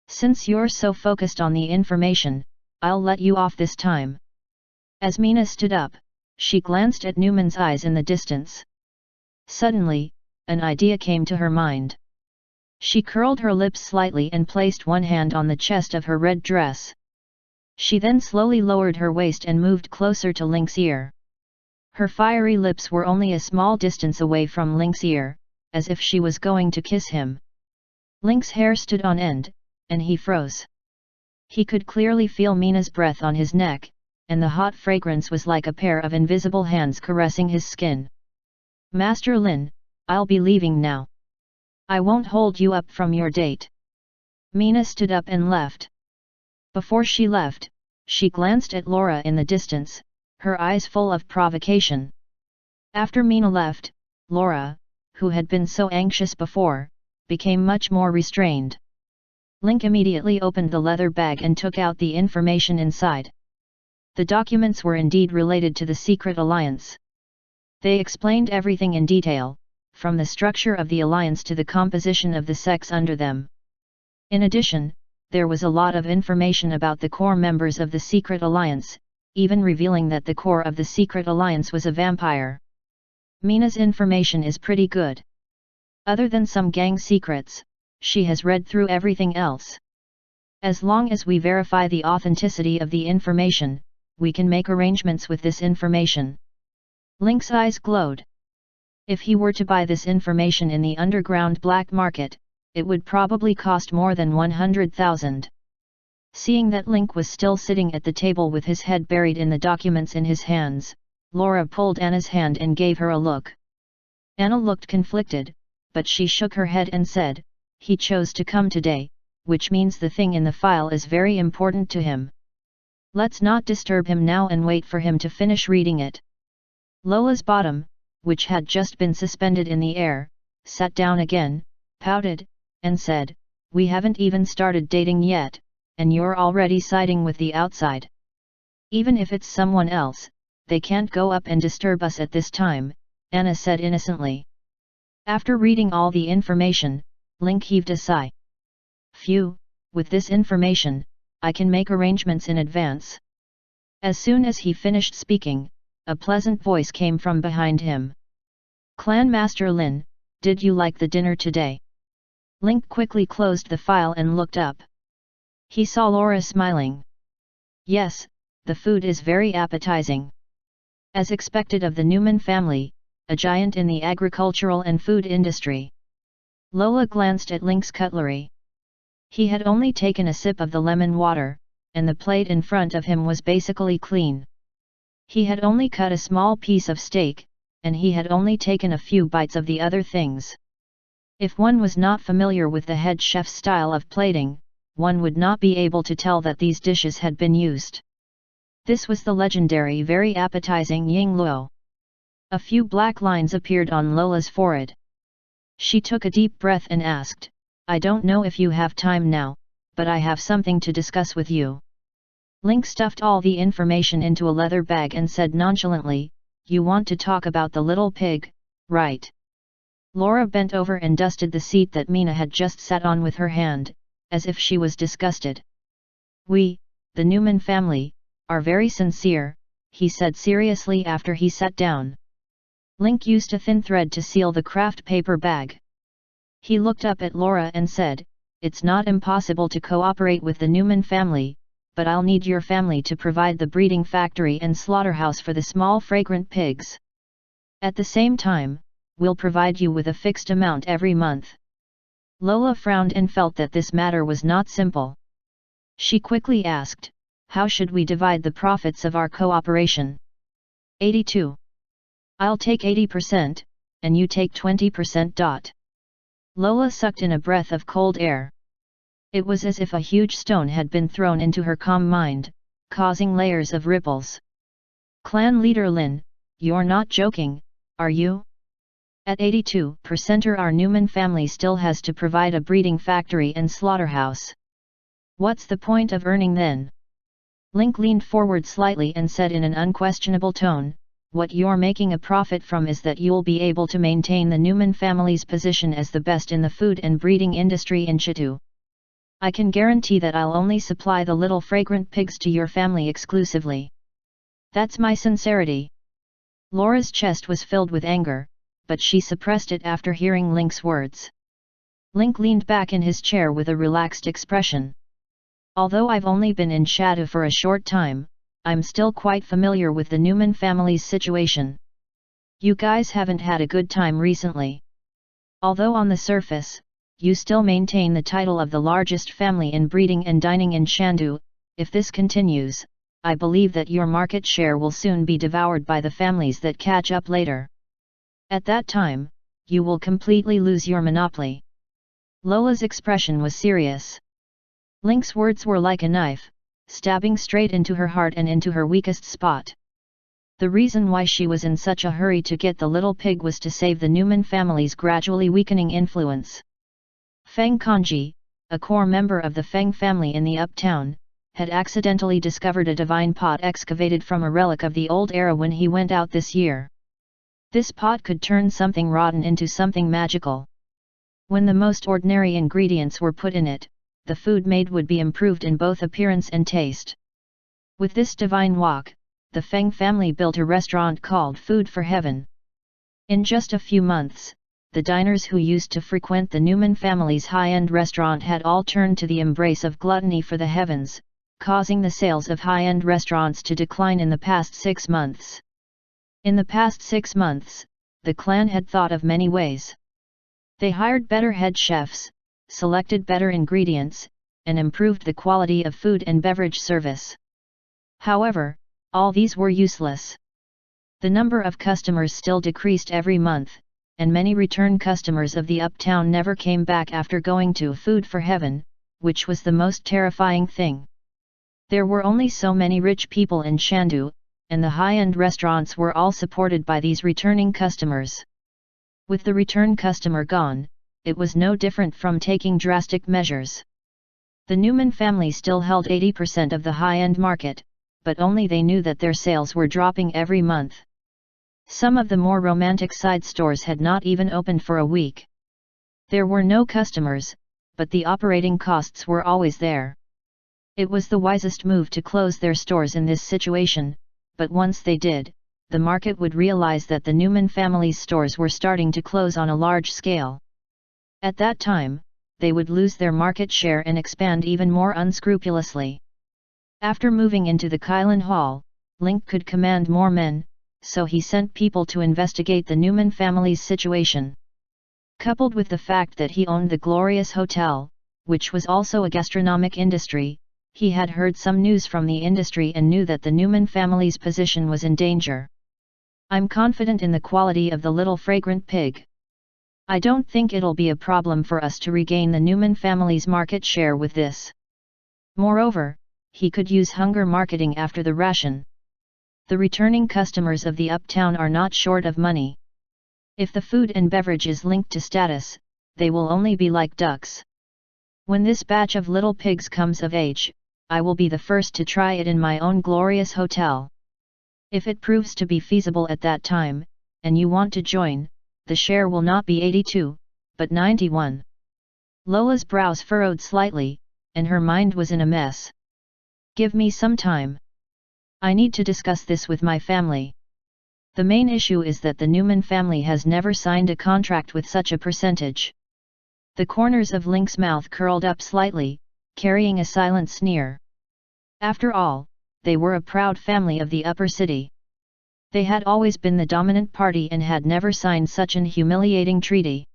Since you're so focused on the information, I'll let you off this time. As Mina stood up, she glanced at Newman's eyes in the distance. Suddenly, an idea came to her mind. She curled her lips slightly and placed one hand on the chest of her red dress. She then slowly lowered her waist and moved closer to Link's ear. Her fiery lips were only a small distance away from Link's ear, as if she was going to kiss him. Link's hair stood on end, and he froze. He could clearly feel Mina's breath on his neck, and the hot fragrance was like a pair of invisible hands caressing his skin. Master Lin, I'll be leaving now. I won't hold you up from your date. Mina stood up and left. Before she left, she glanced at Laura in the distance, her eyes full of provocation. After Mina left, Laura, who had been so anxious before, became much more restrained. Link immediately opened the leather bag and took out the information inside. The documents were indeed related to the secret alliance. They explained everything in detail, from the structure of the alliance to the composition of the sects under them. In addition, there was a lot of information about the core members of the secret alliance, even revealing that the core of the secret alliance was a vampire. Mina's information is pretty good. Other than some gang secrets, she has read through everything else. As long as we verify the authenticity of the information, we can make arrangements with this information. Link's eyes glowed. If he were to buy this information in the underground black market, it would probably cost more than 100,000. Seeing that Link was still sitting at the table with his head buried in the documents in his hands, Laura pulled Anna's hand and gave her a look. Anna looked conflicted, but she shook her head and said, "He chose to come today, which means the thing in the file is very important to him. Let's not disturb him now and wait for him to finish reading it." Lola's bottom, which had just been suspended in the air, sat down again, pouted, and said, "We haven't even started dating yet, and you're already siding with the outside. Even if it's someone else, they can't go up and disturb us at this time," Anna said innocently. After reading all the information, Link heaved a sigh. "Phew, with this information, I can make arrangements in advance." As soon as he finished speaking, a pleasant voice came from behind him. "Clan Master Lin, did you like the dinner today?" Link quickly closed the file and looked up. He saw Laura smiling. "Yes, the food is very appetizing." As expected of the Newman family, a giant in the agricultural and food industry. Lola glanced at Link's cutlery. He had only taken a sip of the lemon water, and the plate in front of him was basically clean. He had only cut a small piece of steak, and he had only taken a few bites of the other things. If one was not familiar with the head chef's style of plating, one would not be able to tell that these dishes had been used. This was the legendary very appetizing Ying Luo. A few black lines appeared on Lola's forehead. She took a deep breath and asked, "I don't know if you have time now, but I have something to discuss with you." Link stuffed all the information into a leather bag and said nonchalantly, "You want to talk about the little pig, right?" Laura bent over and dusted the seat that Mina had just sat on with her hand, as if she was disgusted. "We, the Newman family, are very sincere," he said seriously after he sat down. Link used a thin thread to seal the craft paper bag. He looked up at Laura and said, "It's not impossible to cooperate with the Newman family, but I'll need your family to provide the breeding factory and slaughterhouse for the small fragrant pigs. At the same time, we'll provide you with a fixed amount every month." Lola frowned and felt that this matter was not simple. She quickly asked, "How should we divide the profits of our cooperation?" 82. "I'll take 80%, and you take 20%. Lola sucked in a breath of cold air. It was as if a huge stone had been thrown into her calm mind, causing layers of ripples. "Clan leader Lin, you're not joking, are you? At 82%, our Newman family still has to provide a breeding factory and slaughterhouse. What's the point of earning then?" Link leaned forward slightly and said in an unquestionable tone, "What you're making a profit from is that you'll be able to maintain the Newman family's position as the best in the food and breeding industry in Chitu. I can guarantee that I'll only supply the little fragrant pigs to your family exclusively. That's my sincerity." Laura's chest was filled with anger, but she suppressed it after hearing Link's words. Link leaned back in his chair with a relaxed expression. "Although I've only been in Chitu for a short time, I'm still quite familiar with the Newman family's situation. You guys haven't had a good time recently. Although on the surface, you still maintain the title of the largest family in breeding and dining in Shandu. If this continues, I believe that your market share will soon be devoured by the families that catch up later. At that time, you will completely lose your monopoly." Lola's expression was serious. Link's words were like a knife, stabbing straight into her heart and into her weakest spot. The reason why she was in such a hurry to get the little pig was to save the Newman family's gradually weakening influence. Feng Kanji, a core member of the Feng family in the uptown, had accidentally discovered a divine pot excavated from a relic of the old era when he went out this year. This pot could turn something rotten into something magical. When the most ordinary ingredients were put in it, the food made would be improved in both appearance and taste. With this divine wok, the Feng family built a restaurant called Food for Heaven. In just a few months, the diners who used to frequent the Newman family's high-end restaurant had all turned to the embrace of gluttony for the heavens, causing the sales of high-end restaurants to decline in the past 6 months. In the past 6 months, the clan had thought of many ways. They hired better head chefs, selected better ingredients, and improved the quality of food and beverage service. However, all these were useless. The number of customers still decreased every month, and many return customers of the uptown never came back after going to Food for Heaven, which was the most terrifying thing. There were only so many rich people in Shandu, and the high-end restaurants were all supported by these returning customers. With the return customer gone, it was no different from taking drastic measures. The Newman family still held 80% of the high-end market, but only they knew that their sales were dropping every month. Some of the more romantic side stores had not even opened for a week. There were no customers, but the operating costs were always there. It was the wisest move to close their stores in this situation, but once they did, the market would realize that the Newman family's stores were starting to close on a large scale. At that time, they would lose their market share and expand even more unscrupulously. After moving into the Kylan Hall, Link could command more men, so he sent people to investigate the Newman family's situation. Coupled with the fact that he owned the Glorious Hotel, which was also a gastronomic industry, he had heard some news from the industry and knew that the Newman family's position was in danger. I'm confident in the quality of the little fragrant pig. I don't think it'll be a problem for us to regain the Newman family's market share with this. Moreover, he could use hunger marketing after the ration. The returning customers of the uptown are not short of money. If the food and beverage is linked to status, they will only be like ducks. When this batch of little pigs comes of age, I will be the first to try it in my own Glorious Hotel. If it proves to be feasible at that time, and you want to join, the share will not be 82, but 91. Lola's brows furrowed slightly, and her mind was in a mess. Give me some time. I need to discuss this with my family. The main issue is that the Newman family has never signed a contract with such a percentage. The corners of Link's mouth curled up slightly, carrying a silent sneer. After all, they were a proud family of the upper city. They had always been the dominant party and had never signed such an humiliating treaty.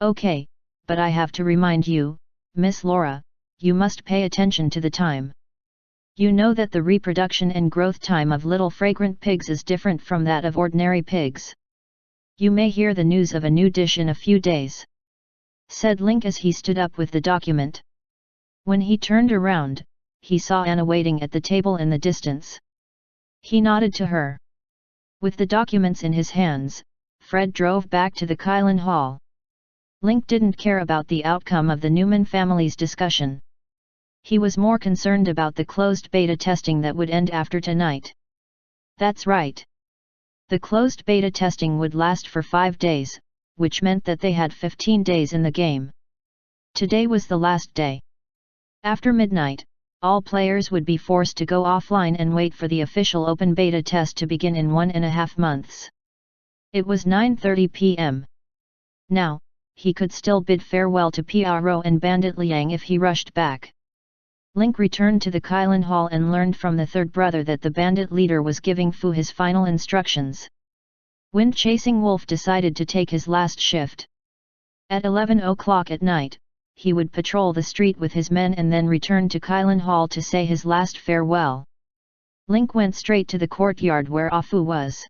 Okay, but I have to remind you, Miss Laura, you must pay attention to the time. You know that the reproduction and growth time of little fragrant pigs is different from that of ordinary pigs. You may hear the news of a new dish in a few days," said Link as he stood up with the document. When he turned around, he saw Anna waiting at the table in the distance. He nodded to her. With the documents in his hands, Fred drove back to the Kylan Hall. Link didn't care about the outcome of the Newman family's discussion. He was more concerned about the closed beta testing that would end after tonight. That's right. The closed beta testing would last for 5 days, which meant that they had 15 days in the game. Today was the last day. After midnight, all players would be forced to go offline and wait for the official open beta test to begin in 1.5 months. It was 9:30 p.m. Now, he could still bid farewell to Pro and Bandit Liang if he rushed back. Link returned to the Kylan Hall and learned from the third brother that the bandit leader was giving Fu his final instructions. Wind-chasing Wolf decided to take his last shift. At 11 o'clock at night, he would patrol the street with his men and then return to Kylan Hall to say his last farewell. Link went straight to the courtyard where Fu was.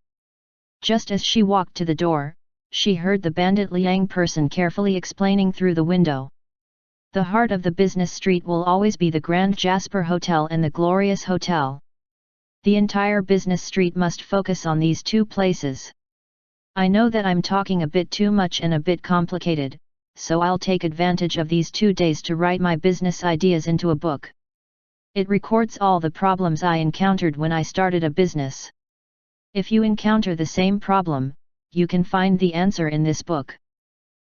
Just as she walked to the door, she heard the bandit Liang person carefully explaining through the window. The heart of the business street will always be the Grand Jasper Hotel and the Glorious Hotel. The entire business street must focus on these 2 places. I know that I'm talking a bit too much and a bit complicated, so I'll take advantage of these 2 days to write my business ideas into a book. It records all the problems I encountered when I started a business. If you encounter the same problem, you can find the answer in this book.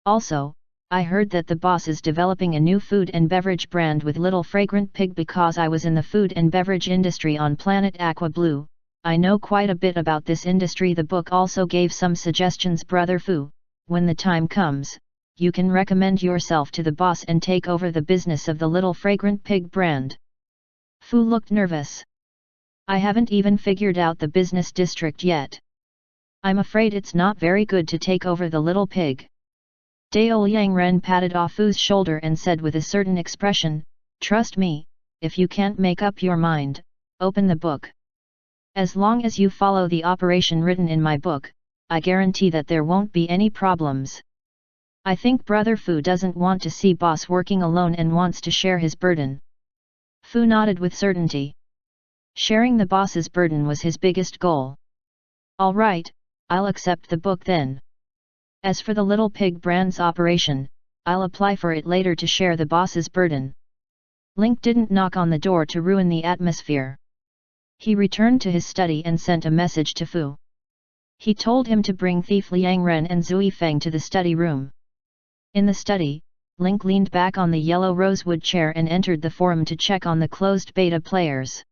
Also, I heard that the boss is developing a new food and beverage brand with Little Fragrant Pig. Because I was in the food and beverage industry on planet Aqua Blue, I know quite a bit about this industry. The book also gave some suggestions. Brother Fu, when the time comes, you can recommend yourself to the boss and take over the business of the Little Fragrant Pig brand. Fu looked nervous. I haven't even figured out the business district yet. I'm afraid it's not very good to take over the little pig. Dao Liangren patted Ah Fu's shoulder and said with a certain expression, "Trust me, if you can't make up your mind, open the book. As long as you follow the operation written in my book, I guarantee that there won't be any problems." I think Brother Fu doesn't want to see boss working alone and wants to share his burden. Fu nodded with certainty. Sharing the boss's burden was his biggest goal. All right, I'll accept the book then. As for the Little Pig brand's operation, I'll apply for it later to share the boss's burden. Link didn't knock on the door to ruin the atmosphere. He returned to his study and sent a message to Fu. He told him to bring Thief Liang Ren and Zui Feng to the study room. In the study, Link leaned back on the yellow rosewood chair and entered the forum to check on the closed beta players.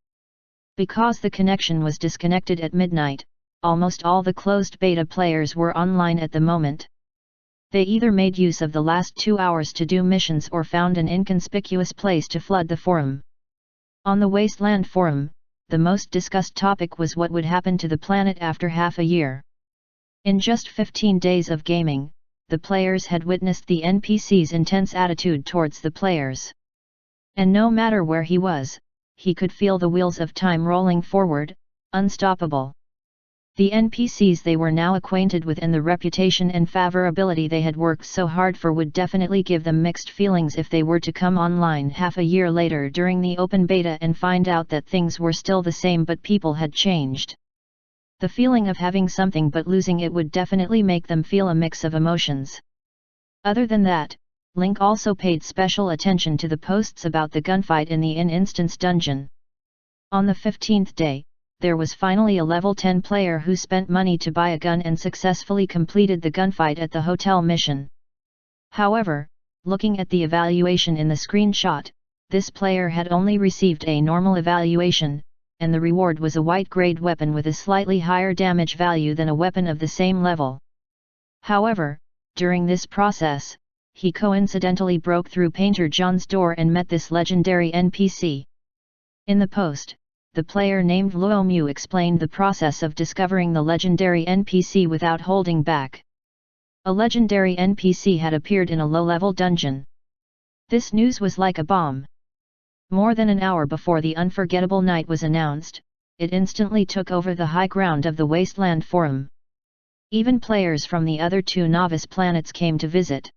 Because the connection was disconnected at midnight, almost all the closed beta players were online at the moment. They either made use of the last 2 hours to do missions or found an inconspicuous place to flood the forum. On the Wasteland forum, the most discussed topic was what would happen to the planet after half a year. In just 15 days of gaming, the players had witnessed the NPC's intense attitude towards the players. And no matter where he was, he could feel the wheels of time rolling forward, unstoppable. The NPCs they were now acquainted with and the reputation and favorability they had worked so hard for would definitely give them mixed feelings if they were to come online half a year later during the open beta and find out that things were still the same but people had changed. The feeling of having something but losing it would definitely make them feel a mix of emotions. Other than that, Link also paid special attention to the posts about the gunfight in the in-instance dungeon. On the 15th day, there was finally a level 10 player who spent money to buy a gun and successfully completed the gunfight at the hotel mission. However, looking at the evaluation in the screenshot, this player had only received a normal evaluation, and the reward was a white-grade weapon with a slightly higher damage value than a weapon of the same level. However, during this process, he coincidentally broke through Painter John's door and met this legendary NPC. In the post, the player named Luo Mu explained the process of discovering the legendary NPC without holding back. A legendary NPC had appeared in a low-level dungeon. This news was like a bomb. More than an hour before the unforgettable night was announced, it instantly took over the high ground of the Wasteland Forum. Even players from the other 2 novice planets came to visit.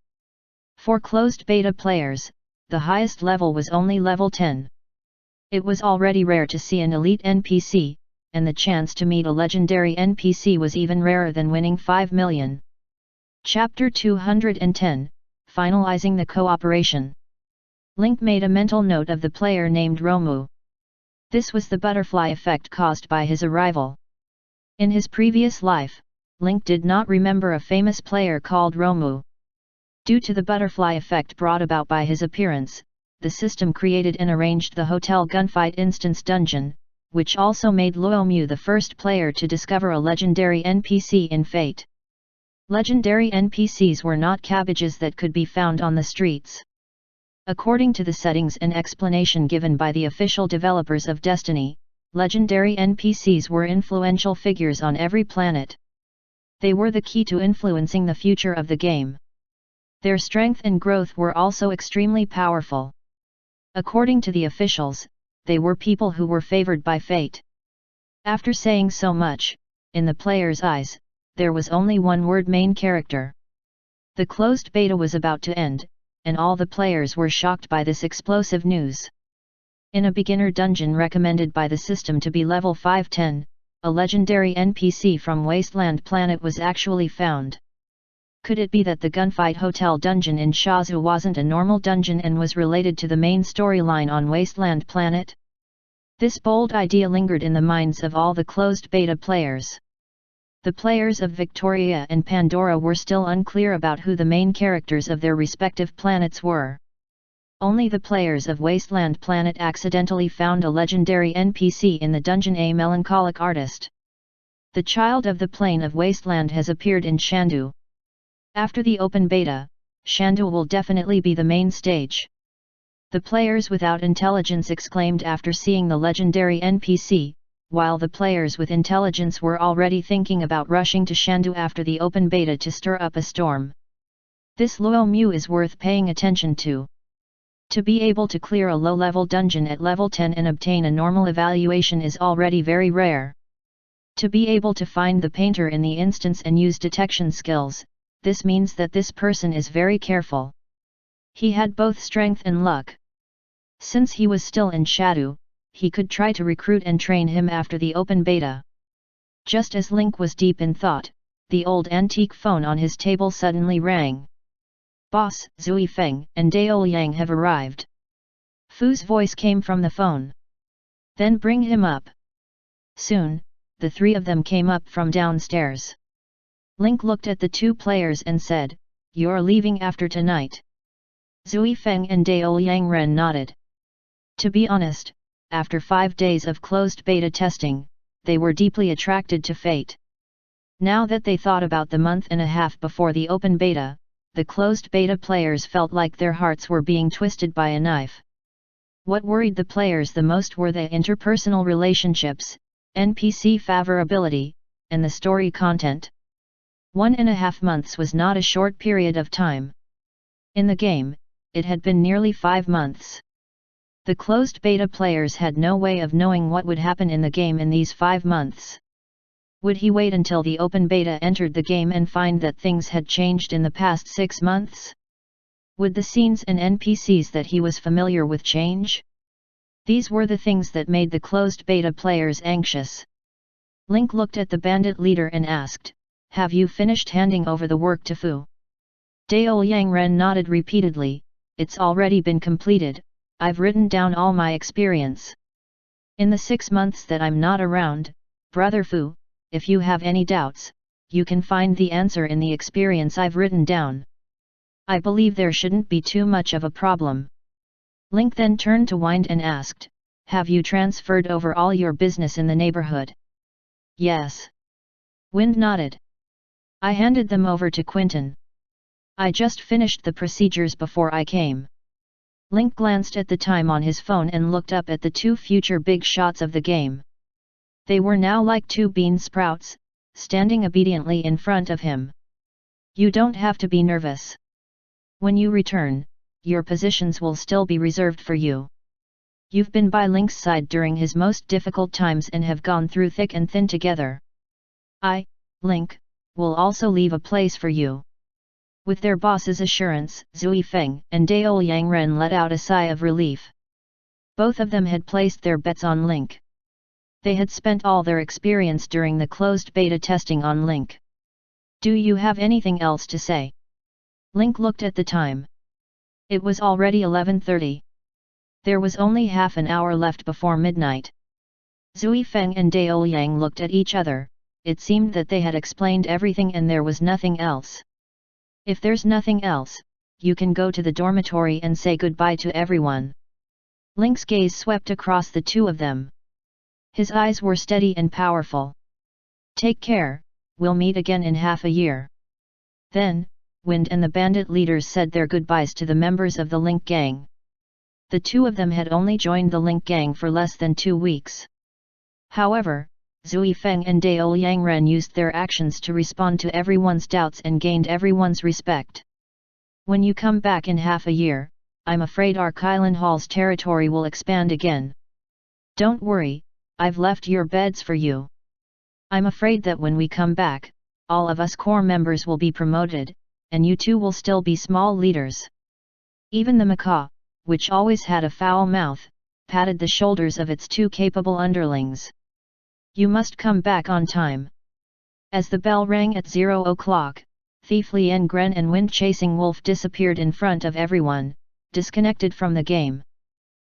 For closed beta players, the highest level was only level 10. It was already rare to see an elite NPC, and the chance to meet a legendary NPC was even rarer than winning 5 million. Chapter 210, Finalizing the Cooperation. Link made a mental note of the player named Romu. This was the butterfly effect caused by his arrival. In his previous life, Link did not remember a famous player called Romu. Due to the butterfly effect brought about by his appearance, the system created and arranged the Hotel Gunfight Instance Dungeon, which also made Luo Mu the first player to discover a legendary NPC in Fate. Legendary NPCs were not cabbages that could be found on the streets. According to the settings and explanation given by the official developers of Destiny, legendary NPCs were influential figures on every planet. They were the key to influencing the future of the game. Their strength and growth were also extremely powerful. According to the officials, they were people who were favored by fate. After saying so much, in the player's eyes, there was only one word: main character. The closed beta was about to end, and all the players were shocked by this explosive news. In a beginner dungeon recommended by the system to be level 510, a legendary NPC from Wasteland Planet was actually found. Could it be that the Gunfight Hotel dungeon in Shazu wasn't a normal dungeon and was related to the main storyline on Wasteland Planet? This bold idea lingered in the minds of all the closed beta players. The players of Victoria and Pandora were still unclear about who the main characters of their respective planets were. Only the players of Wasteland Planet accidentally found a legendary NPC in the dungeon: a melancholic artist. The child of the plane of Wasteland has appeared in Shandu. After the open beta, Shandu will definitely be the main stage. The players without intelligence exclaimed after seeing the legendary NPC, while the players with intelligence were already thinking about rushing to Shandu after the open beta to stir up a storm. This Luo Mu is worth paying attention to. To be able to clear a low-level dungeon at level 10 and obtain a normal evaluation is already very rare. To be able to find the painter in the instance and use detection skills, this means that this person is very careful. He had both strength and luck. Since he was still in Shadow, he could try to recruit and train him after the open beta. Just as Link was deep in thought, the old antique phone on his table suddenly rang. "Boss, Zui Feng and Dao Yang have arrived." Fu's voice came from the phone. "Then bring him up." Soon, the three of them came up from downstairs. Link looked at the two players and said, "You're leaving after tonight?" Zui Feng and Dao Yang Ren nodded. To be honest, after 5 days of closed beta testing, they were deeply attracted to Fate. Now that they thought about the month and a half before the open beta, the closed beta players felt like their hearts were being twisted by a knife. What worried the players the most were the interpersonal relationships, NPC favorability, and the story content. 1.5 months was not a short period of time. In the game, it had been nearly 5 months. The closed beta players had no way of knowing what would happen in the game in these 5 months. Would he wait until the open beta entered the game and find that things had changed in the past 6 months? Would the scenes and NPCs that he was familiar with change? These were the things that made the closed beta players anxious. Link looked at the bandit leader and asked, "Have you finished handing over the work to Fu?" Dao Yang Ren nodded repeatedly, "It's already been completed, I've written down all my experience. In the 6 months that I'm not around, Brother Fu, if you have any doubts, you can find the answer in the experience I've written down. I believe there shouldn't be too much of a problem." Link then turned to Wind and asked, "Have you transferred over all your business in the neighborhood?" "Yes." Wind nodded. "I handed them over to Quinton. I just finished the procedures before I came." Link glanced at the time on his phone and looked up at the 2 future big shots of the game. They were now like 2 bean sprouts, standing obediently in front of him. "You don't have to be nervous. When you return, your positions will still be reserved for you. You've been by Link's side during his most difficult times and have gone through thick and thin together. I, Link, will also leave a place for you." With their boss's assurance, Zui Feng and Dao Yang Ren let out a sigh of relief. Both of them had placed their bets on Link. They had spent all their experience during the closed beta testing on Link. "Do you have anything else to say?" Link looked at the time. It was already 11:30. There was only half an hour left before midnight. Zui Feng and Dao Yang looked at each other. It seemed that they had explained everything and there was nothing else. "If there's nothing else, you can go to the dormitory and say goodbye to everyone." Link's gaze swept across the two of them. His eyes were steady and powerful. "Take care, we'll meet again in half a year." Then, Wind and the bandit leaders said their goodbyes to the members of the Link gang. The two of them had only joined the Link gang for less than 2 weeks. However, Zui Feng and Dao Yang Ren used their actions to respond to everyone's doubts and gained everyone's respect. "When you come back in half a year, I'm afraid our Kylan Hall's territory will expand again. Don't worry, I've left your beds for you. I'm afraid that when we come back, all of us core members will be promoted, and you two will still be small leaders." Even the macaw, which always had a foul mouth, patted the shoulders of its 2 capable underlings. "You must come back on time." As the bell rang at 0 o'clock, Thief Lien Gren and Wind Chasing Wolf disappeared in front of everyone, disconnected from the game.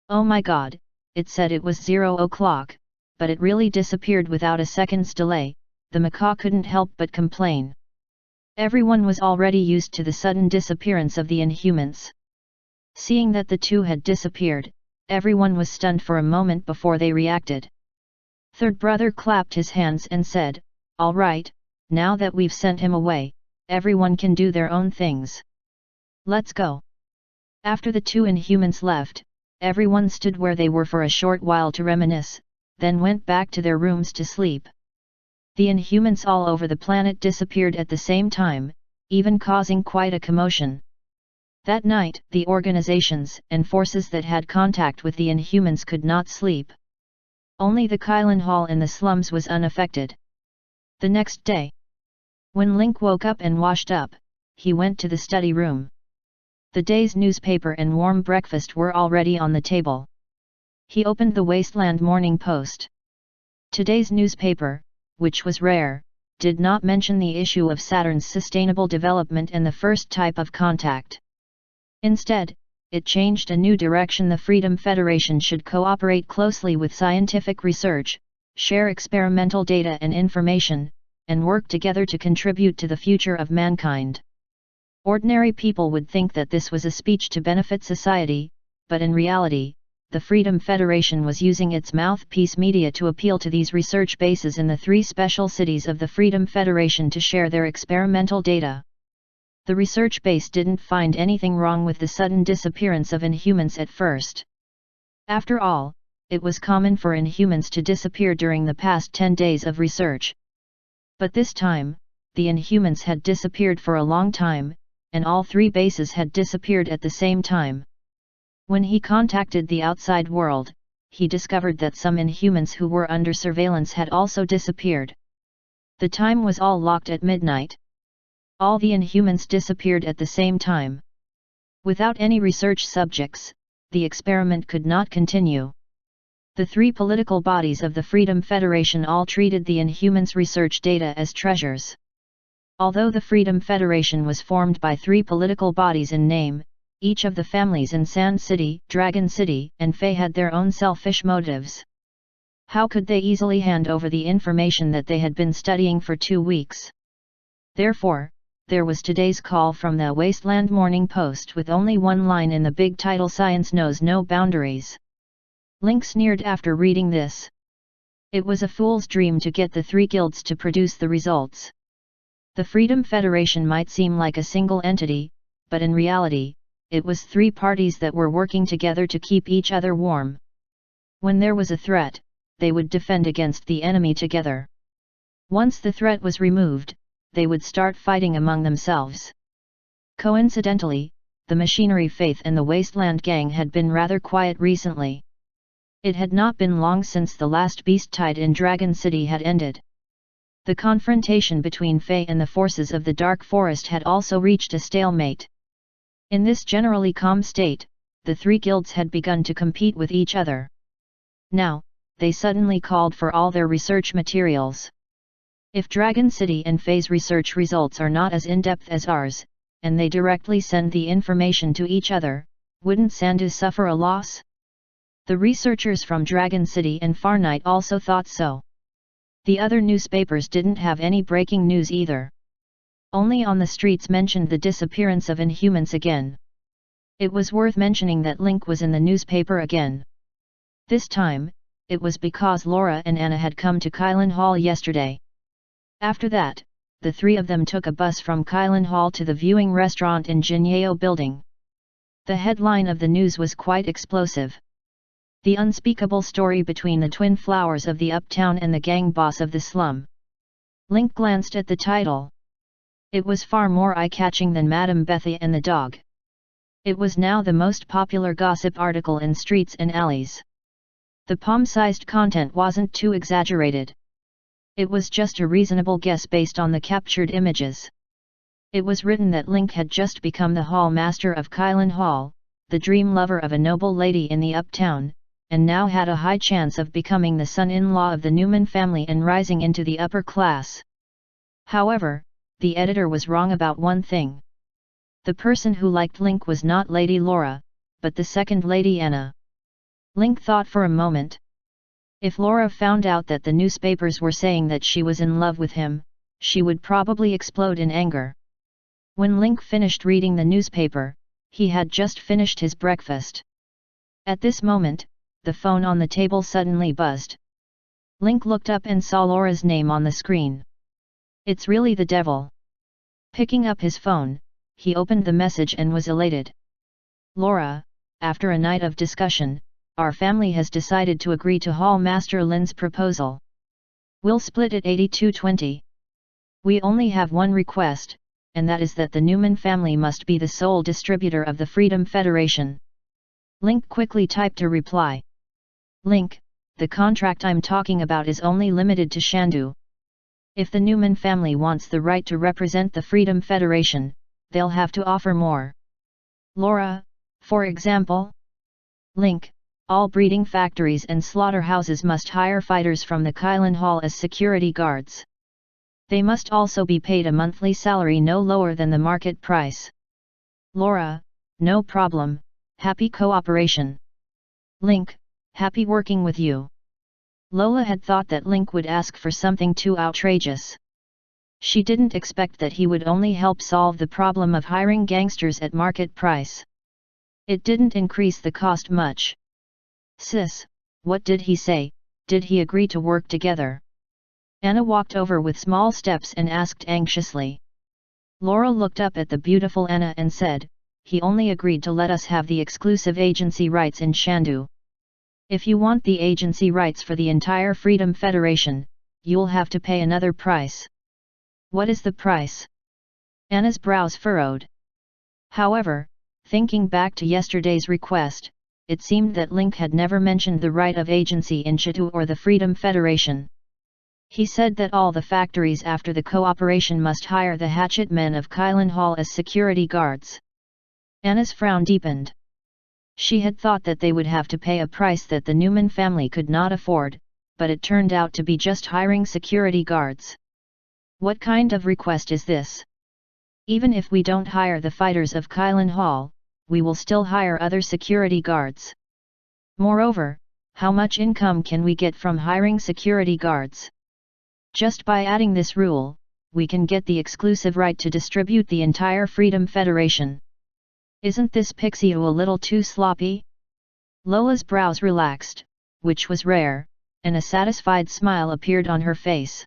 "Oh my god, it said it was 0 o'clock, but it really disappeared without a second's delay," the macaw couldn't help but complain. Everyone was already used to the sudden disappearance of the Inhumans. Seeing that the two had disappeared, everyone was stunned for a moment before they reacted. Third Brother clapped his hands and said, "All right, now that we've sent him away, everyone can do their own things. Let's go. After the two Inhumans left, everyone stood where they were for a short while to reminisce, then went back to their rooms to sleep. The Inhumans all over the planet disappeared at the same time, even causing quite a commotion. That night, the organizations and forces that had contact with the Inhumans could not sleep. Only the Kylan Hall in the slums was unaffected. The next day, when Link woke up and washed up, he went to the study room. The day's newspaper and warm breakfast were already on the table. He opened the Wasteland Morning Post. Today's newspaper, which was rare, did not mention the issue of Saturn's sustainable development and the first type of contact. Instead, it changed a new direction. The Freedom Federation should cooperate closely with scientific research, share experimental data and information, and work together to contribute to the future of mankind. Ordinary people would think that this was a speech to benefit society, but in reality, the Freedom Federation was using its mouthpiece media to appeal to these research bases in the 3 special cities of the Freedom Federation to share their experimental data. The research base didn't find anything wrong with the sudden disappearance of Inhumans at first. After all, it was common for Inhumans to disappear during the past 10 days of research. But this time, the Inhumans had disappeared for a long time, and all 3 bases had disappeared at the same time. When he contacted the outside world, he discovered that some Inhumans who were under surveillance had also disappeared. The time was all locked at midnight. All the Inhumans disappeared at the same time. Without any research subjects, the experiment could not continue. The 3 political bodies of the Freedom Federation all treated the Inhumans' research data as treasures. Although the Freedom Federation was formed by 3 political bodies in name, each of the families in Sand City, Dragon City, and Fae had their own selfish motives. How could they easily hand over the information that they had been studying for 2 weeks? Therefore, there was today's call from the Wasteland Morning Post with only one line in the big title: "Science knows no boundaries." Link sneered after reading this. It was a fool's dream to get the 3 guilds to produce the results. The Freedom Federation might seem like a single entity, but in reality, it was 3 parties that were working together to keep each other warm. When there was a threat, they would defend against the enemy together. Once the threat was removed, they would start fighting among themselves. Coincidentally, the Machinery Faith and the Wasteland Gang had been rather quiet recently. It had not been long since the last beast tide in Dragon City had ended. The confrontation between Fae and the forces of the Dark Forest had also reached a stalemate. In this generally calm state, the 3 guilds had begun to compete with each other. Now, they suddenly called for all their research materials. If Dragon City and Fae's research results are not as in-depth as ours, and they directly send the information to each other, wouldn't Sandu suffer a loss? The researchers from Dragon City and Far Night also thought so. The other newspapers didn't have any breaking news either. Only on the streets mentioned the disappearance of Inhumans again. It was worth mentioning that Link was in the newspaper again. This time, it was because Laura and Anna had come to Kylan Hall yesterday. After that, the 3 of them took a bus from Kylan Hall to the viewing restaurant in Jinyeo Building. The headline of the news was quite explosive. The unspeakable story between the twin flowers of the uptown and the gang boss of the slum. Link glanced at the title. It was far more eye-catching than Madame Bethy and the dog. It was now the most popular gossip article in streets and alleys. The palm-sized content wasn't too exaggerated. It was just a reasonable guess based on the captured images. It was written that Link had just become the hall master of Kylan Hall, the dream lover of a noble lady in the uptown, and now had a high chance of becoming the son-in-law of the Newman family and rising into the upper class. However, the editor was wrong about one thing. The person who liked Link was not Lady Laura, but the second Lady Anna. Link thought for a moment. If Laura found out that the newspapers were saying that she was in love with him, she would probably explode in anger. When Link finished reading the newspaper, he had just finished his breakfast. At this moment, the phone on the table suddenly buzzed. Link looked up and saw Laura's name on the screen. "It's really the devil." Picking up his phone, he opened the message and was elated. Laura, after a night of discussion, our family has decided to agree to Hall Master Lin's proposal. We'll split it 82-20. We only have one request, and that is that the Newman family must be the sole distributor of the Freedom Federation. Link quickly typed a reply. Link, the contract I'm talking about is only limited to Shandu. If the Newman family wants the right to represent the Freedom Federation, they'll have to offer more. Laura, for example? Link, all breeding factories and slaughterhouses must hire fighters from the Kylin Hall as security guards. They must also be paid a monthly salary no lower than the market price. Laura, no problem, happy cooperation. Link, happy working with you. Lola had thought that Link would ask for something too outrageous. She didn't expect that he would only help solve the problem of hiring gangsters at market price. It didn't increase the cost much. Sis, what did he say? Did he agree to work together? Anna walked over with small steps and asked anxiously. Laura looked up at the beautiful Anna and said, he only agreed to let us have the exclusive agency rights in Shandu. If you want the agency rights for the entire Freedom Federation, you'll have to pay another price. What is the price? Anna's brows furrowed. However, thinking back to yesterday's request, it seemed that Link had never mentioned the right of agency in Shandu or the Freedom Federation. He said that all the factories after the cooperation must hire the hatchet men of Kylin Hall as security guards. Anna's frown deepened. She had thought that they would have to pay a price that the Newman family could not afford, but it turned out to be just hiring security guards. What kind of request is this? Even if we don't hire the fighters of Kylin Hall, we will still hire other security guards. Moreover, how much income can we get from hiring security guards? Just by adding this rule, we can get the exclusive right to distribute the entire Freedom Federation. Isn't this Pixie a little too sloppy? Lola's brows relaxed, which was rare, and a satisfied smile appeared on her face.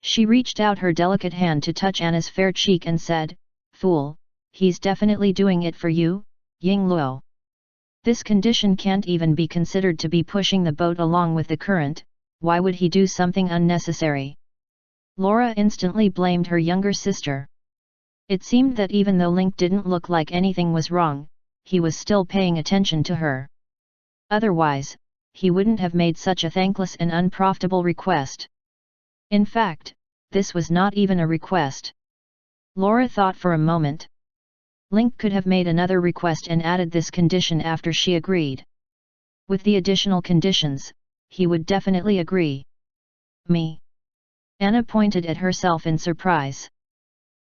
She reached out her delicate hand to touch Anna's fair cheek and said, "Fool, he's definitely doing it for you, Ying Luo. This condition can't even be considered to be pushing the boat along with the current, why would he do something unnecessary?" Laura instantly blamed her younger sister. It seemed that even though Link didn't look like anything was wrong, he was still paying attention to her. Otherwise, he wouldn't have made such a thankless and unprofitable request. In fact, this was not even a request. Laura thought for a moment. Link could have made another request and added this condition after she agreed. With the additional conditions, he would definitely agree. Me? Anna pointed at herself in surprise.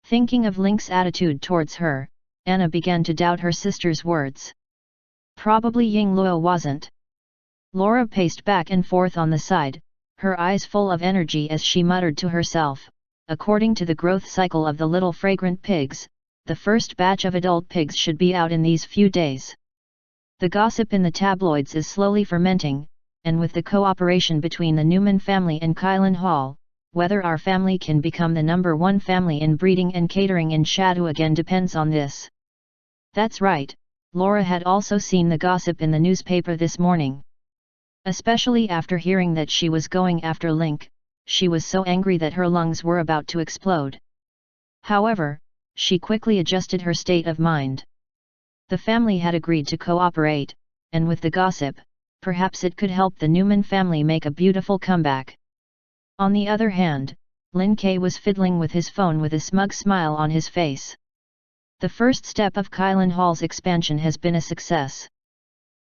Thinking of Link's attitude towards her, Anna began to doubt her sister's words. Probably Ying Luo wasn't. Laura paced back and forth on the side, her eyes full of energy as she muttered to herself, according to the growth cycle of the little fragrant pigs, the first batch of adult pigs should be out in these few days. The gossip in the tabloids is slowly fermenting, and with the cooperation between the Newman family and Kylin Hall, whether our family can become the #1 family in breeding and catering in Shandu again depends on this. That's right, Laura had also seen the gossip in the newspaper this morning. Especially after hearing that she was going after Link, she was so angry that her lungs were about to explode. However, she quickly adjusted her state of mind. The family had agreed to cooperate, and with the gossip, perhaps it could help the Newman family make a beautiful comeback. On the other hand, Lin Ke was fiddling with his phone with a smug smile on his face. The first step of Kylin Hall's expansion has been a success.